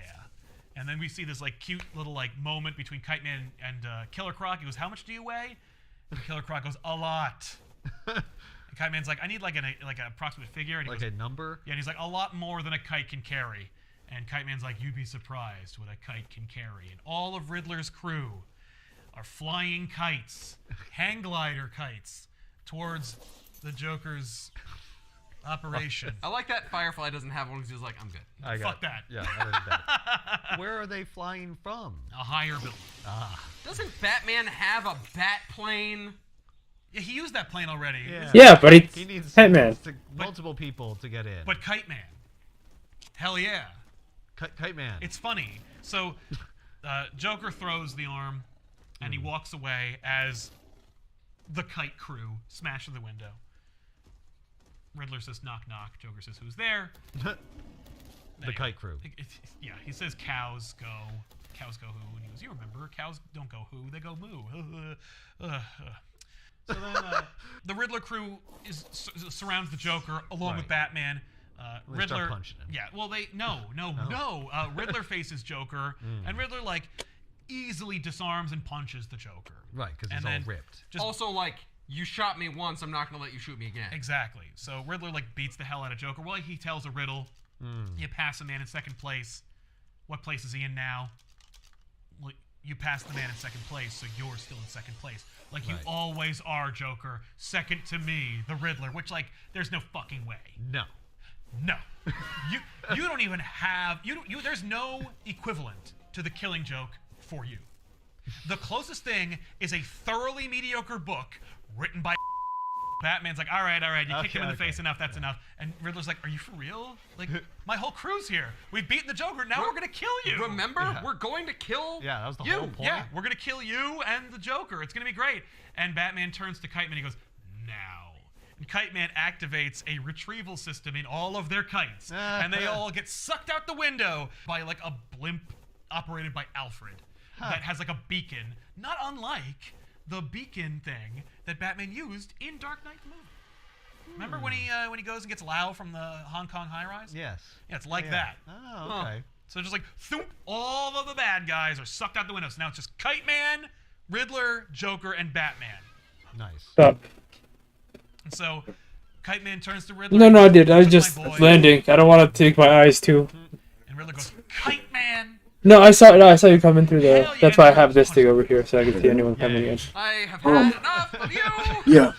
And then we see this like cute little like moment between Kite Man and Killer Croc. He goes, how much do you weigh? And Killer Croc goes, a lot. And Kite Man's like, I need like an approximate figure. And he Like goes, a number? yeah, and he's like, a lot more than a kite can carry. And Kite Man's like, you'd be surprised what a kite can carry. And all of Riddler's crew are flying kites, hang glider kites, towards the Joker's operation. I like that Firefly doesn't have one because he's like, I'm good. Fuck that. Yeah, I did that. Where are they flying from? A higher building. Doesn't Batman have a bat plane? Yeah, he used that plane already. Yeah, but He needs Hitman. multiple people to get in. But Kite Man. Hell yeah. Kite Man. It's funny. So, Joker throws the arm, and he walks away as the kite crew smashes the window. Riddler says, knock, knock. Joker says, who's there? the kite crew. Yeah, he says, cows go. Cows go who? And he goes, you remember, cows don't go who, they go moo. So then the Riddler crew surrounds the Joker along with Batman. They start punching him. Yeah, well, no. Riddler faces Joker, and Riddler like easily disarms and punches the Joker. Right, because he's all ripped. Also, like, you shot me once, I'm not going to let you shoot me again. Exactly. So Riddler like beats the hell out of Joker. Well, he tells a riddle. You pass a man in second place. What place is he in now? Well, you passed the man in second place, so you're still in second place. Like you always are, Joker. Second to me, the Riddler. Which, like, there's no fucking way. No. No. you don't even have there's no equivalent to the Killing Joke for you. The closest thing is a thoroughly mediocre book written by Batman's like, all right, you kicked him in the face enough, that's enough. And Riddler's like, are you for real? Like, my whole crew's here. We've beaten the Joker, now we're gonna kill you. Remember? Yeah. We're going to kill that was the you. whole point. Yeah, we're gonna kill you and the Joker. It's gonna be great. And Batman turns to Kite Man, he goes, now. And Kite Man activates a retrieval system in all of their kites. And they all get sucked out the window by like a blimp operated by Alfred that has like a beacon, not unlike the beacon thing that Batman used in Dark Knight the movie. Remember when he goes and gets Lau from the Hong Kong high-rise? Yes. Yeah, it's like that. Oh, okay. So just like, thump, all of the bad guys are sucked out the window. So now it's just Kite Man, Riddler, Joker, and Batman. Nice. Stop. And so Kite Man turns to Riddler. No, dude. I was "That's just my boy." landing. I don't want to take my eyes too. And Riddler goes, Kite Man, No, I saw you coming through there. Hell yeah, That's why I no, have this punch thing him. over here so I can see anyone coming in. I have had enough of you. Yeah,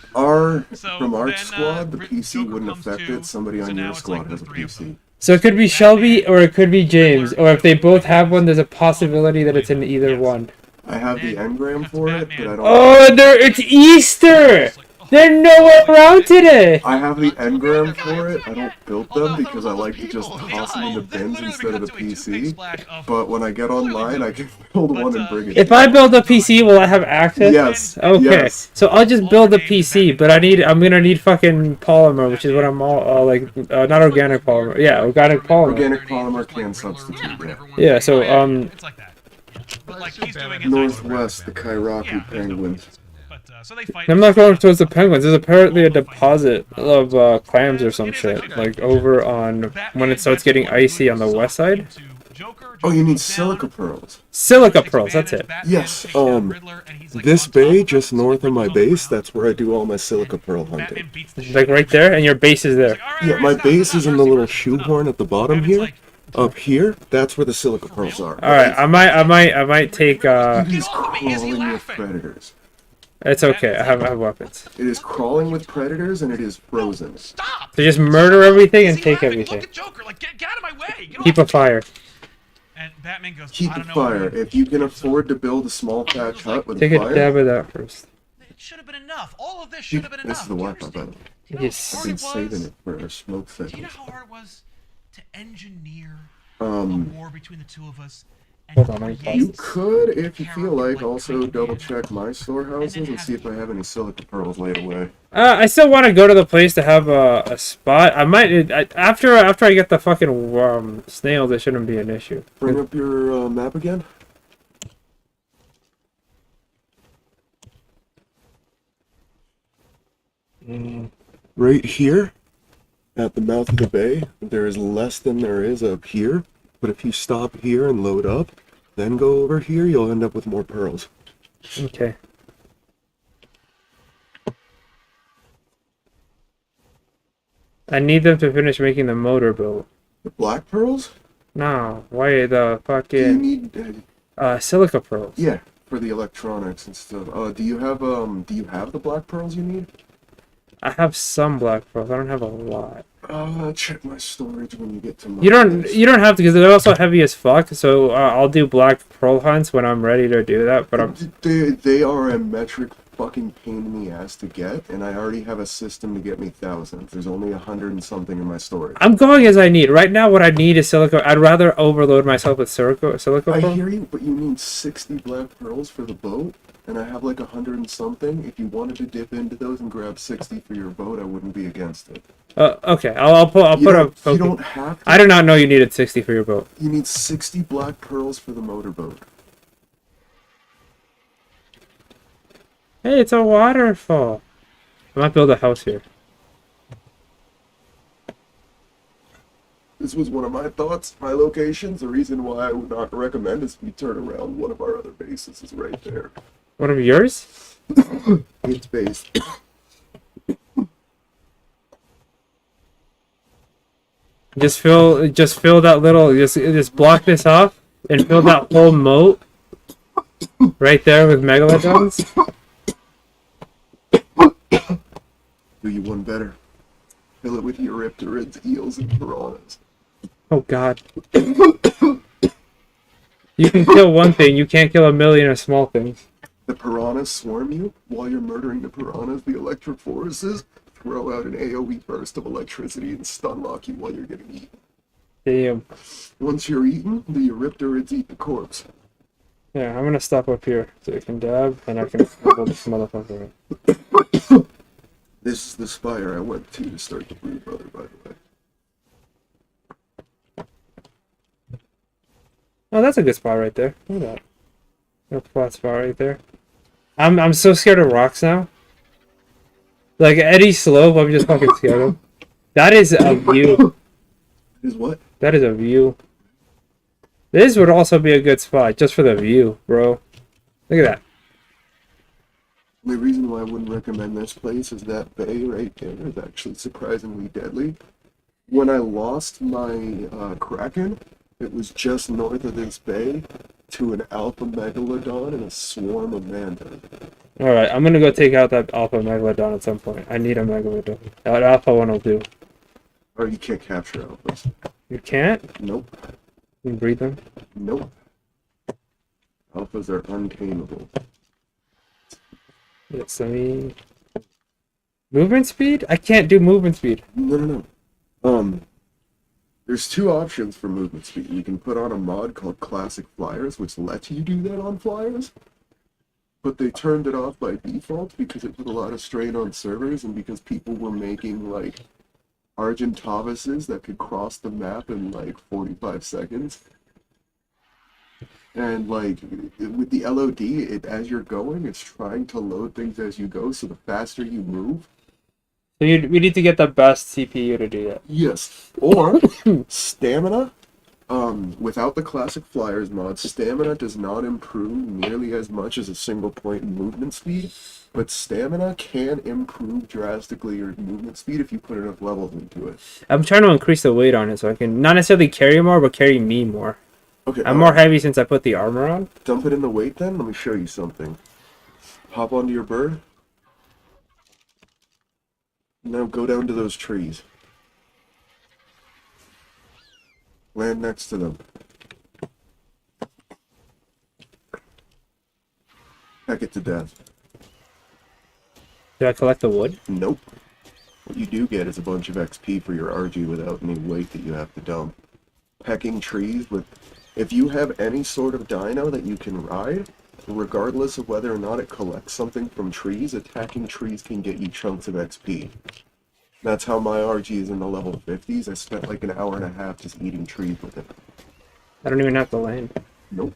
So from our then, squad, the PC Joker wouldn't comes affect to, it. Somebody so on now your it's squad like has the a three of PC. them. So it could be Shelby or it could be James, or if they both have one, there's a possibility that it's in either Yes. one. I have the Then engram cut to for it, but Batman. I don't. Oh, it's Easter! It's like, oh, They're nowhere around today! I have the engram for it. I don't build them Although because I all those like to just people toss them in the Well, then bins literally instead of the we cut to a toothpaste PC. splash of But when I get clearly online, I Joker. can build But, one and bring it. If I build a PC, will I have access? Yes. Okay, Yes. so I'll just build a PC, but I'm gonna need fucking polymer, which is what I'm all not organic polymer. Yeah, organic polymer. Organic polymer can substitute, yeah. Yeah, so It's like that. But like he's doing it Northwest, the Kairaku Yeah, there's no penguins. But so they fight. I'm not going towards the penguins. There's apparently a deposit of clams or some shit, like over on when it starts getting icy on the west side. Oh, you need silica pearls. Silica pearls, that's it. Yes, this bay just north of my base, that's where I do all my silica pearl hunting. Like right there, and your base is there. Yeah, my base is in the little shoehorn at the bottom here. Up here, that's where the silica pearls are. All right, I might take. It is crawling with predators. It's okay. I have weapons. It is crawling with predators and it is frozen. Stop! So just murder everything and Is he take laughing? everything. Look at Joker, like get out of my way. Get Keep off a fire. And Batman goes, Keep I the don't know fire. what If you can afford to build a small thatch hut with Take a a fire, dab of that first. It should have been enough. All of this should have been enough. this is the Do you Wi-Fi, by the way. understand? Do you know Yes. how I've hard been it saving was? it for our smoke Do you know sessions. how hard it was to engineer a Um, war between the two of us? And Hold on, let me create You could, if you feel like, also double check my storehouses and see if I have any silica pearls laid away. I still want to go to the place to have a spot. I might after I get the fucking snails. It shouldn't be an issue. Bring up your map again. Right here, at the mouth of the bay, there is less than there is up here. But if you stop here and load up, then go over here, you'll end up with more pearls. Okay. I need them to finish making the motorboat. The black pearls? No, why the Do you fucking need? silica pearls? Yeah, for the electronics and stuff. Do you have the black pearls you need? I have some black pearls. I don't have a lot. Check my storage when you get to my You don't place. have to because they're also heavy as fuck. So I'll do black pearl hunts when I'm ready to do that. But I'm They are a metric fucking pain in the ass to get, and I already have a system to get me thousands. There's only 100 and something in my storage. I'm going as I need. Right now, what I need is silica. I'd rather overload myself with silica I pearl. hear you, but you need 60 black pearls for the boat, and I have like 100 and something. If you wanted to dip into those and grab 60 for your boat, I wouldn't be against it. Okay, I'll put You don't have to. I do not know you needed 60 for your boat. You need 60 black pearls for the motorboat. Hey, it's a waterfall. I might build a house here. This was one of my thoughts, my locations. The reason why I would not recommend is we turn around. One of our other bases is right there. One of yours? It's based. Just fill that little. Just block this off and fill that whole moat right there with megalodons. Do you one better? Fill it with Eurypterids, eels, and piranhas. Oh God. You can kill one thing. You can't kill a million of small things. The piranhas swarm you. While you're murdering the piranhas, the electrophorces throw out an AoE burst of electricity and stun lock you while you're getting eaten. Damn. Once you're eaten, the Eurypterids eat the corpse. Yeah, I'm gonna stop up here so you can dab and I can handle this motherfucker. This is the spire I went to start the Brood Brother, by the way. Oh, that's a good spot right there. Look at that. That's a flat spot right there. I'm so scared of rocks now. Like Eddie Slope, I'm just fucking scared of. That is a view. Is what? That is a view. This would also be a good spot just for the view, bro. Look at that. The reason why I wouldn't recommend this place is that bay right there is actually surprisingly deadly. When I lost my Kraken, It was just north of this bay to an alpha megalodon and a swarm of manta. Alright, I'm gonna go take out that alpha megalodon at some point. I need a megalodon. That alpha one will do. Or you can't capture alphas. You can't? Nope. You can breed them? Nope. Alphas are untamable. Yes, I mean... Movement speed? I can't do movement speed. No. There's two options for movement speed. You can put on a mod called Classic Flyers, which lets you do that on flyers. But they turned it off by default because it put a lot of strain on servers and because people were making, like, Argentavises that could cross the map in, like, 45 seconds. And, like, with the LOD, as you're going, it's trying to load things as you go, so the faster you move. So we need to get the best CPU to do that. Yes. Or, stamina. Without the Classic Flyers mod, stamina does not improve nearly as much as a single point in movement speed, but stamina can improve drastically your movement speed if you put enough levels into it. I'm trying to increase the weight on it so I can not necessarily carry more, but carry me more. Okay, I'm more heavy since I put the armor on. dump it in the weight then. Let me show you something. Hop onto your bird. Now go down to those trees. Land next to them. Peck it to death. Did I collect the wood? Nope. What you do get is a bunch of XP for your RG without any weight that you have to dump. Pecking trees with... If you have any sort of dino that you can ride, regardless of whether or not it collects something from trees, attacking trees can get you chunks of XP. That's how my RG is in the level 50s. I spent like an hour and a half just eating trees with it. I don't even have to land. Nope.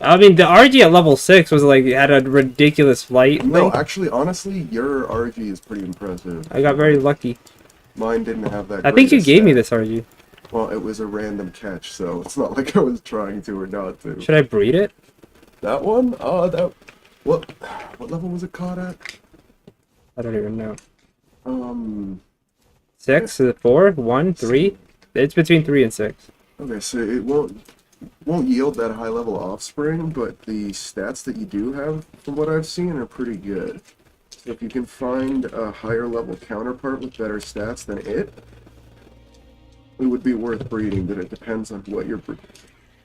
I mean, the RG at level 6 was like, had a ridiculous flight. No, thing. actually, honestly, your RG is pretty impressive. I got very lucky. Mine didn't have that. I think you greatest gave me stat. this RG. Well, it was a random catch, so it's not like I was trying to or not to. Should I breed it? That one? What level was it caught at? I don't even know. 6? 4? 1? 3? It's between 3 and 6. Okay, so it won't yield that high level offspring, but the stats that you do have, from what I've seen, are pretty good. So if you can find a higher level counterpart with better stats than it would be worth breeding, but it depends on what you're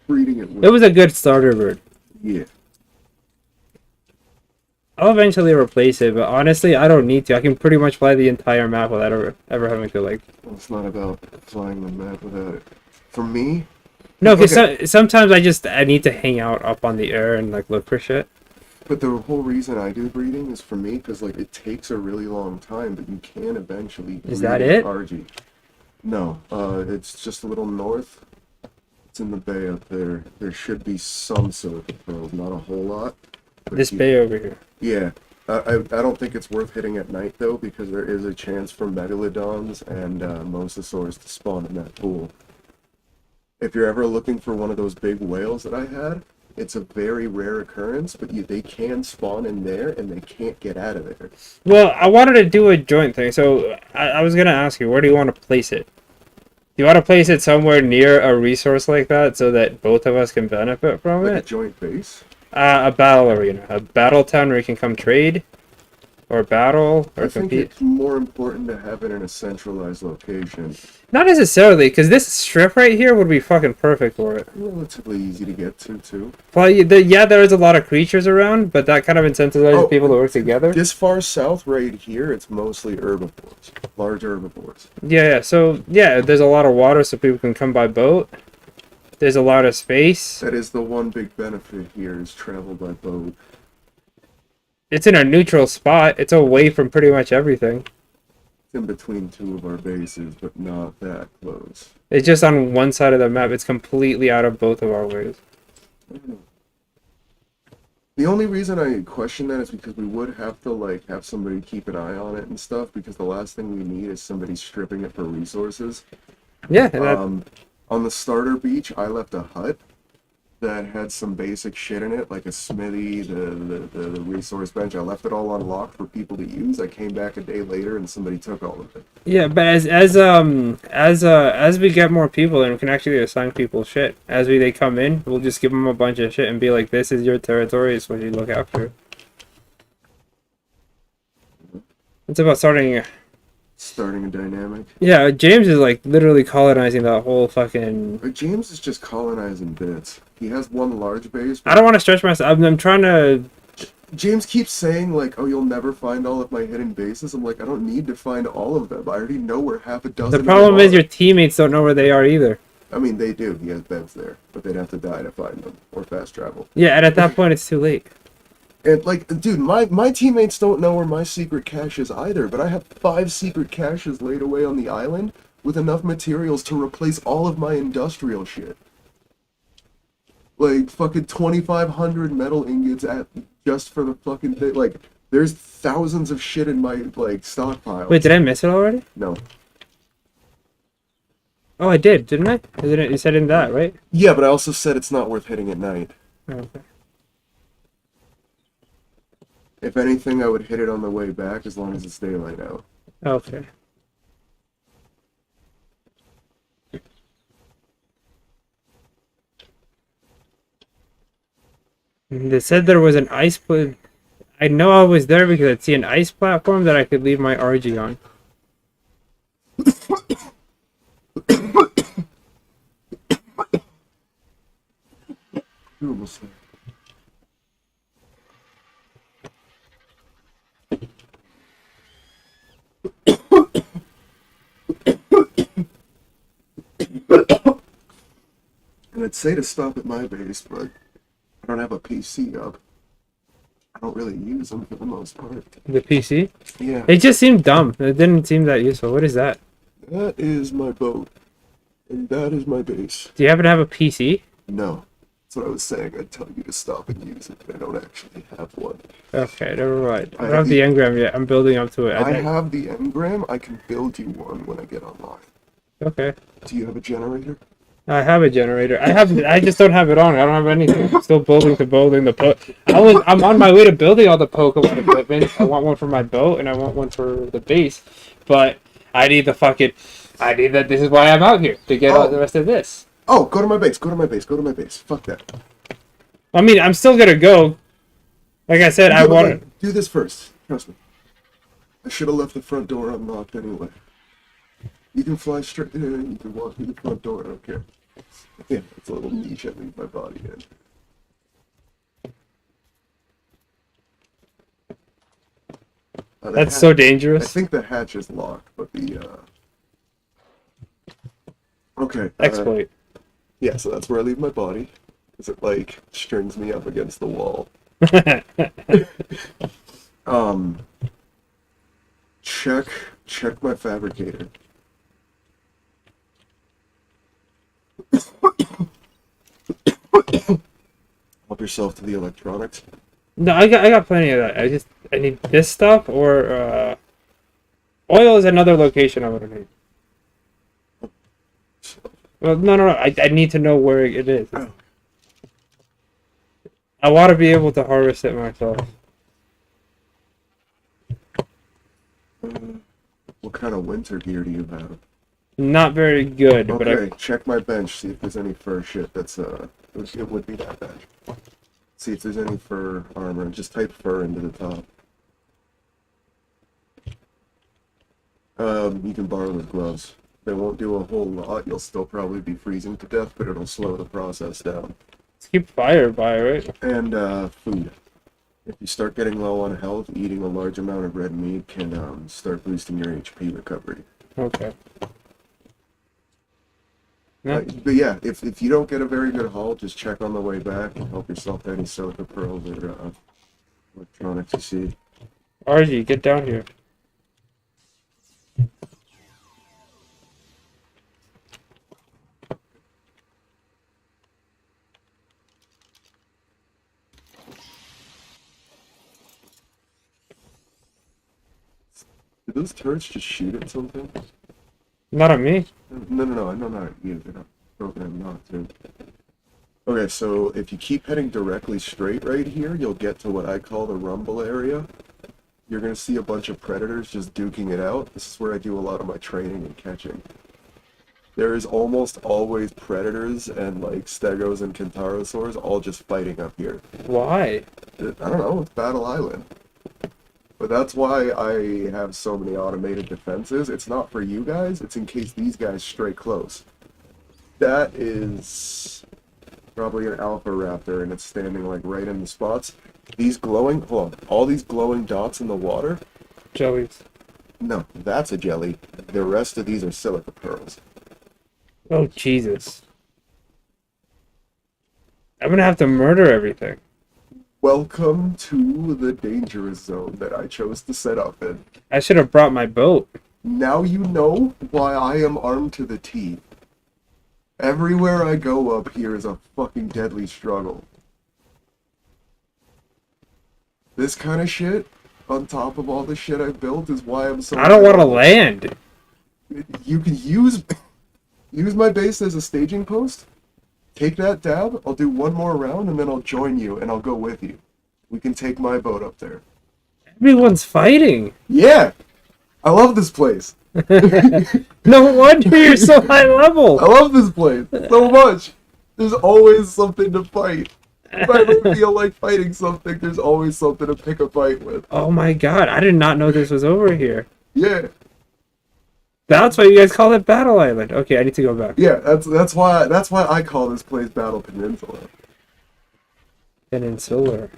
breeding it with. It was a good starter bird. Yeah. I'll eventually replace it, but honestly, I don't need to. I can pretty much fly the entire map without ever having to, like... Well, it's not about flying the map without it. For me... No, because okay. sometimes I need to hang out up on the air and, like, look for shit. But the whole reason I do breeding is for me, because, like, it takes a really long time, but you can eventually breed Is that it? RG. No, it's just a little north. It's in the bay up there. There should be some silica pearls, not a whole lot. But This bay over here. Yeah. I don't think it's worth hitting at night, though, because there is a chance for megalodons and mosasaurs to spawn in that pool. If you're ever looking for one of those big whales that I had, it's a very rare occurrence, but they can spawn in there, and they can't get out of there. Well, I wanted to do a joint thing, so I was going to ask you, where do you want to place it? Do you want to place it somewhere near a resource like that so that both of us can benefit from Like a it? joint base? A battle arena. A battle town where you can come trade, or battle, or I think compete. it's more important to have it in a centralized location. Not necessarily, because this strip right here would be fucking perfect for it. Relatively easy to get to, too. Well, yeah, there is a lot of creatures around, but that kind of incentivizes people to work together. This far south right here, it's mostly herbivores. Large herbivores. Yeah, so, yeah, there's a lot of water so people can come by boat. There's a lot of space. That is the one big benefit here, is travel by boat. It's in a neutral spot. It's away from pretty much everything. It's in between two of our bases, but not that close. It's just on one side of the map. It's completely out of both of our ways. The only reason I question that is because we would have to, like, have somebody keep an eye on it and stuff, because the last thing we need is somebody stripping it for resources. Yeah, and On the starter beach, I left a hut, that had some basic shit in it, like a smithy, the resource bench. I left it all unlocked for people to use. I came back a day later and somebody took all of it. Yeah, but as we get more people, then we can actually assign people shit. They come in, we'll just give them a bunch of shit and be like, "This is your territory. It's what you look after." It's about starting a dynamic. Yeah, James is like literally colonizing that whole fucking. But James is just colonizing bits. He has one large base. I don't want to stretch myself. I'm trying to. James keeps saying like, "Oh, you'll never find all of my hidden bases." I'm like, I don't need to find all of them. I already know where half a dozen. The problem is your teammates don't know where they are either. I mean, they do. He has beds there, but they'd have to die to find them or fast travel. Yeah, and at that point it's too late. And like, dude, my teammates don't know where my secret cache is either, but I have 5 secret caches laid away on the island with enough materials to replace all of my industrial shit. Like, fucking 2,500 metal ingots just for the fucking thing. Like, there's thousands of shit in my, like, stockpile. Wait, did I miss it already? No. Oh, I did, didn't I? You said in that, right? Yeah, but I also said it's not worth hitting at night. Okay. If anything, I would hit it on the way back as long as it's daylight out. Okay. They said there was an ice I know I was there because I'd see an ice platform that I could leave my RG on. You're almost there. And I'd say to stop at my base, but I don't have a PC up. I don't really use them for the most part. The PC? Yeah. It just seemed dumb. It didn't seem that useful. What is that? That is my boat. And that is my base. Do you happen to have a PC? No. That's what I was saying. I'd tell you to stop and use it, but I don't actually have one. Okay, never mind. I don't have the engram yet. I'm building up to it. I have the engram. I can build you one when I get online. Okay. Do you have a generator? I have a generator. I just don't have it on. I don't have anything. I'm still building the I'm on my way to building all the Pokemon equipment. I want one for my boat and I want one for the base. But I need that. This is why I'm out here, to get all the rest of this. Oh, go to my base. Go to my base. Go to my base. Fuck that. I mean, I'm still gonna go. Like I said, I want to do this first. Trust me. I should have left the front door unlocked anyway. You can fly straight in. You can walk through the front door. I don't care. Yeah, it's a little niche I leave my body in. That's so dangerous. I think the hatch is locked, but the okay. Exploit. Yeah, so that's where I leave my body, because it like strings me up against the wall. Check my fabricator. Help yourself to the electronics. No, I got plenty of that. I need this stuff or oil is another location I'm gonna need. Well, no. I need to know where it is. Oh. I want to be able to harvest it myself. What kind of winter gear do you have? Not very good, but Okay, check my bench. See if there's any fur shit. That's it would be that bench. See if there's any fur armor. Just type fur into the top. You can borrow the gloves. They won't do a whole lot. You'll still probably be freezing to death, but it'll slow the process down. let's keep fire by, right? And food. If you start getting low on health, eating a large amount of red meat can start boosting your HP recovery. Okay. Yeah. But yeah, if you don't get a very good haul, just check on the way back and help yourself to any silica pearls or electronics you see. RG, get down here. Did those turrets just shoot at something? Not at me. No, I know not at you. They're not programmed not to. Okay, so if you keep heading directly straight right here, you'll get to what I call the rumble area. You're gonna see a bunch of predators just duking it out. This is where I do a lot of my training and catching. There is almost always predators and like stegos and kentarosaurs all just fighting up here. Why? I don't know, it's Battle Island. But that's why I have so many automated defenses. It's not for you guys, it's in case these guys stray close. That is probably an alpha raptor and it's standing like right in the spots. These glowing, hold on, all these glowing dots in the water? Jellies. No, that's a jelly. The rest of these are silica pearls. Oh, Jesus. I'm gonna have to murder everything. Welcome to the dangerous zone that I chose to set up in. I should have brought my boat. Now you know why I am armed to the teeth. Everywhere I go up here is a fucking deadly struggle. This kind of shit, on top of all the shit I've built, is why I'm so... I don't want to land. You can use my base as a staging post. Take that dab, I'll do one more round, and then I'll join you, and I'll go with you. We can take my boat up there. Everyone's fighting. Yeah! I love this place. No wonder you're so high level. I love this place so much. There's always something to fight. If I ever feel like fighting something, there's always something to pick a fight with. Oh my god, I did not know this was over here. Yeah. That's why you guys call it Battle Island. Okay, I need to go back. Yeah, that's why I call this place Battle Peninsula. Peninsular.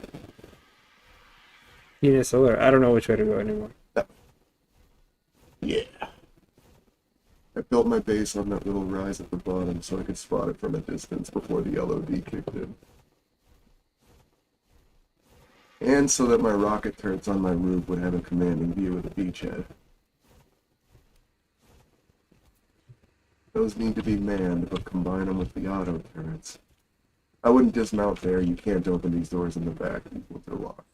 Peninsular. I don't know which way to go anymore. Yeah. I built my base on that little rise at the bottom so I could spot it from a distance before the LOD kicked in. And so that my rocket turrets on my roof would have a commanding view of the beachhead. Those need to be manned, but combine them with the auto turrets. I wouldn't dismount there. You can't open these doors in the back. They're locked.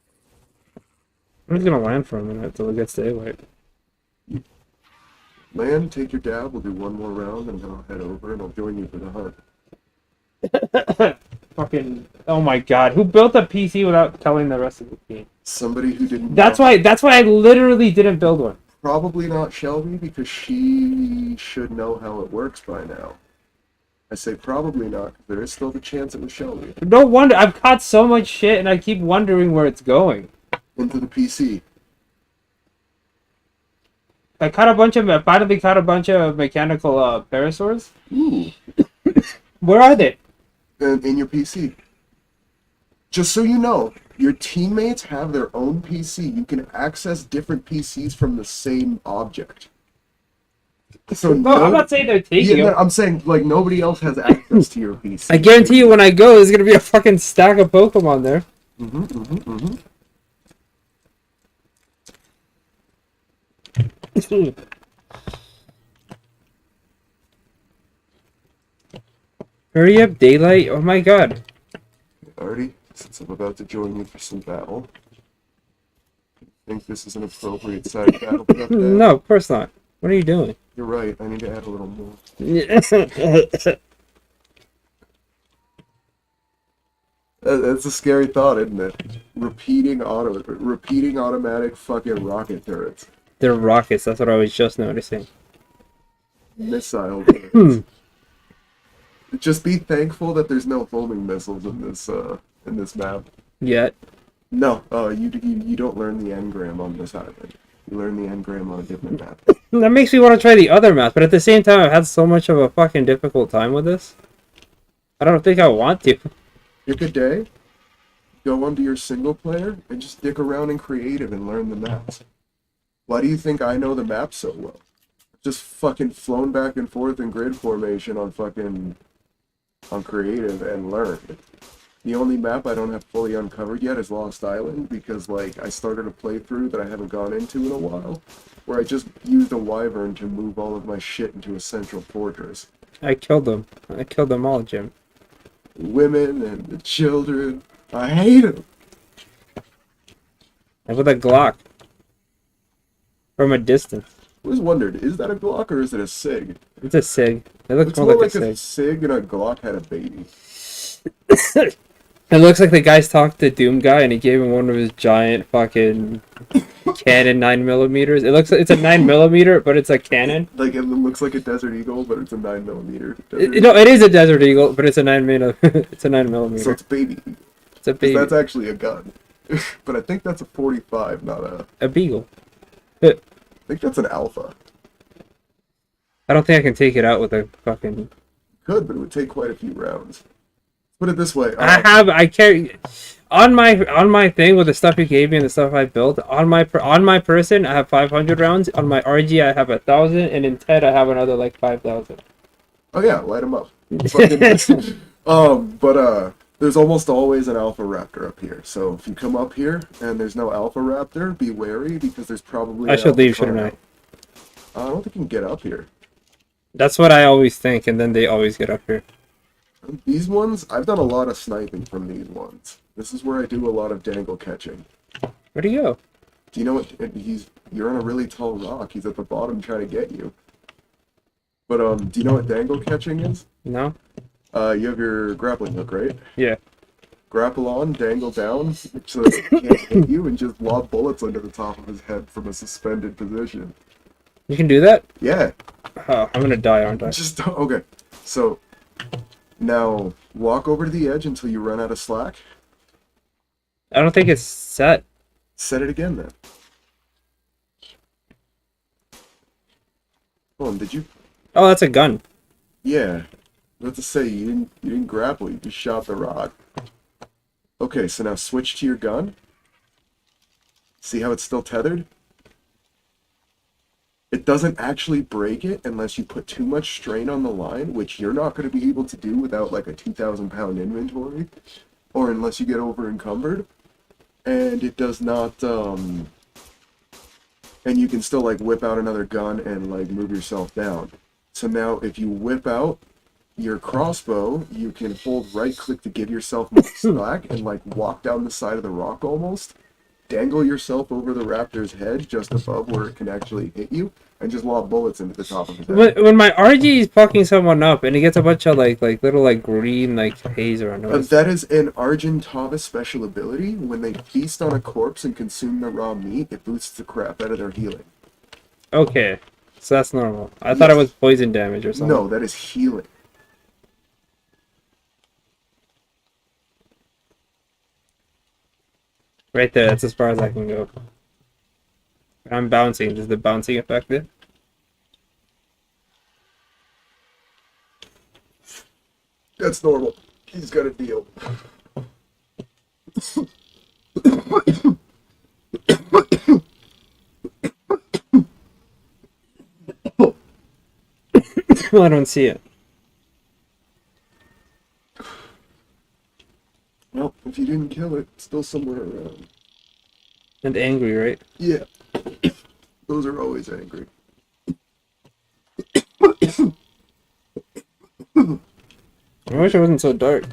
I'm just gonna land for a minute until it gets daylight. Land, take your dab. We'll do one more round, and then I'll head over, and I'll join you for the hunt. Fucking, oh my god, who built a PC without telling the rest of the team? Somebody who didn't... That's why I literally didn't build one. Probably not Shelby, because she should know how it works by now. I say probably not, because there is still the chance it was Shelby. No wonder, I've caught so much shit and I keep wondering where it's going. Into the PC. I finally caught a bunch of mechanical parasaurs. Ooh. Where are they? In your PC. Just so you know, your teammates have their own PC. You can access different PCs from the same object. So No, I'm not saying they're taking them. I'm saying, like, nobody else has access to your PC. I guarantee you when I go, there's gonna be a fucking stack of Pokemon there. Hurry up, daylight. Oh my god. Already, since I'm about to join you for some battle, I think this is an appropriate side battle. No, of course not. What are you doing? You're right, I need to add a little more. That's a scary thought, isn't it? Repeating automatic fucking rocket turrets. They're rockets, that's what I was just noticing. Missile turrets. Just be thankful that there's no homing missiles in this map. Yet. No, you don't learn the engram on this island. You learn the engram on a different map. That makes me want to try the other maps, but at the same time I've had so much of a fucking difficult time with this. I don't think I want to. Pick a day, go onto your single player, and just dick around in creative and learn the maps. Why do you think I know the map so well? Just fucking flown back and forth in grid formation on creative and learned. The only map I don't have fully uncovered yet is Lost Island, because like I started a playthrough that I haven't gone into in a while, where I just used a wyvern to move all of my shit into a central fortress. I killed them. I killed them all, Jim. Women and the children, I hate them. And with a Glock. From a distance. I always wondered, is that a Glock or is it a SIG? It's a SIG. It looks It's more more like like a a SIG. SIG and a Glock had a baby. It looks like the guy's talked to Doom Guy and he gave him one of his giant fucking cannon 9mm. It looks like it's a 9mm, but it's a cannon. Like it looks like a Desert Eagle, but it's a 9mm. No, it is a Desert Eagle, but it's a 9mm. It's a 9mm. So it's baby. It's a baby. That's actually a gun. But I think that's a 45, not a beagle. I think that's an alpha. I don't think I can take it out with a fucking. Could, but it would take quite a few rounds. Put it this way. I carry on my thing with the stuff you gave me and the stuff I built on my person. I have 500 rounds. On my RG, I have 1,000, and in TED, I have another like 5,000. Oh yeah, light them up. But there's almost always an alpha raptor up here. So if you come up here and there's no alpha raptor, be wary because there's probably. I should leave, shouldn't I? I don't think you can get up here. That's what I always think, and then they always get up here. These ones, I've done a lot of sniping from these ones. This is where I do a lot of dangle catching. Where'd he go? Do you know what? You're on a really tall rock. He's at the bottom trying to get you. But do you know what dangle catching is? No. You have your grappling hook, right? Yeah. Grapple on, dangle down, so that he can't hit you, and just lob bullets under the top of his head from a suspended position. You can do that? Yeah. Oh, I'm gonna die, aren't I? Just okay. So now walk over to the edge until you run out of slack. I don't think it's set. Set it again then. Hold on, did you? Oh, that's a gun. Yeah. Let's just say you didn't grapple, you just shot the rock. Okay, so now switch to your gun. See how it's still tethered? It doesn't actually break it unless you put too much strain on the line, which you're not going to be able to do without like a 2,000-pound inventory, or unless you get over encumbered. And it does not, and you can still like whip out another gun and like move yourself down. So now if you whip out your crossbow, you can hold right click to give yourself more slack and like walk down the side of the rock almost. Dangle yourself over the raptor's head just above where it can actually hit you, and just lob bullets into the top of his head. When my RG is fucking someone up and he gets a bunch of like little like green like haze around him. That is an Argentava special ability. When they feast on a corpse and consume the raw meat, it boosts the crap out of their healing. Okay, so that's normal. I thought it was poison damage or something. No, that is healing. Right there, that's as far as I can go. I'm bouncing. Does the bouncing affect it? That's normal. He's got a deal. Well, I don't see it. Well, if you didn't kill it, it's still somewhere around. And angry, right? Yeah. Those are always angry. I wish it wasn't so dark.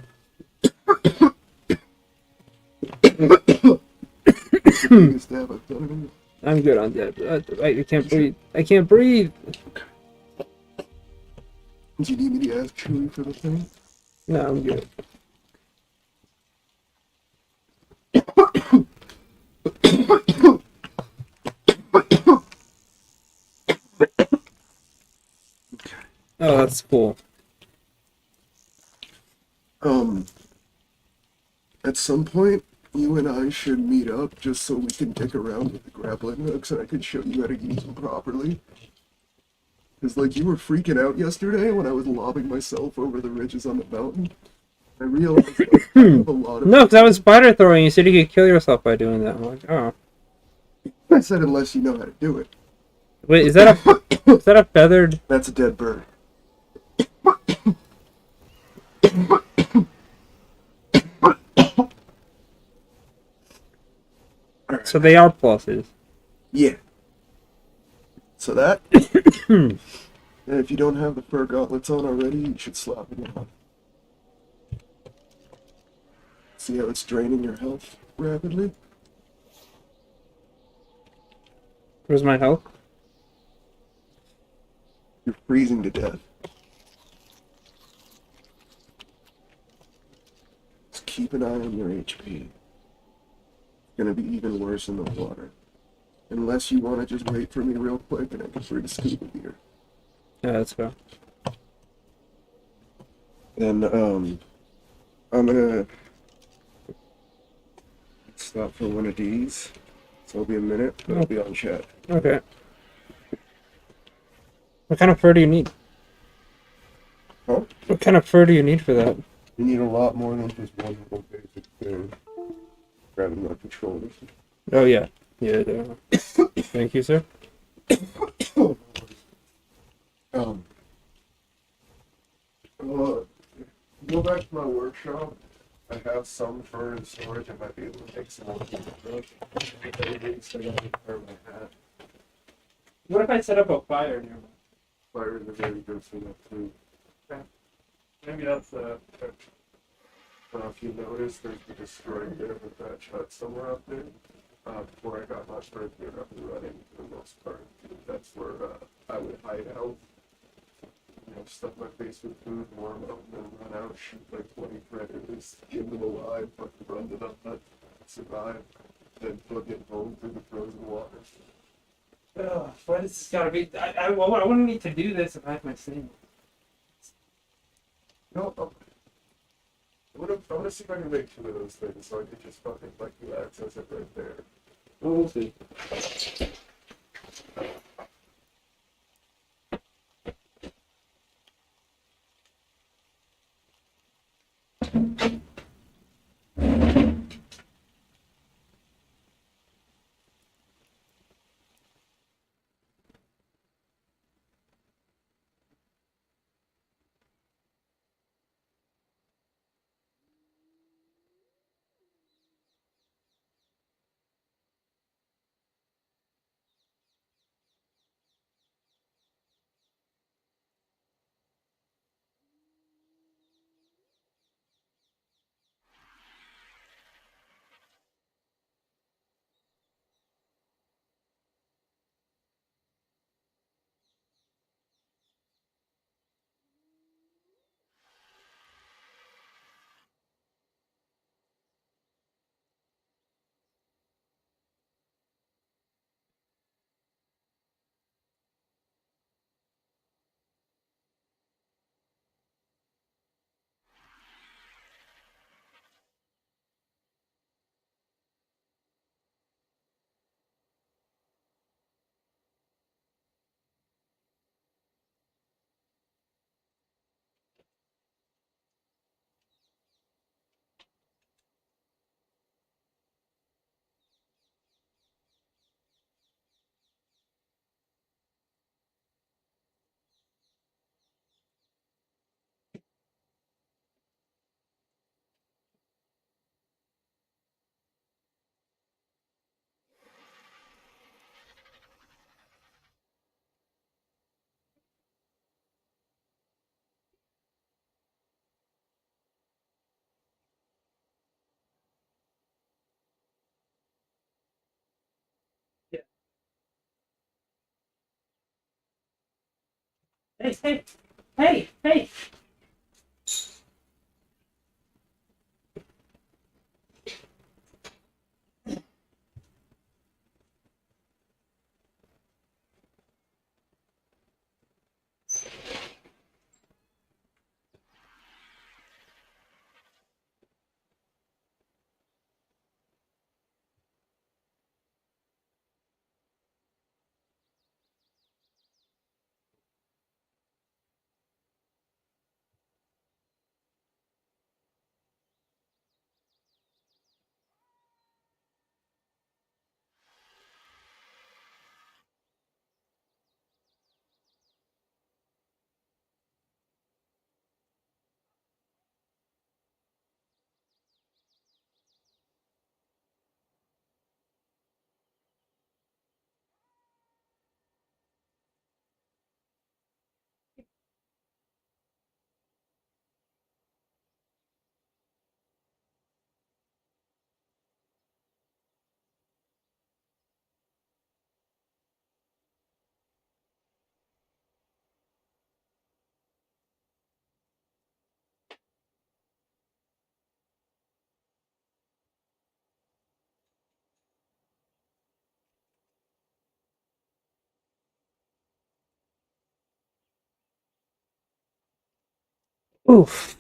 I'm good on that. I can't breathe. I can't breathe. Do you need me to ask Chewie for the thing? No, I'm good. Oh, that's cool. At some point, you and I should meet up just so we can dick around with the grappling hooks and I can show you how to use them properly. Because, like, you were freaking out yesterday when I was lobbing myself over the ridges on the mountain. I realized like, I have a lot of... No, because I was spider throwing. You said you could kill yourself by doing that. I'm like, oh. I said unless you know how to do it. Wait, is that a feathered? That's a dead bird. So they are pluses. Yeah. So that... and if you don't have the fur gauntlets on already, you should slap it on. See how it's draining your health rapidly? Where's my health? You're freezing to death. keep an eye on your HP. It's gonna be even worse in the water. Unless you want to just wait for me real quick and I can bring a scuba gear. Yeah, let's go. Then, I'm gonna stop for one of these. So it'll be a minute, but I'll be on chat. Okay. What kind of fur do you need? Huh? What kind of fur do you need for that? You need a lot more than just one little basic thing. Grabbing my controllers. Oh, yeah. Yeah, thank you, sir. Um, go back to my workshop. I have some fur in storage. I might be able to make some more brush. So I gotta prepare my hat. What if I set up a fire nearby? Fire is a very good for that too. Maybe that's If you notice, there's the destroyed bit of a thatch hut somewhere up there. Before I got my first gear up and running, for the most part, that's where I would hide out. You know, stuff my face with food, warm up, and then run out, shoot like 20 predators, get them alive, fucking run to the hut, survive, then get home through the frozen water. Ugh, why does this gotta be? I wouldn't need to do this if I had my same. No, I'm gonna see if I can make two of those things so I can just fucking like you access it right there. Oh, we'll see. Yeah. Hey! Oof.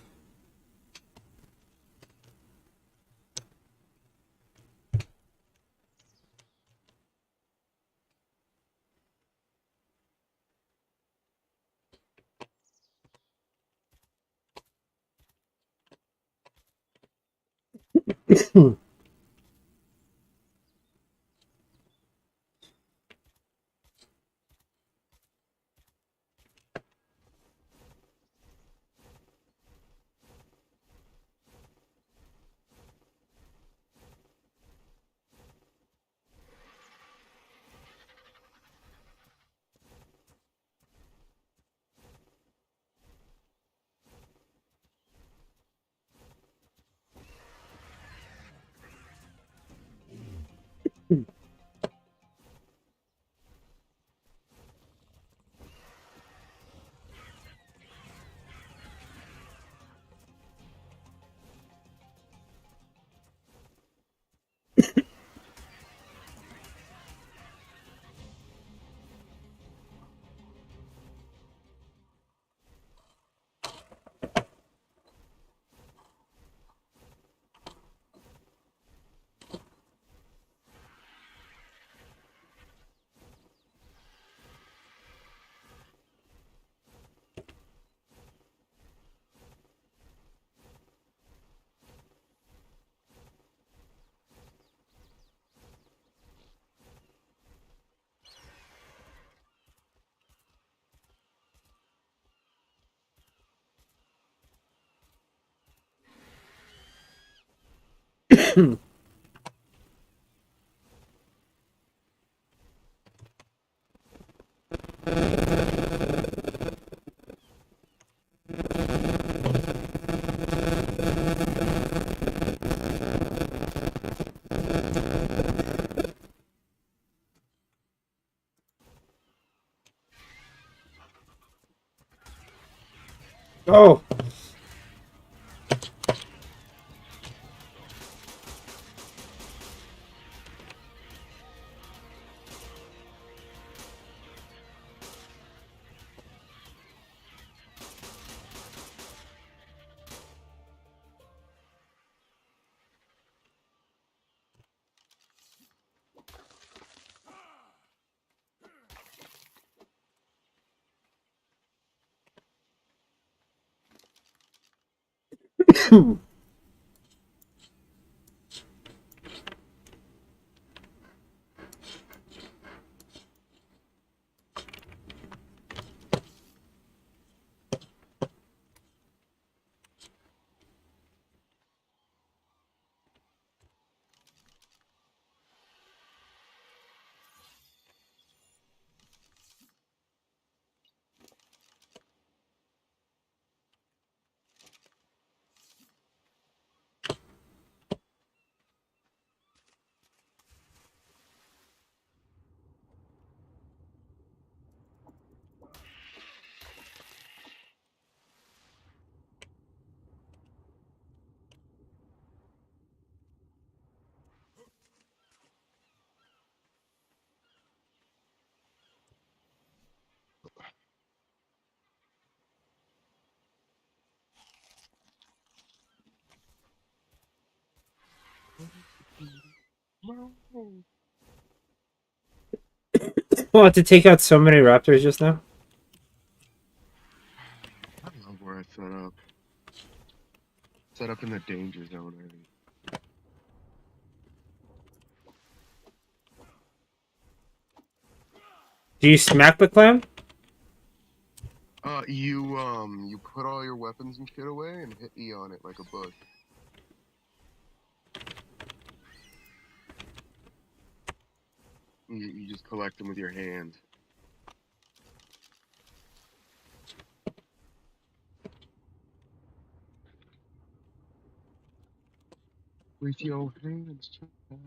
Oh. What, to take out so many raptors just now? I love where I set up. Set up in the danger zone area. Do you smack the clam? You put all your weapons and shit away and hit E on it like a bush. You just collect them with your hand. With your hands, child.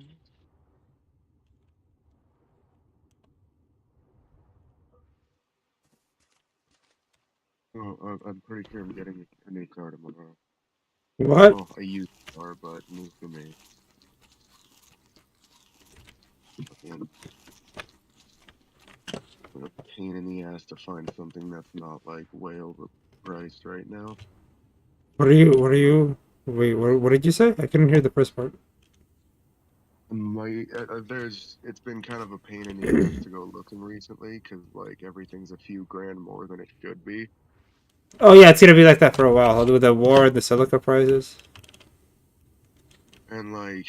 Oh, I'm pretty sure I'm getting a new car tomorrow. What? Well, a used car, but new for me. And a pain in the ass to find something that's not like way overpriced right now. Wait, what did you say? I couldn't hear the first part. It's been kind of a pain in the ass to go looking recently because like everything's a few grand more than it should be, Oh yeah, it's gonna be like that for a while with the war and the silica prices. and like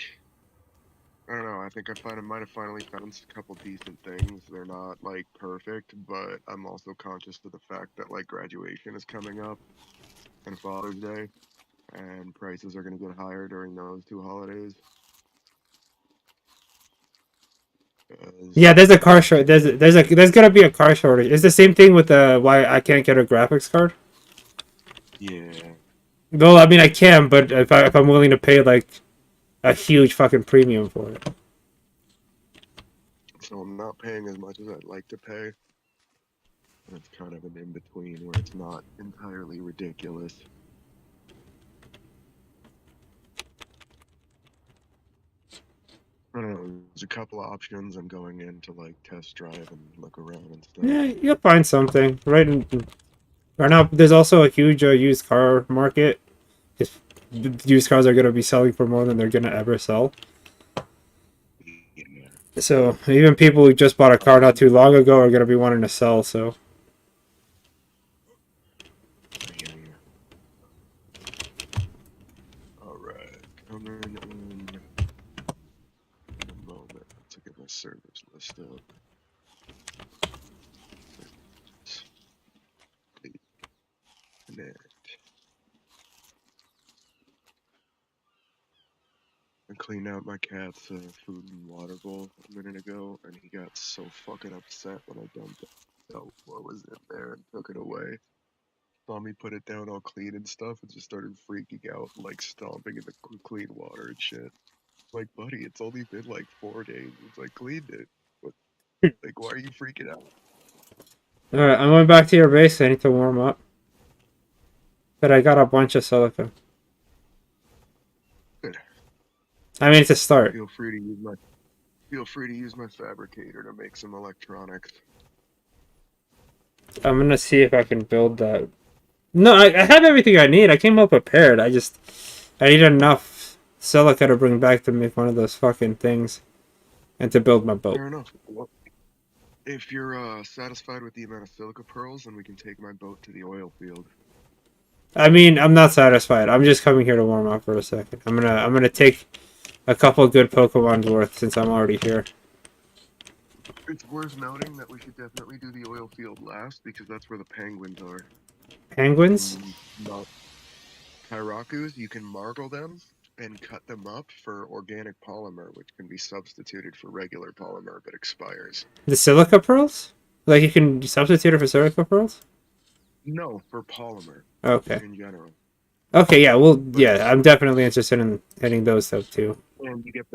I don't know. I think might have finally found a couple decent things. They're not like perfect, but I'm also conscious of the fact that like graduation is coming up and Father's Day, and prices are gonna get higher during those two holidays. Yeah, 'Cause, there's a car short. There's gonna be a car shortage. It's the same thing with the why I can't get a graphics card. yeah, Well, I mean I can, but if I'm willing to pay like a huge fucking premium for it. so I'm not paying as much as I'd like to pay. And it's kind of an in between where it's not entirely ridiculous. I don't know. There's a couple of options. I'm going in to like test drive and look around and stuff. Yeah, you'll find something. Right now, there's also a huge used car market. If used cars are gonna be selling for more than they're gonna ever sell. Yeah, So even people who just bought a car not too long ago are gonna be wanting to sell. So I hear you. All right, coming in a moment to get my service list up. Connect. I cleaned out my cat's food and water bowl a minute ago, and he got so fucking upset when I dumped out what was in there and took it away. Saw me put it down all clean and stuff, and just started freaking out, like stomping in the clean water and shit. Like, buddy, it's only been like 4 days since I cleaned it. What, like, why are you freaking out? all right, I'm going back to your base. I need to warm up, but I got a bunch of silica. Good. I mean, it's a start. Feel free to use my fabricator to make some electronics. I'm gonna see if I can build that. No, I have everything I need. I came up prepared. I need enough silica to bring back to make one of those fucking things and to build my boat. Fair enough. Well, if you're satisfied with the amount of silica pearls, then we can take my boat to the oil field. I mean, I'm not satisfied. I'm just coming here to warm up for a second. I'm gonna take a couple of good Pokemon's worth since I'm already here. It's worth noting that we should definitely do the oil field last because that's where the penguins are. Penguins? Not Kairakus, you can margle them and cut them up for organic polymer, which can be substituted for regular polymer but expires. The silica pearls? Like you can substitute it for silica pearls? No, for polymer. Okay. In general. Okay, yeah, well, yeah, I'm definitely interested in hitting those up too. And you get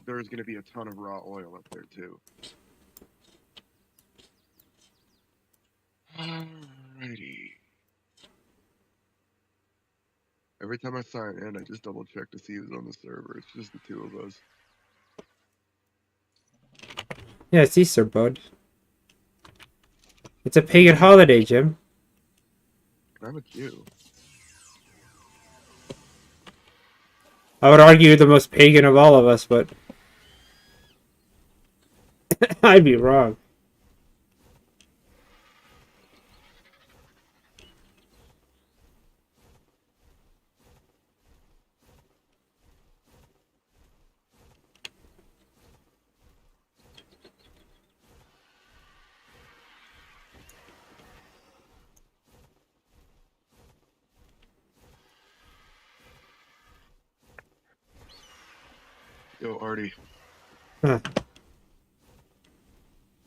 there's going to be a ton of raw oil up there too. Alrighty. Every time I sign in, I just double check to see who's on the server. It's just the two of us. Yeah, it's Easter, bud. It's a pagan holiday, Jim. I'm a Jew. I would argue the most pagan of all of us, but I'd be wrong. Yo, Artie. Huh.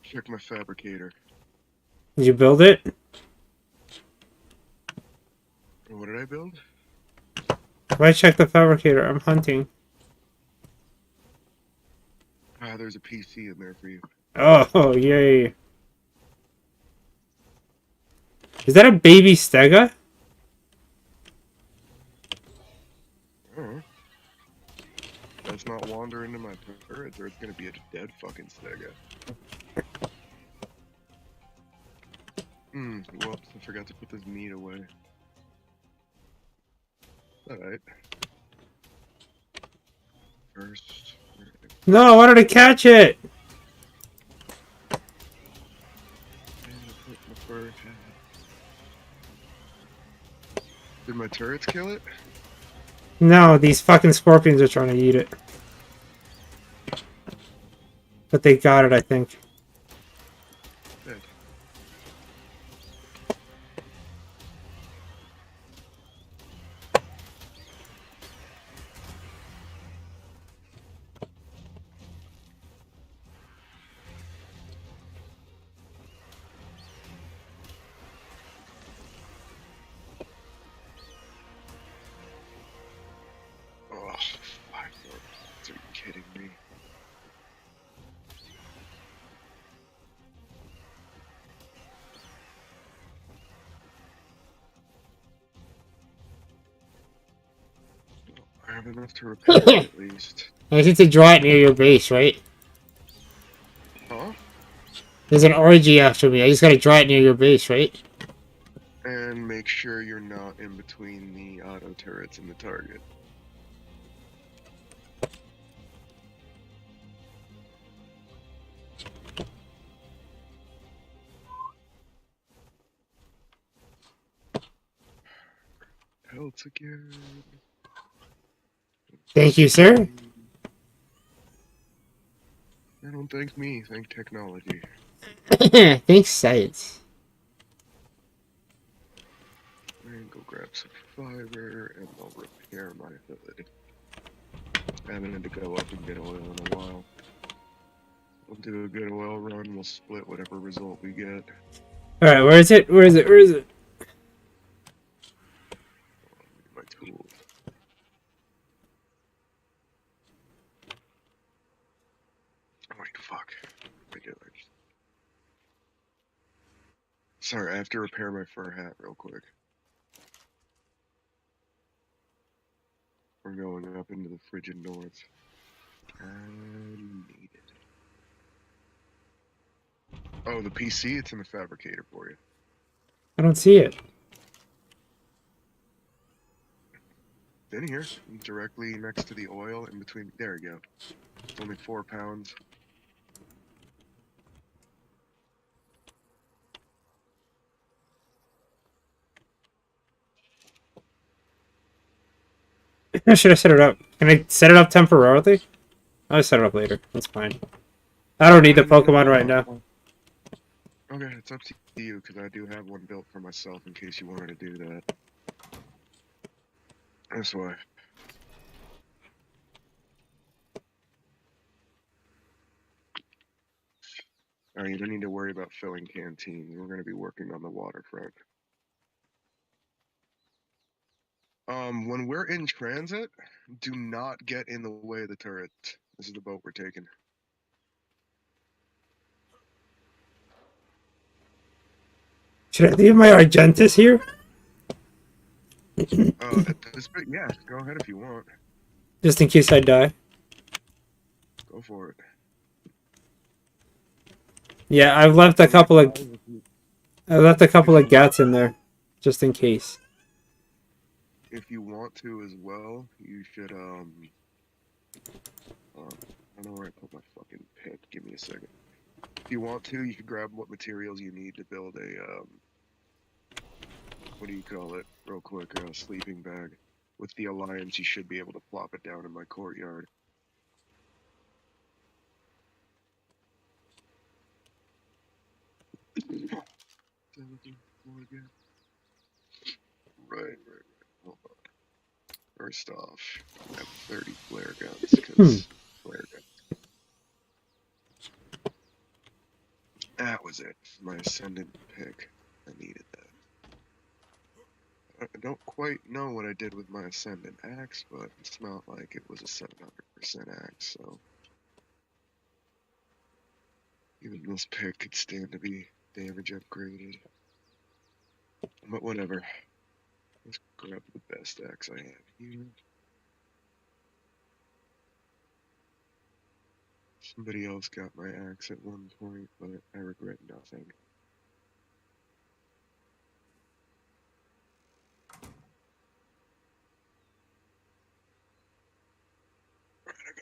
Check my fabricator. Did you build it? What did I build? Why check the fabricator? I'm hunting. Ah, there's a PC in there for you. Oh, yay. Is that a baby stega? Alright. Let's not wander into my turrets or it's gonna be a dead fucking stega. Whoops, I forgot to put this meat away. Alright. First. No, I wanted to catch it. Did my turrets kill it? No, these fucking scorpions are trying to eat it. But they got it, I think. Dead. Oh, 5 more points. Are you kidding me? I have enough to repair it at least. I need to draw it near your base, right? Huh? There's an orgy after me. I just gotta draw it near your base, right? And make sure you're not in between the auto turrets and the target. Pelts again. Thank you, sir. Don't thank me, thank technology. Thanks, science. And go grab some fiber, and I'll repair my hood. I haven't had to go up and get oil in a while. We'll do a good oil run, we'll split whatever result we get. Alright, where is it? Where is it? Where is it? My tools. Oh wait, fuck. Regulars. Sorry, I have to repair my fur hat real quick. We're going up into the frigid north. I need it. Oh, the PC? It's in the fabricator for you. I don't see it. In here, directly next to the oil, in between. There we go. It's only 4 pounds. I should have set it up. Can I set it up temporarily? I'll set it up later. That's fine. I don't need the Pokemon right now. Okay, it's up to you, because I do have one built for myself in case you wanted to do that. That's why. Alright, you don't need to worry about filling canteens. We're going to be working on the waterfront. When we're in transit, do not get in the way of the turret. This is the boat we're taking. Should I leave my Argentus here? At this bit, yeah, go ahead if you want. Just in case I die. Go for it. Yeah, I've left a couple of gats in there, just in case. If you want to as well, you should I don't know where I put my fucking pick. Give me a second. If you want to, you can grab what materials you need to build a what do you call it? Real quick, a sleeping bag. With the Alliance, you should be able to plop it down in my courtyard. Right. Hold on. First off, I have 30 flare guns, because flare guns. That was it. My Ascendant pick. I needed that. I don't quite know what I did with my Ascendant axe, but it's not like it was a 700% axe, so... Even this pick could stand to be damage upgraded. But whatever. Let's grab the best axe I have here. Somebody else got my axe at one point, but I regret nothing.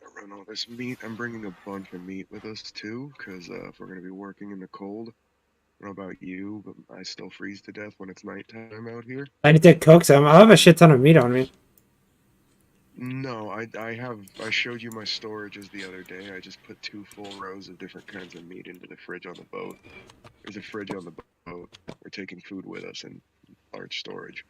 Gotta run all this meat. I'm bringing a bunch of meat with us too, because if we're gonna be working in the cold, I don't know about you, but I still freeze to death when it's nighttime out here. I need to cook some. I have a shit ton of meat on me. No, I showed you my storages the other day. I just put 2 full rows of different kinds of meat into the fridge on the boat. There's a fridge on the boat. We're taking food with us in large storage.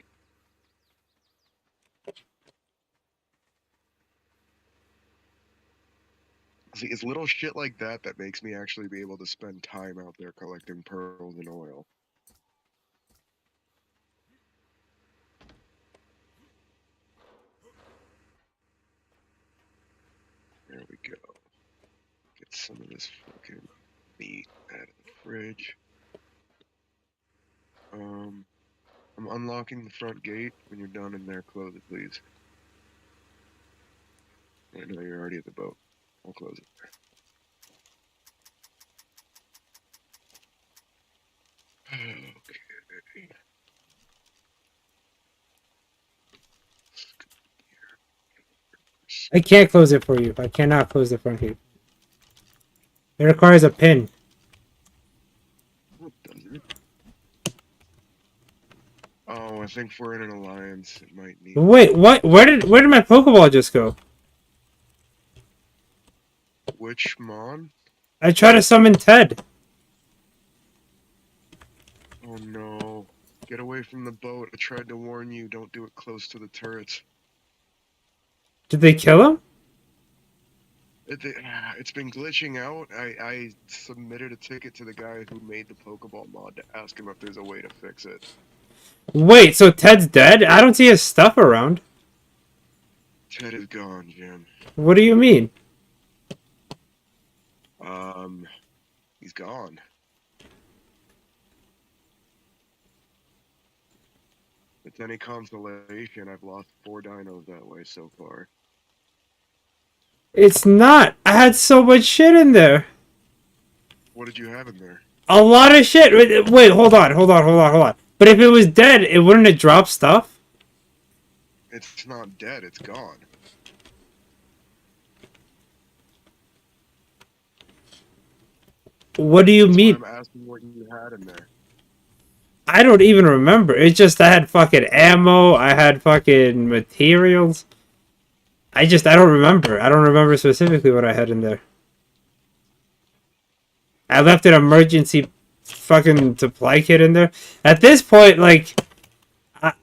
See, it's little shit like that that makes me actually be able to spend time out there collecting pearls and oil. There we go. Get some of this fucking meat out of the fridge. I'm unlocking the front gate. When you're done in there, close it, please. I know you're already at the boat. I'll close it. Okay. I can't close it for you. I cannot close the front gate. It requires a pin. What does it? Oh, I think if we're in an alliance, it might need. Wait, what? Where did my Pokeball just go? Which Mon? I tried to summon Ted. Oh no. Get away from the boat. I tried to warn you, don't do it close to the turrets. Did they kill him? It's been glitching out. I submitted a ticket to the guy who made the Pokeball mod to ask him if there's a way to fix it. Wait, so Ted's dead? I don't see his stuff around. Ted is gone, Jim. What do you mean? He's gone. If it's any consolation, I've lost 4 dinos that way so far. It's not. I had so much shit in there. What did you have in there? A lot of shit. Wait, hold on. But if it was dead, it wouldn't have dropped stuff? It's not dead, it's gone. What do you That's mean? why I'm asking what you had in there. I don't even remember. It's just I had fucking ammo. I had fucking materials. I don't remember. I don't remember specifically what I had in there. I left an emergency fucking supply kit in there. At this point, like... I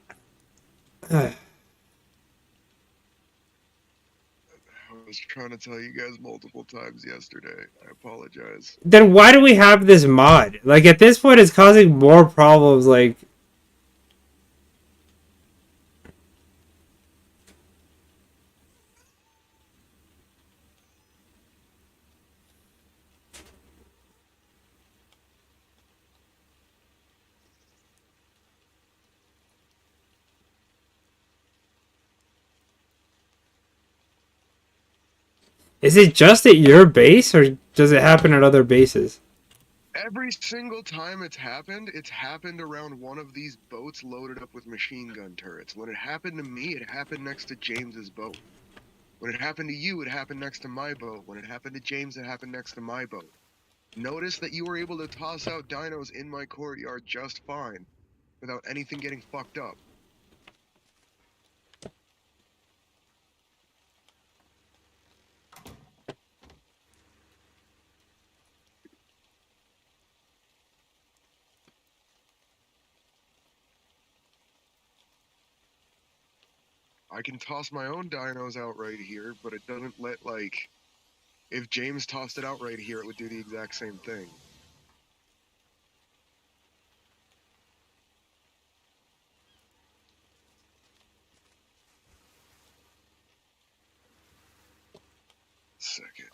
was trying to tell you guys multiple times yesterday. I apologize. Then why do we have this mod? Like, at this point, it's causing more problems, like... Is it just at your base, or does it happen at other bases? Every single time it's happened around one of these boats loaded up with machine gun turrets. When it happened to me, it happened next to James's boat. When it happened to you, it happened next to my boat. When it happened to James, it happened next to my boat. Notice that you were able to toss out dinos in my courtyard just fine, without anything getting fucked up. I can toss my own dinos out right here, but it doesn't let, like... If James tossed it out right here, it would do the exact same thing. Second.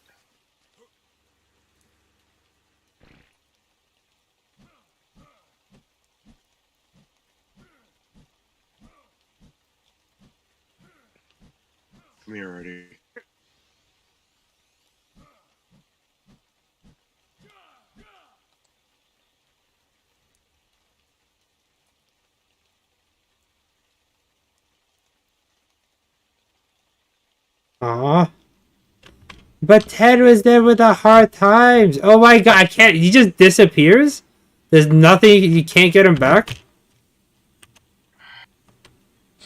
Come here already. Aw. But Ted was there with the hard times. Oh my god, I can't. He just disappears? There's nothing. You can't get him back?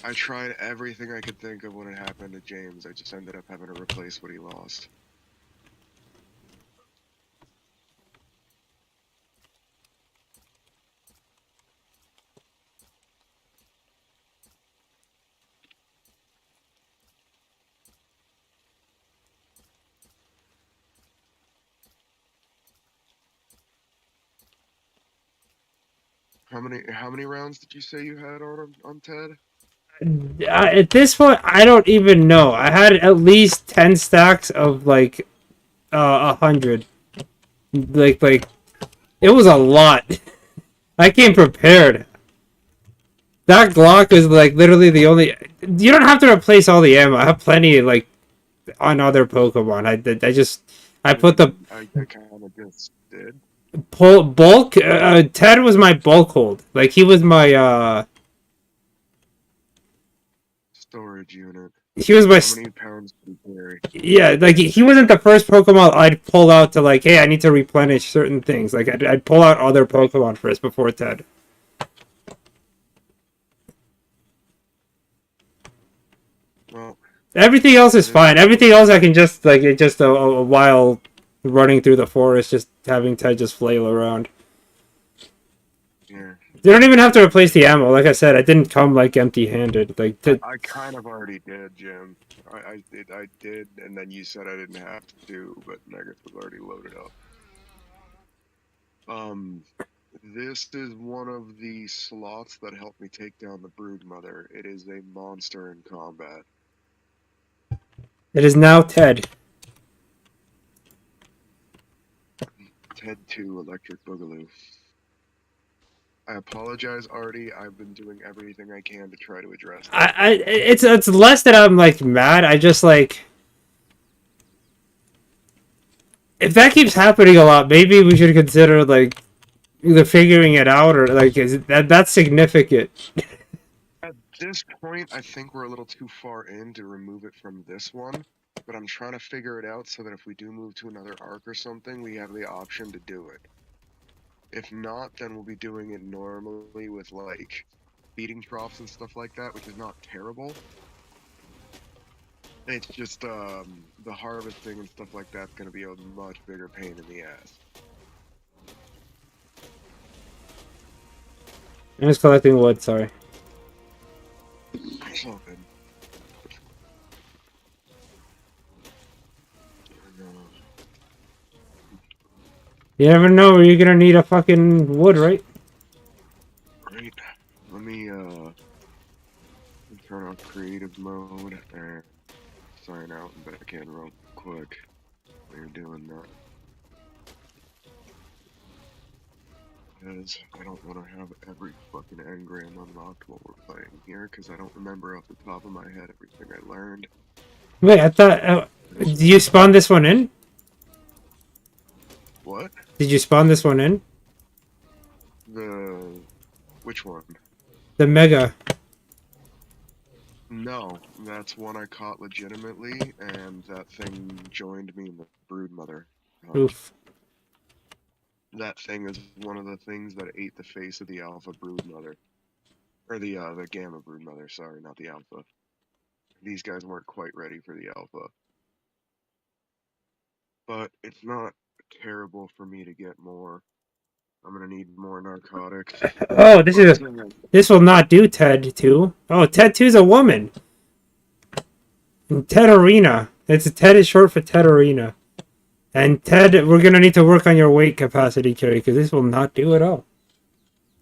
I tried everything I could think of when it happened to James. I just ended up having to replace what he lost. How many rounds did you say you had on Ted? At this point, I don't even know. I had at least 10 stacks of like 100. Like it was a lot. I came prepared. That Glock is like literally the only. You don't have to replace all the ammo. I have plenty like on other Pokemon. I put the I kind of just did. bulk. Ted was my bulk hold. Like he was my Storage unit. he was my How many pounds did you carry? yeah. Like he wasn't the first Pokemon I'd pull out to like, hey, I need to replenish certain things. Like I'd pull out other Pokemon first before Ted. Well, Everything else is fine. Everything else I can just like it just a while running through the forest, just having Ted just flail around. yeah. You don't even have to replace the ammo. Like I said, I didn't come like empty-handed. Like I kind of already did, Jim. I did, and then you said I didn't have to, but Nuggets was already loaded up. This is one of the slots that helped me take down the Broodmother. It is a monster in combat. it is now Ted. Ted 2 Electric Boogaloo. I apologize, Artie. I've been doing everything I can to try to address that. It's less that I'm like mad. I just like if that keeps happening a lot, maybe we should consider like either figuring it out or like that's significant. At this point, I think we're a little too far in to remove it from this one, but I'm trying to figure it out so that if we do move to another arc or something, we have the option to do it. If not, then we'll be doing it normally with like feeding troughs and stuff like that, which is not terrible. It's just the harvesting and stuff like that's going to be a much bigger pain in the ass. I'm just collecting wood. Sorry. It's all good. You never know where you're gonna need a fucking wood, right? Great. Let me turn off creative mode and sign out and back in real quick. While you're doing that. Because I don't want to have every fucking engram unlocked while we're playing here, because I don't remember off the top of my head everything I learned. Wait, I thought. Did you spawn this one in? What? Did you spawn this one in? Which one? The Mega. No, that's one I caught legitimately, and that thing joined me in the Broodmother. Oof. That thing is one of the things that ate the face of the Alpha Broodmother. Or the Gamma Broodmother, sorry, not the Alpha. These guys weren't quite ready for the Alpha. But it's not terrible for me to get more. I'm gonna need more narcotics. Oh, this will not do Ted 2. Oh, Ted 2 is a woman. Ted Arena. Ted is short for Ted Arena. And Ted, we're gonna need to work on your weight capacity, Kerry, because this will not do at all.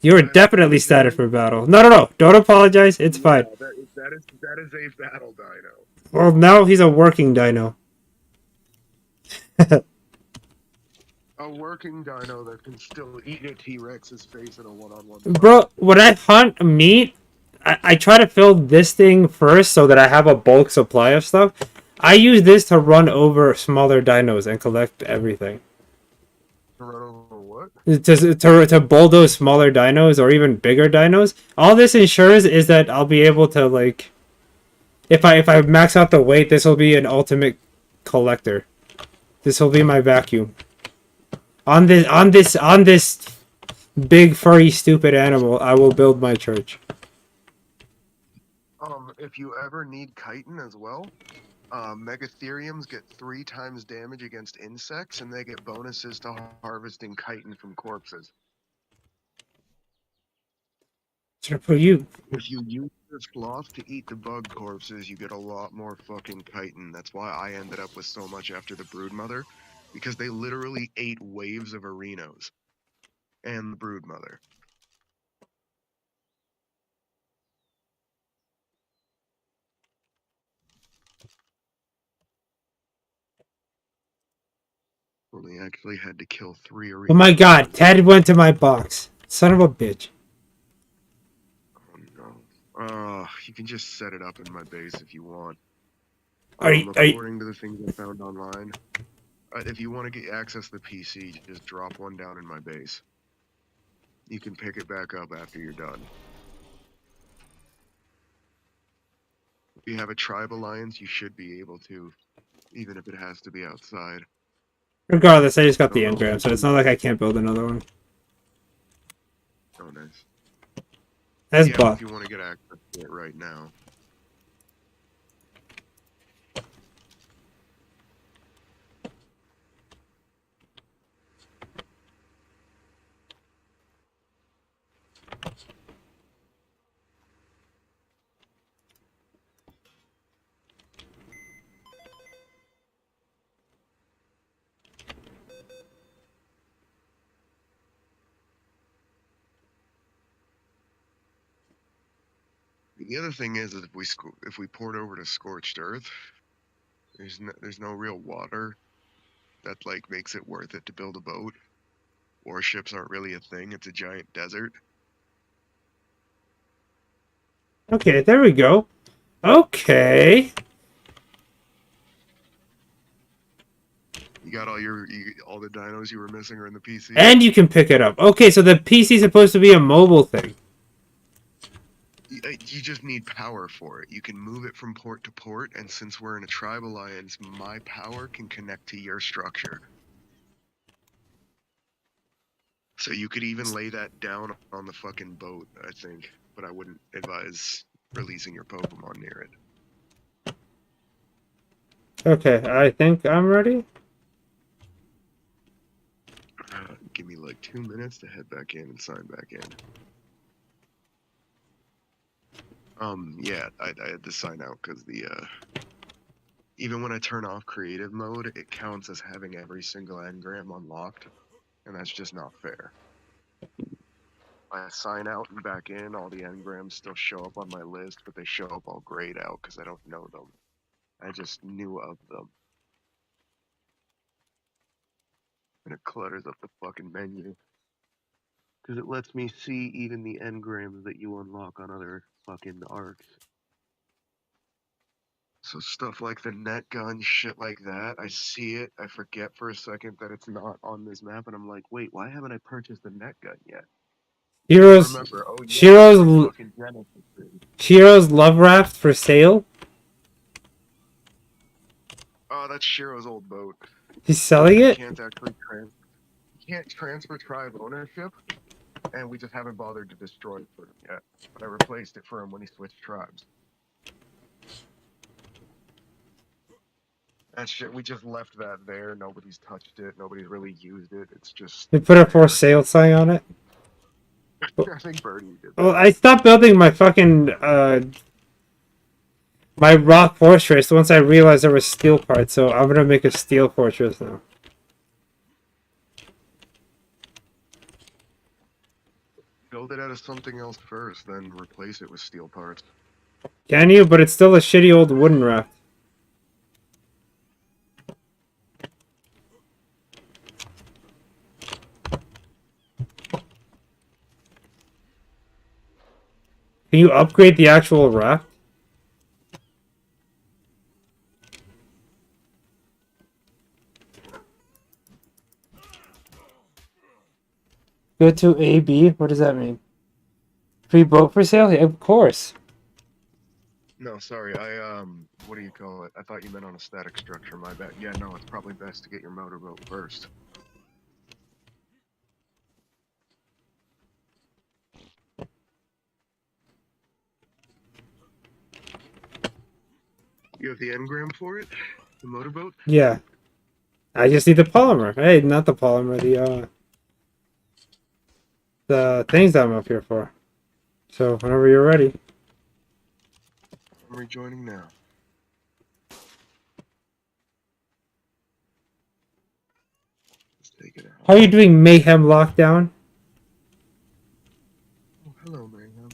You're definitely status for battle. No. Don't apologize. It's fine. That is a battle dino. Well, now he's a working dino. A working dino that can still eat a T-Rex's face in a one-on-one. Bro, when I hunt meat, I try to fill this thing first so that I have a bulk supply of stuff. I use this to run over smaller dinos and collect everything. To run over what? To bulldoze smaller dinos or even bigger dinos. All this ensures is that I'll be able to like, if I max out the weight, this will be an ultimate collector. This will be my vacuum. On this big furry stupid animal, I will build my church. If you ever need chitin as well, Megatheriums get 3 times damage against insects, and they get bonuses to harvesting chitin from corpses. Should I put you? If you use the sloth to eat the bug corpses, you get a lot more fucking chitin. That's why I ended up with so much after the broodmother, because they literally ate waves of arenos and the broodmother. Only actually had to kill 3 arenos. Oh my god, Ted went to my box. Son of a bitch. Oh no. You can just set it up in my base if you want. Are you? According to the things I found online, if you want to get access to the PC, just drop one down in my base. You can pick it back up after you're done. If you have a tribe alliance, you should be able to, even if it has to be outside. Regardless, I just got the engram, so it's not like I can't build another one. Oh, nice. That's Yeah, buff. if you want to get access to it right now. The other thing is that if we port over to Scorched Earth, there's no real water that like makes it worth it to build a boat. Warships aren't really a thing. It's a giant desert. Okay, there we go. Okay. You got all the dinos you were missing are in the PC. And you can pick it up. Okay, so the PC is supposed to be a mobile thing. You just need power for it. You can move it from port to port, and since we're in a tribe alliance, my power can connect to your structure. So you could even lay that down on the fucking boat, I think. But I wouldn't advise releasing your Pokemon near it. Okay, I think I'm ready. Give me like 2 minutes to head back in and sign back in. Yeah, I had to sign out because even when I turn off creative mode, it counts as having every single engram unlocked, and that's just not fair. I sign out and back in, all the engrams still show up on my list, but they show up all grayed out because I don't know them. I just knew of them. And it clutters up the fucking menu. Because it lets me see even the engrams that you unlock on other fucking arcs. So stuff like the net gun, shit like that, I see it, I forget for a second that it's not on this map, and I'm like, wait, why haven't I purchased the net gun yet? Heroes, Remember, oh yeah, Shiro's, fucking Genesis thing. Shiro's Love Raft for sale. Oh, that's Shiro's old boat. He's selling You it. can't actually transfer tribe ownership, and we just haven't bothered to destroy it for him yet. But I replaced it for him when he switched tribes. That shit, we just left that there. Nobody's touched it. Nobody's really used it. It's just. They put a for sale sign on it. I think Birdie did that. Well, I stopped building my fucking my rock fortress once I realized there was steel parts, so I'm gonna make a steel fortress now. Build it out of something else first, then replace it with steel parts. Can you? But it's still a shitty old wooden raft. Can you upgrade the actual raft? Go to AB? What does that mean? Free boat for sale? Yeah, of course. No, sorry. What do you call it? I thought you meant on a static structure. My bad. Yeah, no, it's probably best to get your motorboat first. You have the engram for it? The motorboat? Yeah. I just need the polymer. Hey, not the polymer, the things that I'm up here for. So whenever you're ready. I'm rejoining now. Let's take it out. How are you doing, Mayhem Lockdown? Oh, hello, Mayhem.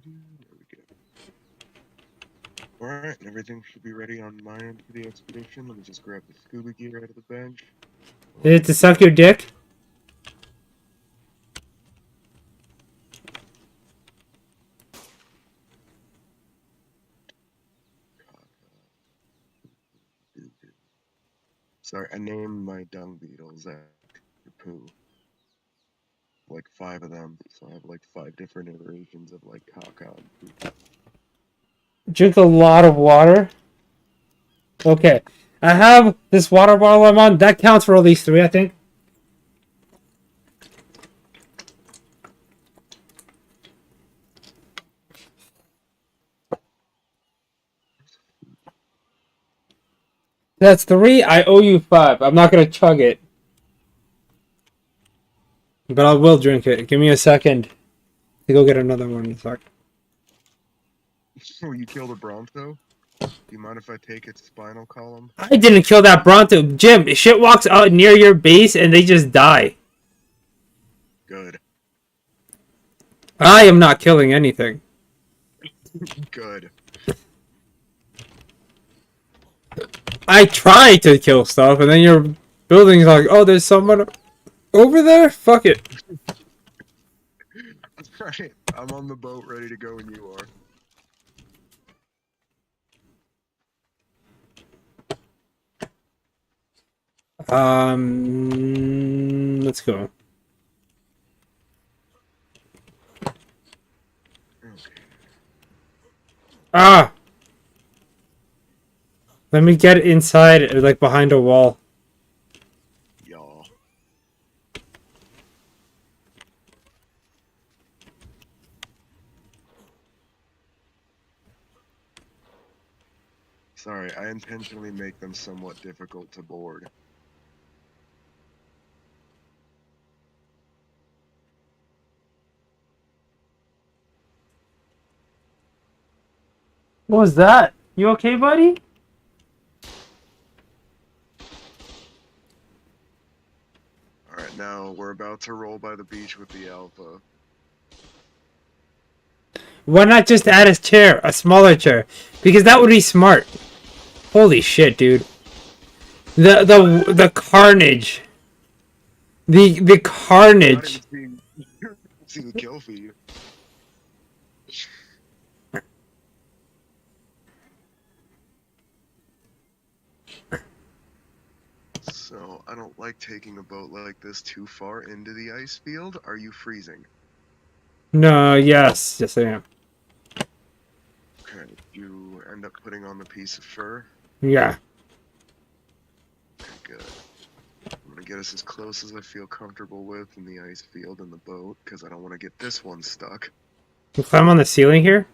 There we go. Alright, everything should be ready on my end for the expedition. Let me just grab the scuba gear out of the bench. Is it to suck your dick? Sorry, I named my dung beetles after poo. Like 5 of them, so I have like 5 different iterations of like caca and poop. Drink a lot of water. Okay. I have this water bottle I'm on. That counts for at least 3, I think. That's 3. I owe you 5. I'm not gonna chug it. But I will drink it. Give me a second to go get another one. Sorry. Oh, you killed a Bronto? Do you mind if I take its spinal column? I didn't kill that Bronto. Jim, shit walks out near your base and they just die. Good. I am not killing anything. Good. I try to kill stuff and then your building's like, oh, there's someone over there? Fuck it. Alright, I'm on the boat ready to go when you are. Let's go. Okay. Ah! Let me get inside, like behind a wall. Y'all. Sorry, I intentionally make them somewhat difficult to board. What was that? You okay, buddy? Alright, now we're about to roll by the beach with the Alpha. Why not just add a chair, a smaller chair? Because that would be smart. Holy shit, dude. The carnage. The carnage. See the kill feed. So, I don't like taking a boat like this too far into the ice field. Are you freezing? No, yes. Yes, I am. Okay, you end up putting on the piece of fur? Yeah. Okay, good. I'm gonna get us as close as I feel comfortable with in the ice field and the boat, because I don't want to get this one stuck. You climb on the ceiling here?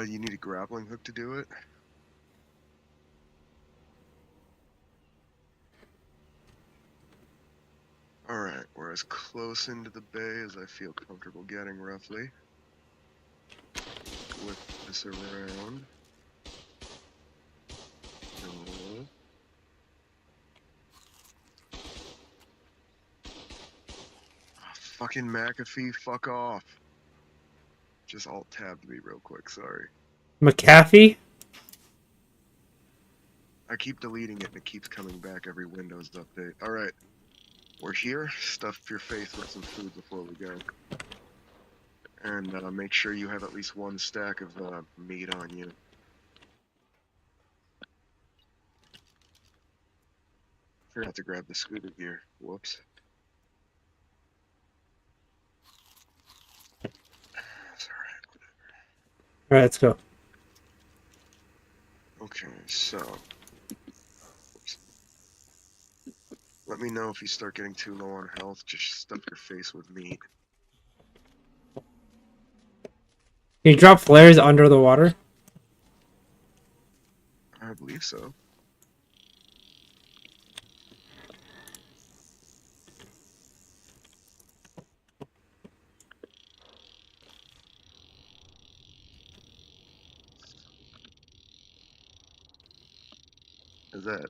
You need a grappling hook to do it. Alright, we're as close into the bay as I feel comfortable getting, roughly. Whip this around. No. Ah, fucking McAfee, fuck off. Just alt-tabbed me real quick, sorry. McAfee? I keep deleting it and it keeps coming back every Windows update. Alright. We're here. Stuff your face with some food before we go. And make sure you have at least one stack of meat on you. Forgot to grab the scooter gear. Whoops. That's alright, whatever. Alright, let's go. Okay, so. Whoops. Let me know if you start getting too low on health. Just stuff your face with meat. Can you drop flares under the water? I believe so. Is that?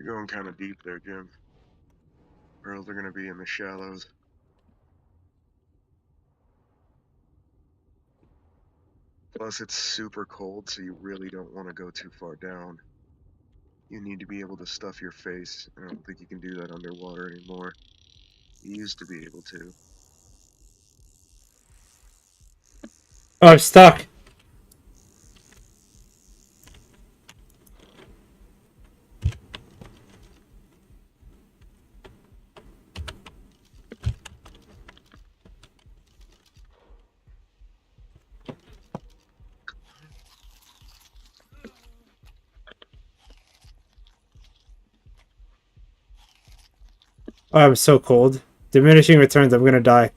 You're going kind of deep there, Jim. Pearls are gonna be in the shallows. Plus, it's super cold, so you really don't want to go too far down. You need to be able to stuff your face. I don't think you can do that underwater anymore. You used to be able to. Oh, I'm stuck. Oh, I'm so cold. Diminishing returns, I'm gonna die.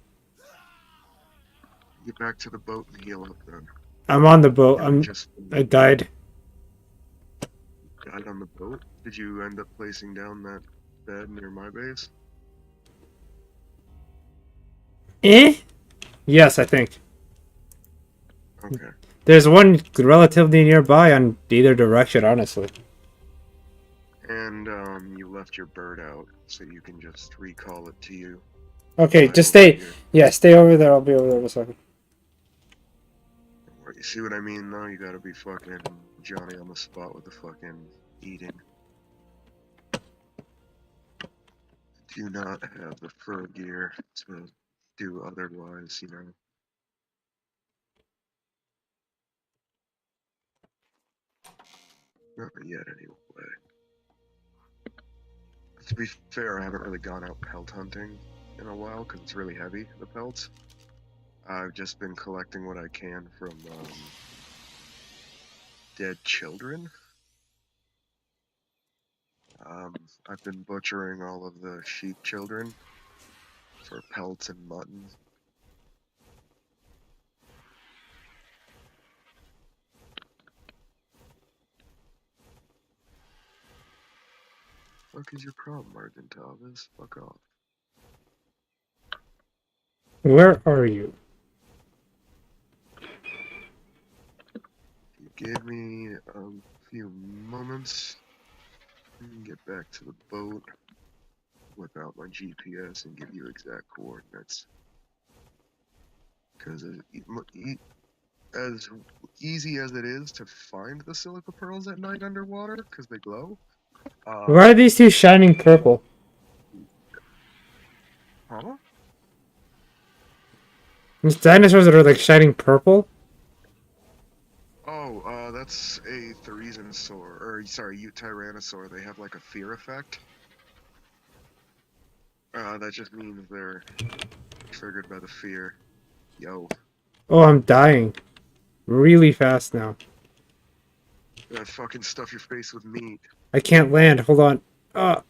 Get back to the boat and heal up then. I'm on the boat. Just I died. died on the boat? Did you end up placing down that bed near my base? Eh? Yes, I think. Okay. There's one relatively nearby on either direction, honestly. And you left your bird out, so you can just recall it to you. Okay, Right just over stay. here. Yeah, stay over there. I'll be over there in a second. You see what I mean, though? You gotta be fucking Johnny on the spot with the fucking eating. Do not have the fur gear to do otherwise, you know. Not yet, anyway. To be fair, I haven't really gone out pelt hunting in a while because it's really heavy, the pelts. I've just been collecting what I can from dead children. I've been butchering all of the sheep children for pelts and mutton. What is your problem, Martin Talvis? Fuck off. Where are you? You give me a few moments and get back to the boat, whip out my GPS and give you exact coordinates. Because as easy as it is to find the silica pearls at night underwater, because they glow. Why are these two shining purple? Huh? These dinosaurs that are like shining purple? Oh, that's a Therizinosaur, or sorry, Tyrannosaur. They have like a fear effect. That just means they're triggered by the fear. Yo. Oh, I'm dying. Really fast now. Fucking stuff your face with meat. I can't land. Hold on. Oh,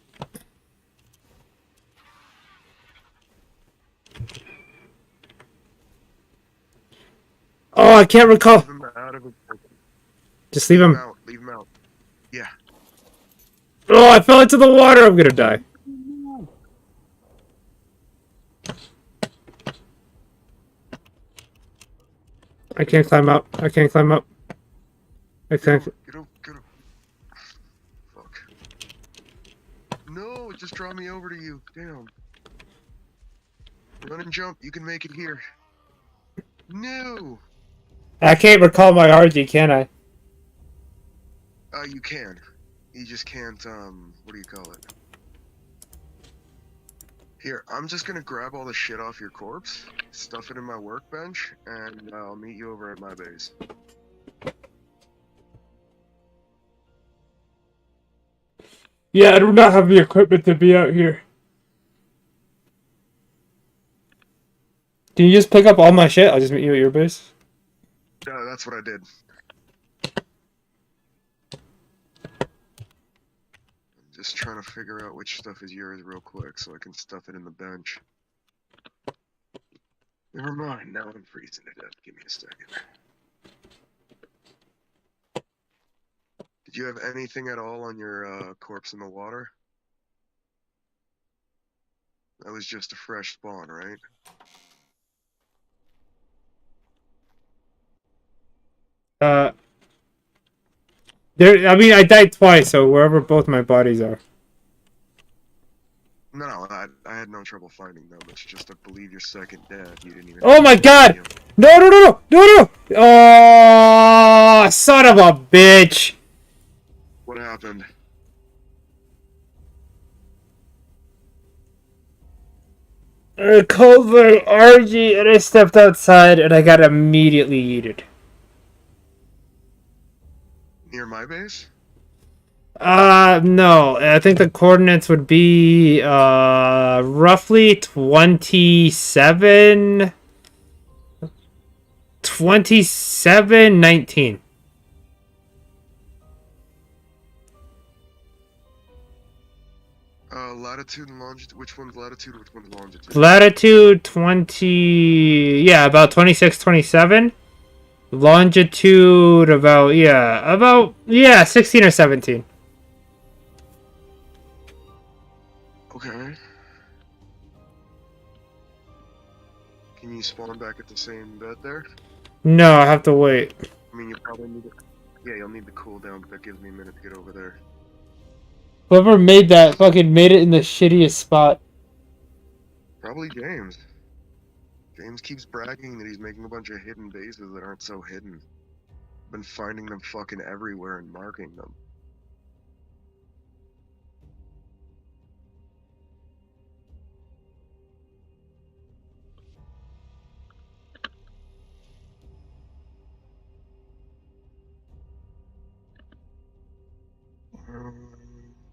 I can't recall. Leave him out of it. Just leave him. Out. Leave him out. Yeah. Oh, I fell into the water. I'm gonna die. I can't climb up. I can't climb up. I can't. Get up. Get up. Fuck. No, it just draw me over to you. Damn. Run and jump. You can make it here. No. I can't recall my RG, can I? You can. You just can't, what do you call it? Here, I'm just gonna grab all the shit off your corpse, stuff it in my workbench, and I'll meet you over at my base. Yeah, I do not have the equipment to be out here. Can you just pick up all my shit? I'll just meet you at your base. Yeah, that's what I did. I'm just trying to figure out which stuff is yours real quick so I can stuff it in the bench. Never mind, now I'm freezing to death. Give me a second. Did you have anything at all on your corpse in the water? That was just a fresh spawn, right? There. I mean, I died twice, so wherever both my bodies are. No, I had no trouble finding them. It's just I believe your second death. You didn't even. Oh my god! No, no, no, no, no, no! Oh, son of a bitch! What happened? I called my RG and I stepped outside and I got immediately yeeted. Near my base? No. I think the coordinates would be, roughly 2719. Latitude and longitude. Which one's latitude? Which one's longitude? Latitude 20, yeah, about 2627. Longitude about 16 or 17. Okay. Can you spawn back at the same bed there? No, I have to wait. I mean, you probably need it. Yeah, you'll need the cooldown, but that gives me a minute to get over there. Whoever made that fucking made it in the shittiest spot. Probably James. James keeps bragging that he's making a bunch of hidden bases that aren't so hidden. Been finding them fucking everywhere and marking them.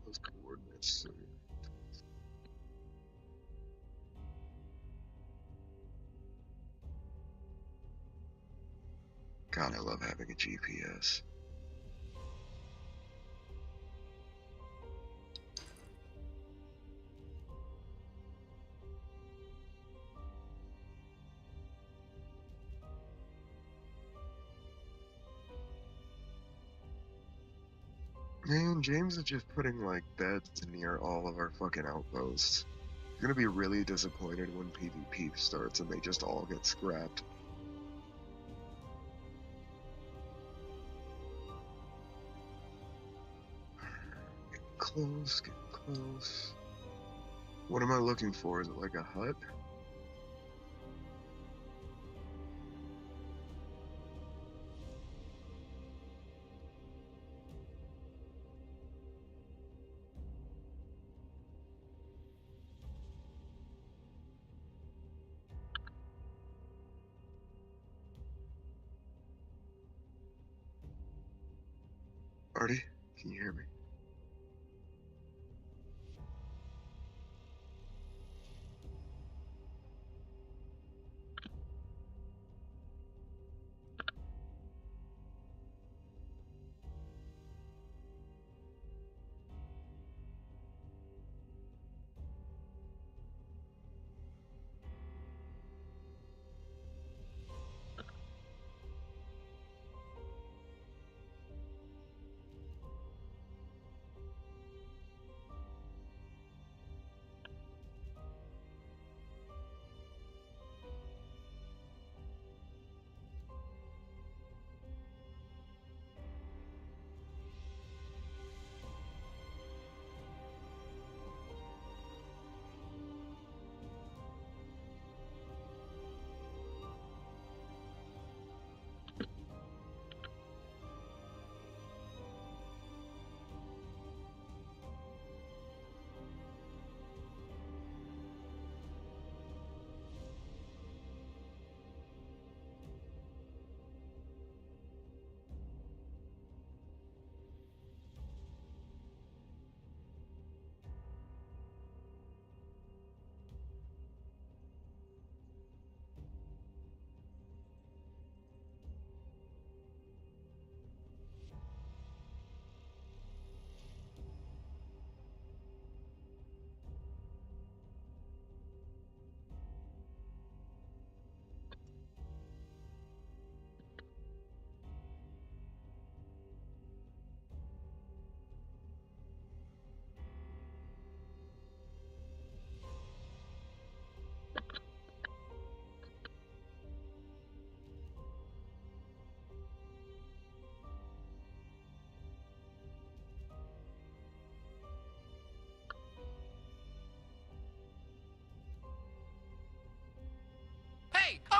Those coordinates. God, I love having a GPS. Man, James is just putting like beds near all of our fucking outposts. You're gonna be really disappointed when PvP starts and they just all get scrapped. Get close, get close. What am I looking for? Is it like a hut? Artie, can you hear me?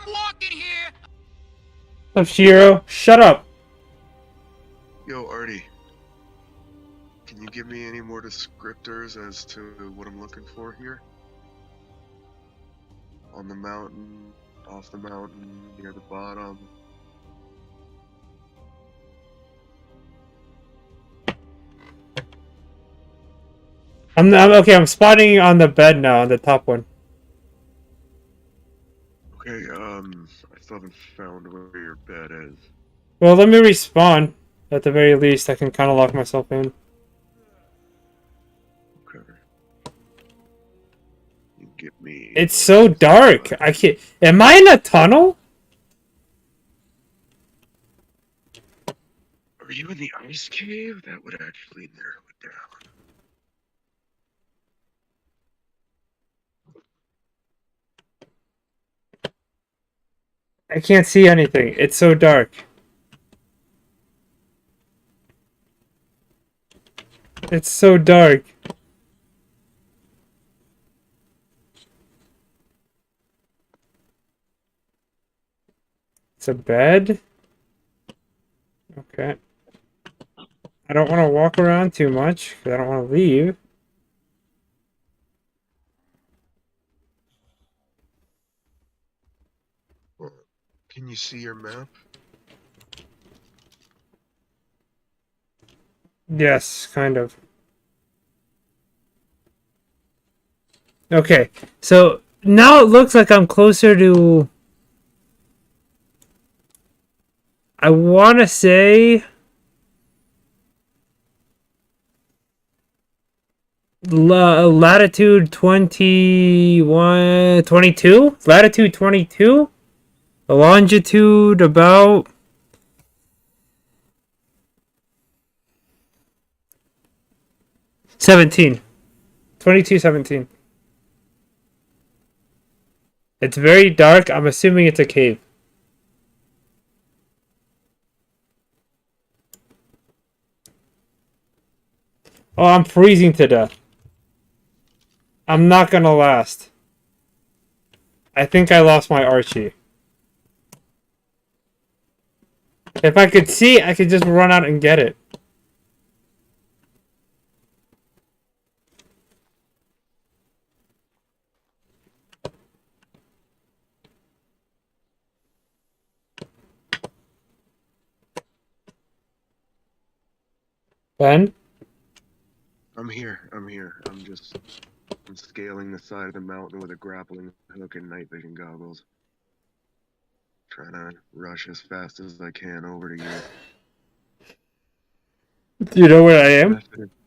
I'm walking here. Oh, Shiro, shut up. Yo, Artie. Can you give me any more descriptors as to what I'm looking for here? On the mountain, off the mountain, near the bottom. I'm spotting you on the bed now, on the top one. Okay, I still haven't found where your bed is. Well, let me respawn. At the very least, I can kind of lock myself in. Okay. You get me. It's so dark. I can't. Am I in a tunnel? Are you in the ice cave? That would actually narrow it down. I can't see anything. It's so dark. It's so dark. It's a bed. Okay. I don't want to walk around too much because I don't want to leave. Well, can you see your map? Yes, kind of. Okay, so now it looks like I'm closer to... I want to say... latitude 21... 22? Latitude 22? Longitude about... 17. 2217. It's very dark. I'm assuming it's a cave. Oh, I'm freezing to death. I'm not gonna last. I think I lost my Archie. If I could see, I could just run out and get it. Ben? I'm here. I'm scaling the side of the mountain with a grappling hook and night vision goggles. Trying to rush as fast as I can over to you. Do you know where I am?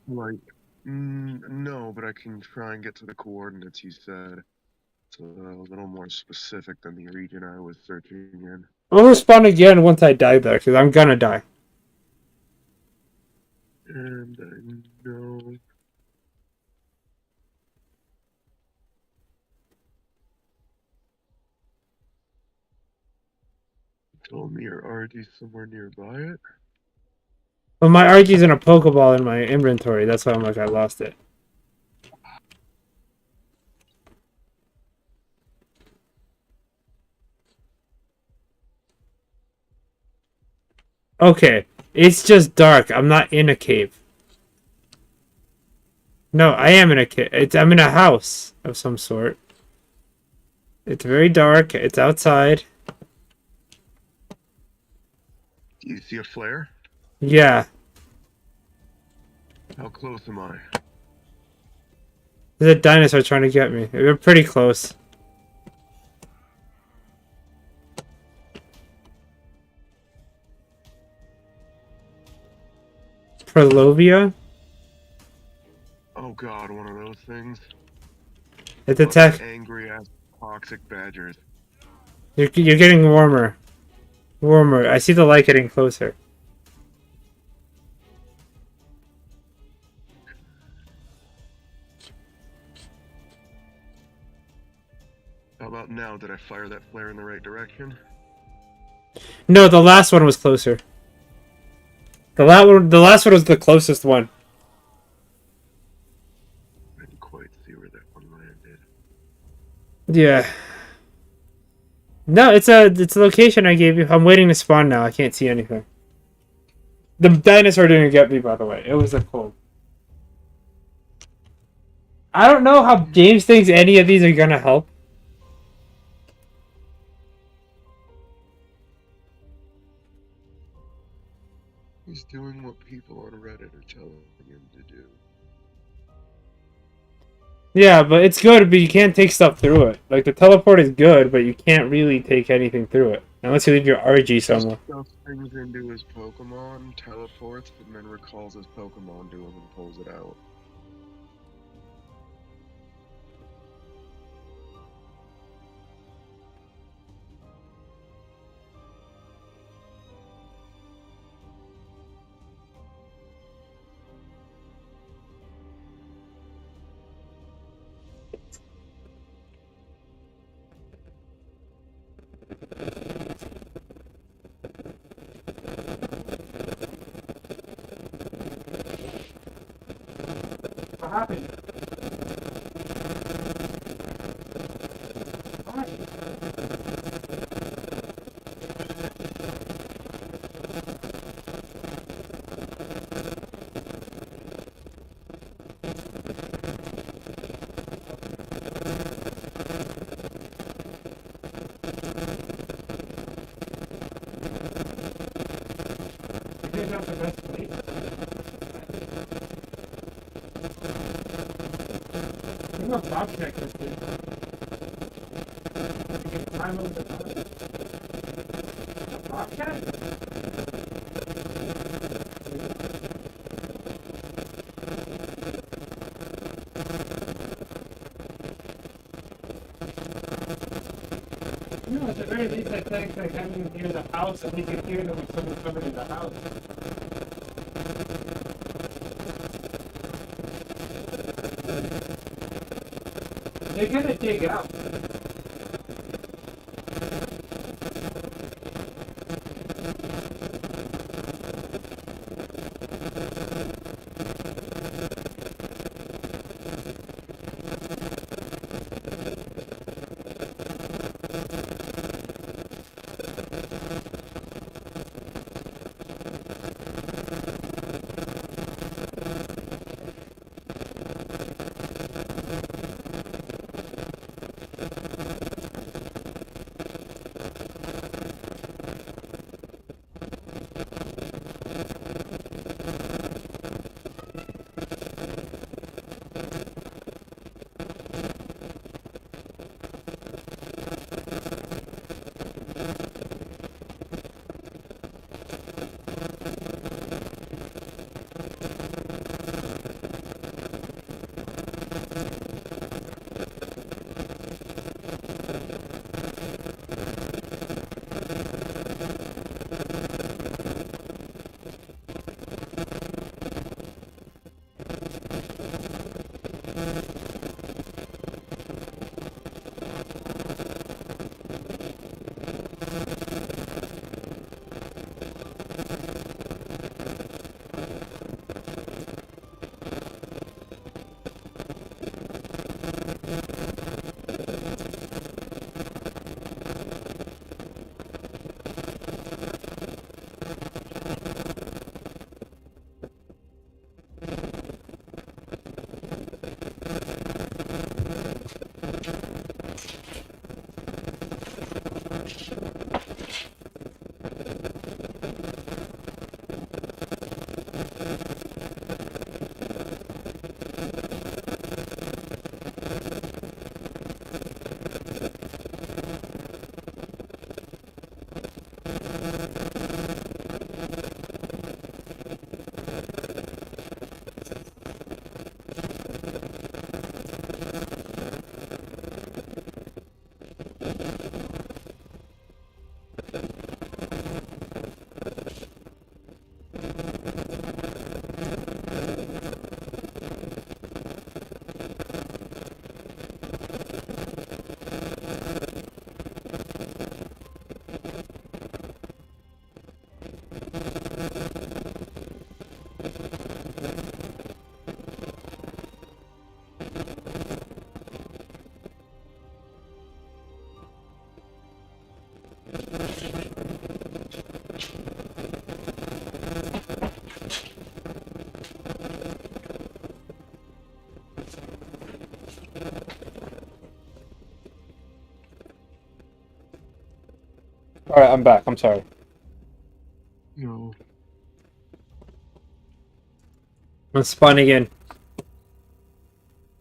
Like, no, but I can try and get to the coordinates you said. It's a little more specific than the region I was searching in. I'll respawn again once I die there, because I'm gonna die. And I know. You told me your RD's somewhere nearby it. Well, my RG's in a Pokeball in my inventory. That's why I'm like, I lost it. Okay, it's just dark. I'm not in a cave. No, I am in a cave. I'm in a house of some sort. It's very dark. It's outside. Do you see a flare? Yeah. How close am I? There's a dinosaur trying to get me. We're pretty close. Prolovia? Oh god, one of those things. It's attack. Angry ass toxic badgers. You're getting warmer. Warmer. I see the light getting closer. How about now? Did I fire that flare in the right direction? No, the last one was closer. The last one was the closest one. I didn't quite see where that one landed. Yeah. No, it's a location I gave you. I'm waiting to spawn now. I can't see anything. The dinosaur didn't get me, by the way. It was a cold. I don't know how James thinks any of these are gonna help. He's doing what people on Reddit are telling him to do. Yeah, but it's good, but you can't take stuff through it. Like, the teleport is good, but you can't really take anything through it. Unless you leave your RG somewhere. He stuffs things into his Pokemon, teleports, and then recalls his Pokemon to him and pulls it out. What happened? No, at the very least, I think like having him near the house, and he can hear that when someone's coming in the house. They're gonna dig out. Alright, I'm back. I'm sorry. No. I'm spawning in.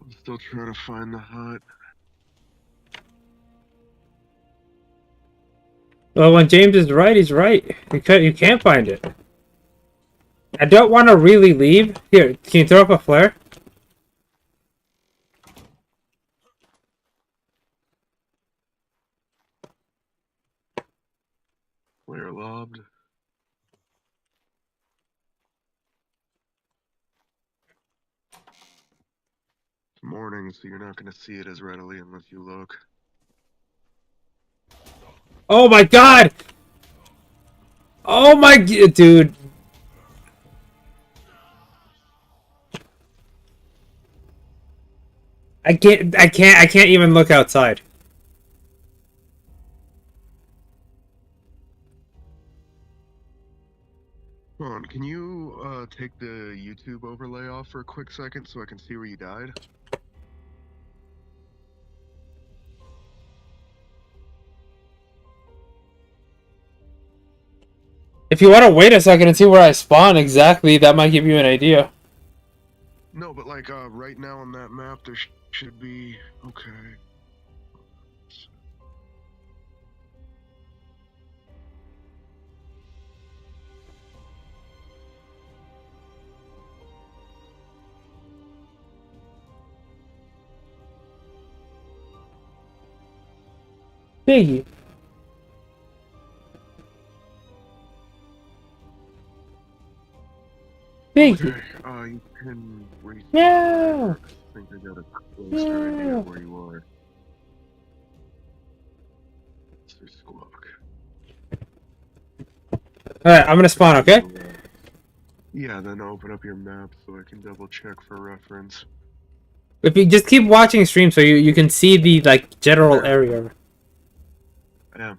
I'm still trying to find the hut. Well, when James is right, he's right. You can't find it. I don't want to really leave. Here, can you throw up a flare? Flare lobbed. It's morning, so you're not gonna see it as readily unless you look. Oh my god! Oh my dude. I can't even look outside. Hold on, can you take the YouTube overlay off for a quick second so I can see where you died? If you want to wait a second and see where I spawn exactly, that might give you an idea. No, but like right now on that map there should be okay. Biggie. Biggie. Okay, you can respawn. Yeah. I think I got a closer idea of where you are. Sir Squawk. Alright, I'm gonna spawn, okay? Yeah, then open up your map so I can double check for reference. If you just keep watching stream so you can see the like general area. I am.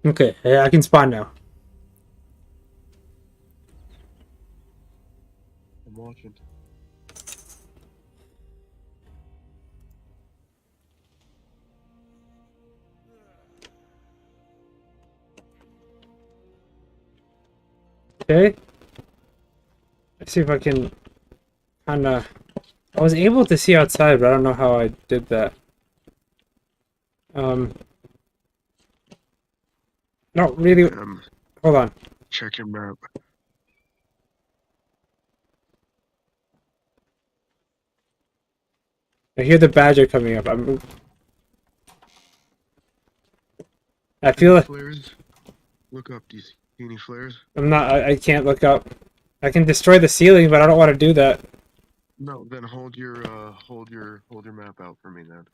Okay, yeah, I can spawn now. I'm watching. Okay. Let's see if I can kinda... I was able to see outside, but I don't know how I did that. No, really... Hold on. Check your map. I hear the badger coming up. I feel it. Flares? Look up. Do you see any flares? I'm not... I can't look up. I can destroy the ceiling, but I don't want to do that. No, then hold your map out for me then.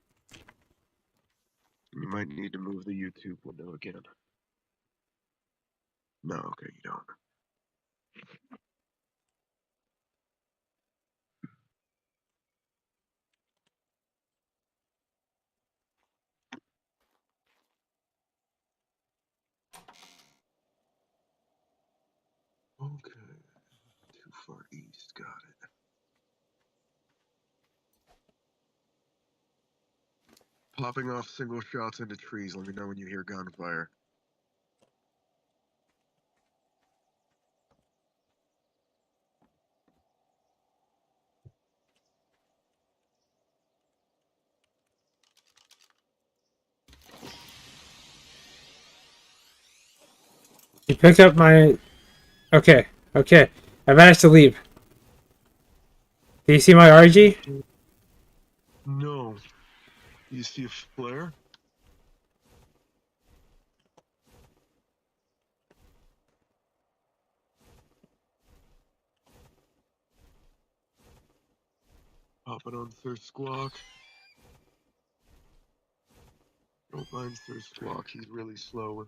You might need to move the YouTube window again. No, okay, you don't. Okay. Too far east, got it. Popping off single shots into trees. Let me know when you hear gunfire. You picked up my... Okay, okay. I managed to leave. Do you see my RG? No. You see a flare? Popping on Sir Squawk. Don't mind Sir Squawk, he's really slow.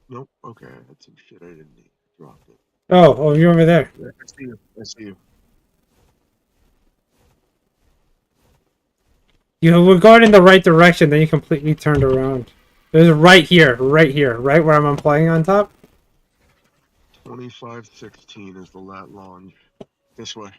Nope, okay, I had some shit I didn't need. Dropped it. Oh, you're over there. Yeah, I see you. I see you. You were going in the right direction, then you completely turned around. It was right here, right where I'm playing on top. 2516 is the lat long. This way.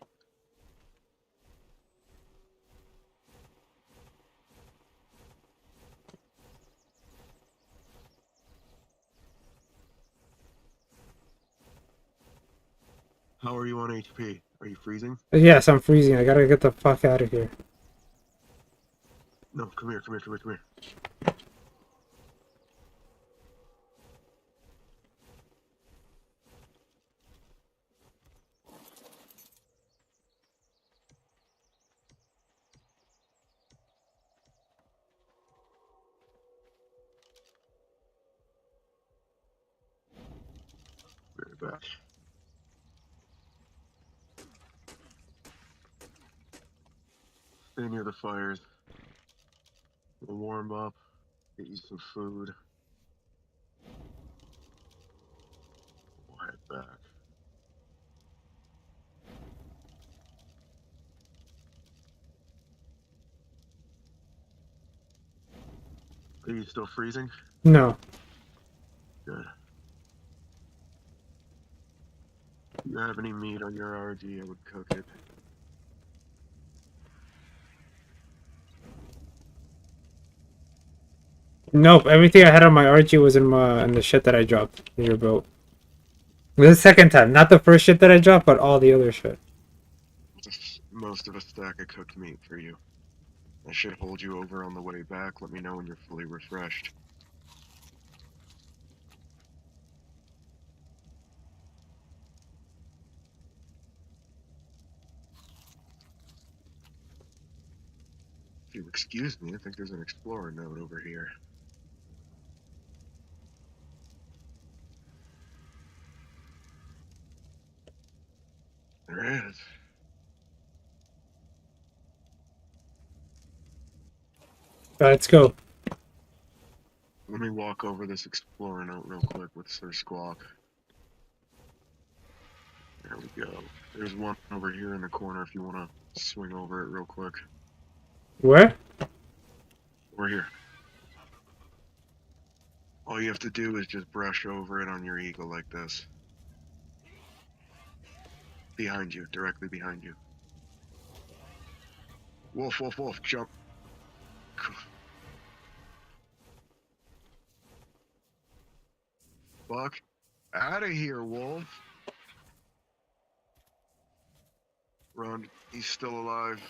How are you on HP? Are you freezing? Yes, I'm freezing. I gotta get the fuck out of here. No, come here, come here, come here, come here. Be right back. Stay near the fires. We'll warm up, get you some food. We'll head back. Are you still freezing? No. Good. If you have any meat on your RG, I would cook it. Nope. Everything I had on my RG was in the shit that I dropped in your boat. It was the second time, not the first shit that I dropped, but all the other shit. Just most of a stack of cooked meat for you. I should hold you over on the way back. Let me know when you're fully refreshed. If you'll excuse me, I think there's an explorer note over here. There is. Let's go. Let me walk over this explorer note real quick with Sir Squawk. There we go. There's one over here in the corner if you want to swing over it real quick. Where? We're here. All you have to do is just brush over it on your eagle like this. Behind you, directly behind you. Wolf, wolf, wolf, jump. Fuck out of here, wolf. Run, he's still alive.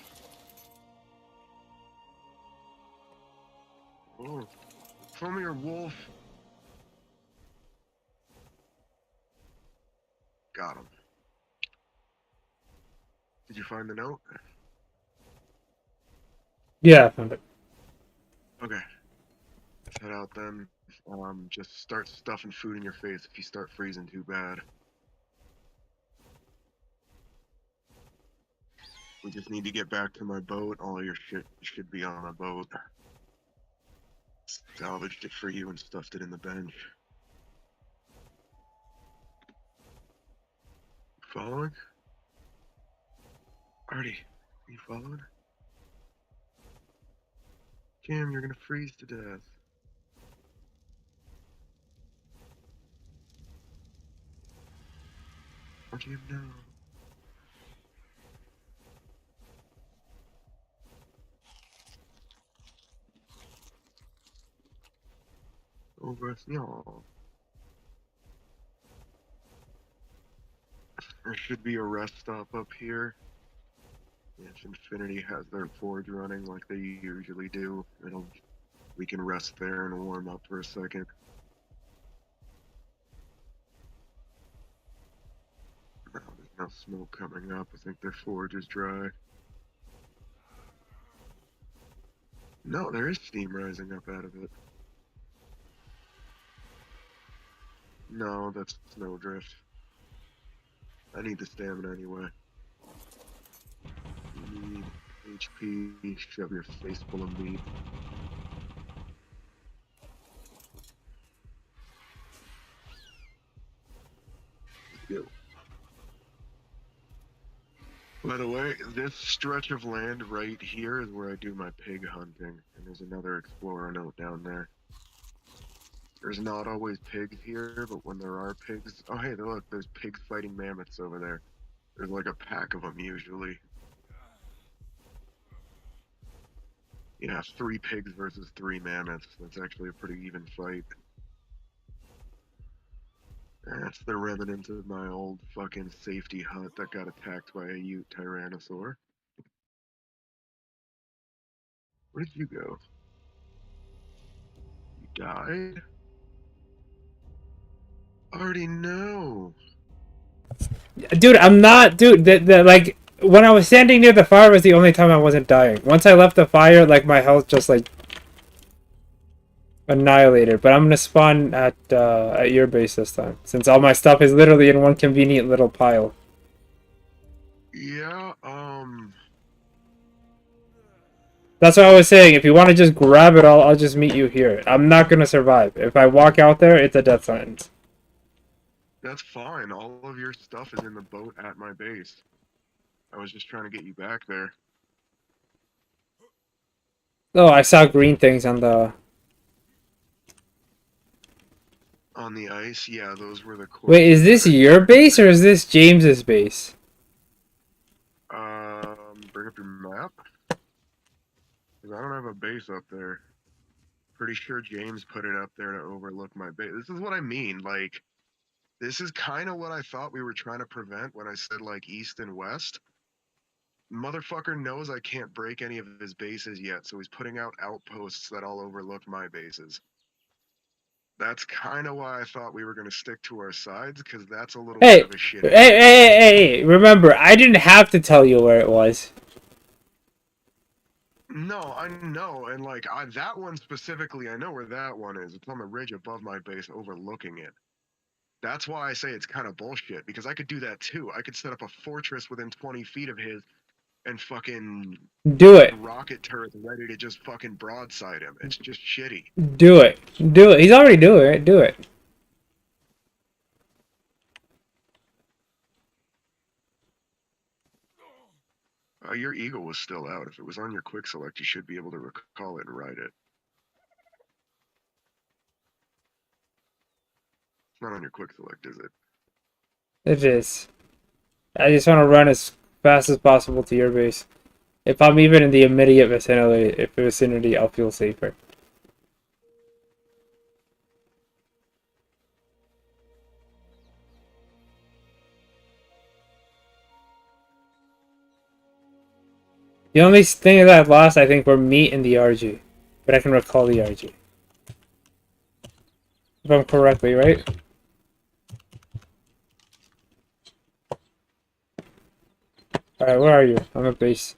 Oh, come here, wolf. Got him. Did you find the note? Yeah, I found it. Okay. Let's head out then. Just start stuffing food in your face if you start freezing too bad. We just need to get back to my boat. All your shit should be on my boat. Salvaged it for you and stuffed it in the bench. Following? Artie, are you following? Cam, you're gonna freeze to death. Don't you know? Over y'all. There should be a rest stop up here. Yes, Infinity has their forge running like they usually do. We can rest there and warm up for a second. No, there's no smoke coming up. I think their forge is dry. No, there is steam rising up out of it. No, that's snowdrift. I need the stamina anyway. You need HP, shove your face full of meat. Let's go. By the way, this stretch of land right here is where I do my pig hunting, and there's another explorer note down there. There's not always pigs here, but when there are pigs... Oh, hey, look, there's pigs fighting mammoths over there. There's like a pack of them usually. Yeah, 3 pigs versus 3 mammoths. That's actually a pretty even fight. That's the remnant of my old fucking safety hut that got attacked by a Ute Tyrannosaur. Where did you go? You died? Already know. Dude, I'm not... Dude, like... When I was standing near the fire was the only time I wasn't dying. Once I left the fire, like, my health just, like... annihilated. But I'm gonna spawn at your base this time. Since all my stuff is literally in one convenient little pile. Yeah, That's what I was saying. If you want to just grab it all, I'll just meet you here. I'm not gonna survive. If I walk out there, it's a death sentence. that's fine. All of your stuff is in the boat at my base. I was just trying to get you back there. Oh, I saw green things on the... On the ice, yeah, those were the... Wait, is this your base or is this James's base? Bring up your map. 'Cause I don't have a base up there. Pretty sure James put it up there to overlook my base. This is what I mean, like... This is kind of what I thought we were trying to prevent when I said, like, east and west. Motherfucker knows I can't break any of his bases yet, so he's putting out outposts that all overlook my bases. That's kind of why I thought we were going to stick to our sides, because that's a little Hey, bit of a shit. hey, remember, I didn't have to tell you where it was. No, I know, and like, that one specifically, I know where that one is. It's on the ridge above my base, overlooking it. That's why I say it's kind of bullshit, because I could do that too. I could set up a fortress within 20 feet of his and fucking Do it. rocket turrets ready to just fucking broadside him. It's just shitty. Do it. Do it. He's already doing it. Do it. Your eagle was still out. If it was on your quick select, you should be able to recall it and ride it. Not on your quick select, is it? It is. I just want to run as fast as possible to your base. If I'm even in the immediate vicinity, I'll feel safer. The only thing that I've lost, I think, were meat and the RG. But I can recall the RG. If I'm correctly, right? Alright, where are you? I'm at base.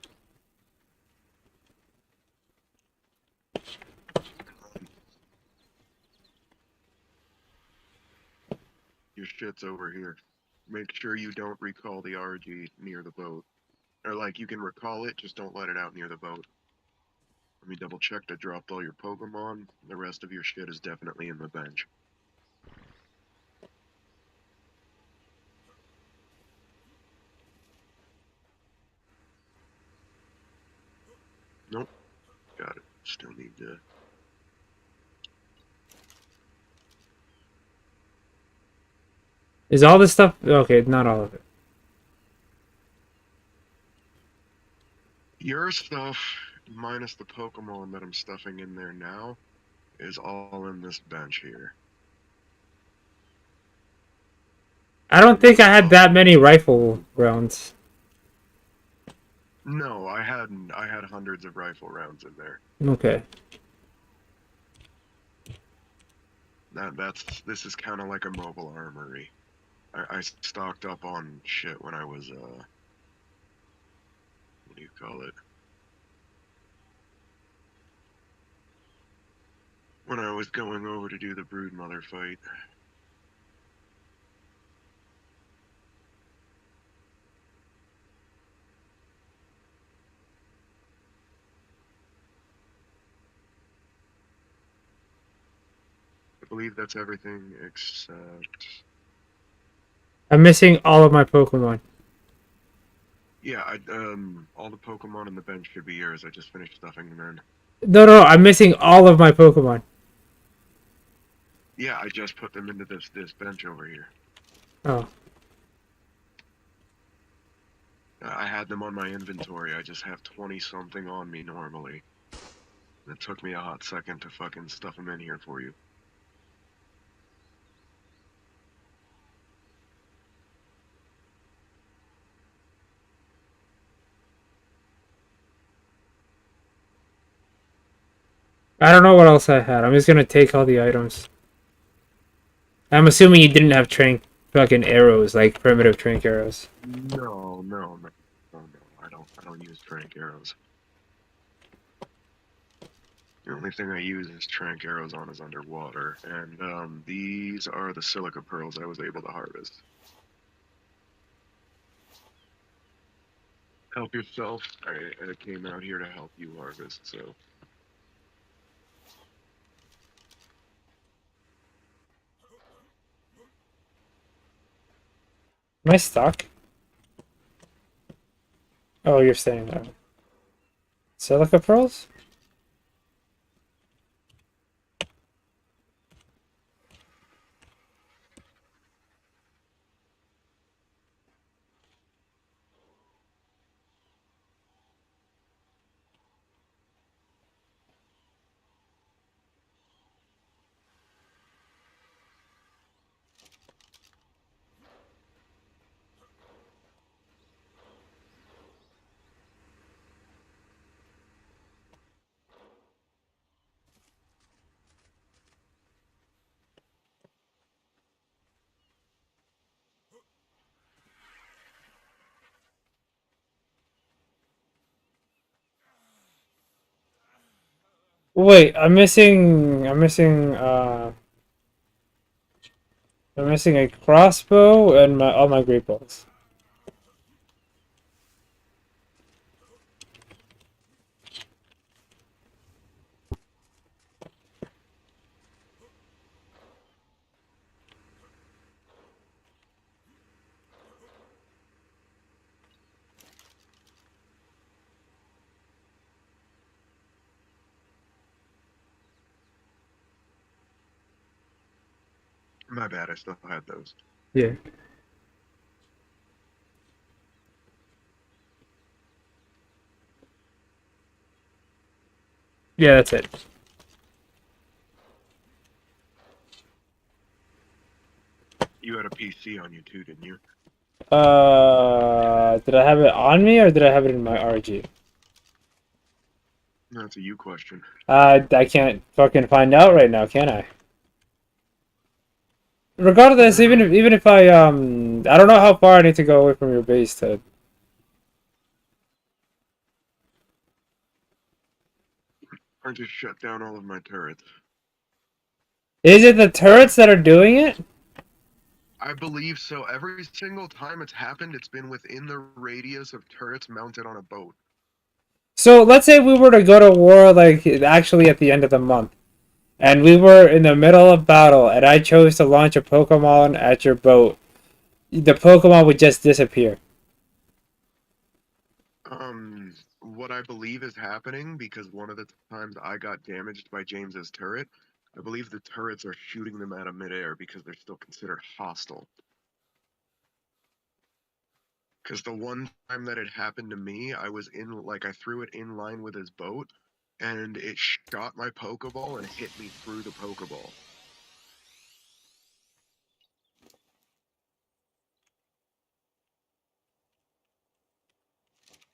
Your shit's over here. Make sure you don't recall the RG near the boat. Or, like, you can recall it, just don't let it out near the boat. Let me double check I dropped all your Pokemon. The rest of your shit is definitely in the bench. Nope. Got it. Still need to... Is all this stuff... Okay, not all of it. Your stuff, minus the Pokemon that I'm stuffing in there now, is all in this bench here. I don't think I had that many rifle rounds. No, I had hundreds of rifle rounds in there. Okay. This is kind of like a mobile armory. I stocked up on shit when I was what do you call it? When I was going over to do the Broodmother fight. I believe that's everything except... I'm missing all of my Pokemon. Yeah, all the Pokemon in the bench should be yours. I just finished stuffing them in. No, I'm missing all of my Pokemon. Yeah, I just put them into this bench over here. Oh. I had them on my inventory. I just have 20-something on me normally. It took me a hot second to fucking stuff them in here for you. I don't know what else I had. I'm just gonna take all the items. I'm assuming you didn't have fucking arrows, like primitive trank arrows. No. I don't use trank arrows. The only thing I use is trank arrows on is underwater, and these are the silica pearls I was able to harvest. Help yourself. I came out here to help you harvest, so. Am I stuck? Oh, you're saying that. Silica pearls? Wait, I'm missing a crossbow and all my great balls. My bad, I still had those. Yeah. Yeah, that's it. You had a PC on you too, didn't you? Did I have it on me or did I have it in my RG? That's a you question. I can't fucking find out right now, can I? Regardless, even if I don't know how far I need to go away from your base to. I just shut down all of my turrets. Is it the turrets that are doing it? I believe so. Every single time it's happened, it's been within the radius of turrets mounted on a boat. So let's say we were to go to war, like actually at the end of the month, and we were in the middle of battle, and I chose to launch a Pokemon at your boat. The Pokemon would just disappear. What I believe is happening, because one of the times I got damaged by James's turret, I believe the turrets are shooting them out of midair because they're still considered hostile. Because the one time that it happened to me, I was I threw it in line with his boat, and it shot my Pokeball and hit me through the Pokeball.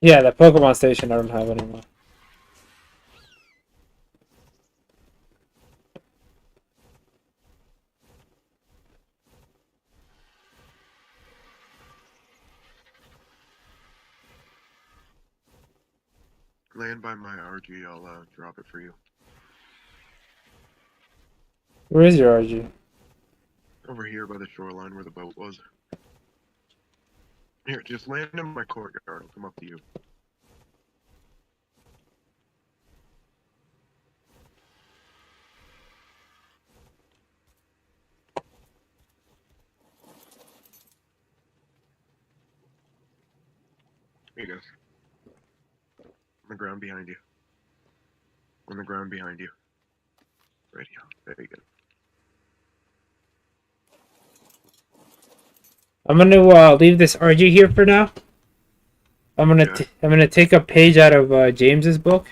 Yeah, the Pokemon Station I don't have anymore. Land by my RG, I'll drop it for you. Where is your RG? Over here by the shoreline where the boat was. Here, just land in my courtyard. I'll come up to you. Here you go. On the ground behind you. On the ground behind you. Right here. There you go. I'm gonna leave this RG here for now. I'm gonna take a page out of James's book.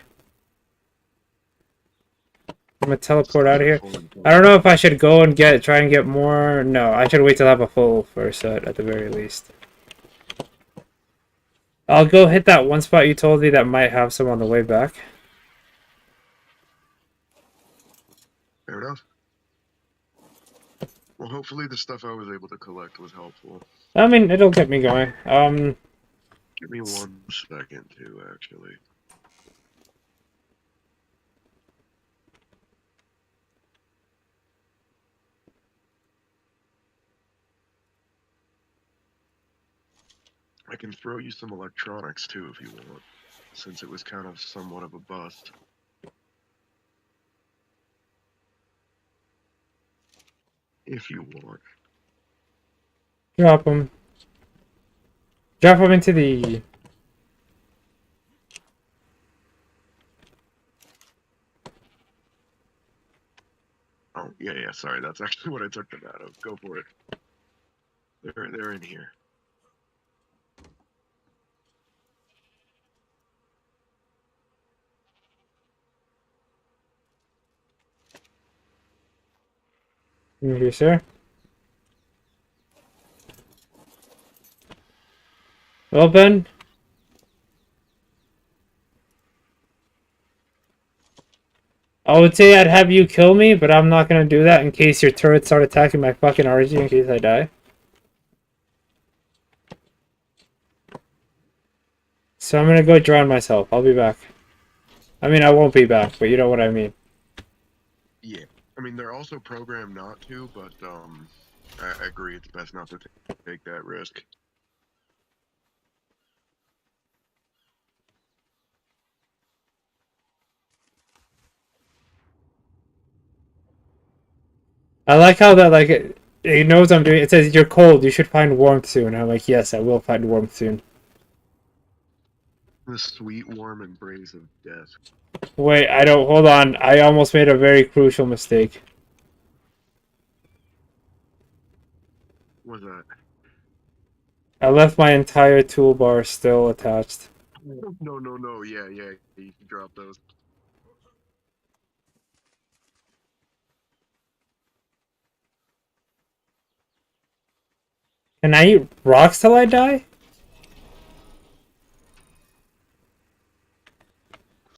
I'm gonna teleport out of here. I don't know if I should go and try and get more. No, I should wait till I have a full first set at the very least. I'll go hit that one spot you told me that might have some on the way back. Fair enough. Well, hopefully the stuff I was able to collect was helpful. I mean, it'll get me going. Give me 1 second too, actually. I can throw you some electronics too if you want, since it was kind of somewhat of a bust. If you want. Drop them. Drop them into the... Oh, yeah, sorry, that's actually what I took them out of. Go for it. They're in here. Here, sir. Open. I would say I'd have you kill me, but I'm not gonna do that in case your turrets start attacking my fucking RG in case I die. So I'm gonna go drown myself. I'll be back. I mean, I won't be back, but you know what I mean. Yeah. I mean, they're also programmed not to, but, I agree it's best not to take that risk. I like how that, like, it knows I'm doing it. It says, you're cold, you should find warmth soon. I'm like, yes, I will find warmth soon. The sweet, warm embrace of death. Wait, hold on. I almost made a very crucial mistake. What's that? I left my entire toolbar still attached. No. Yeah. You can drop those. Can I eat rocks till I die?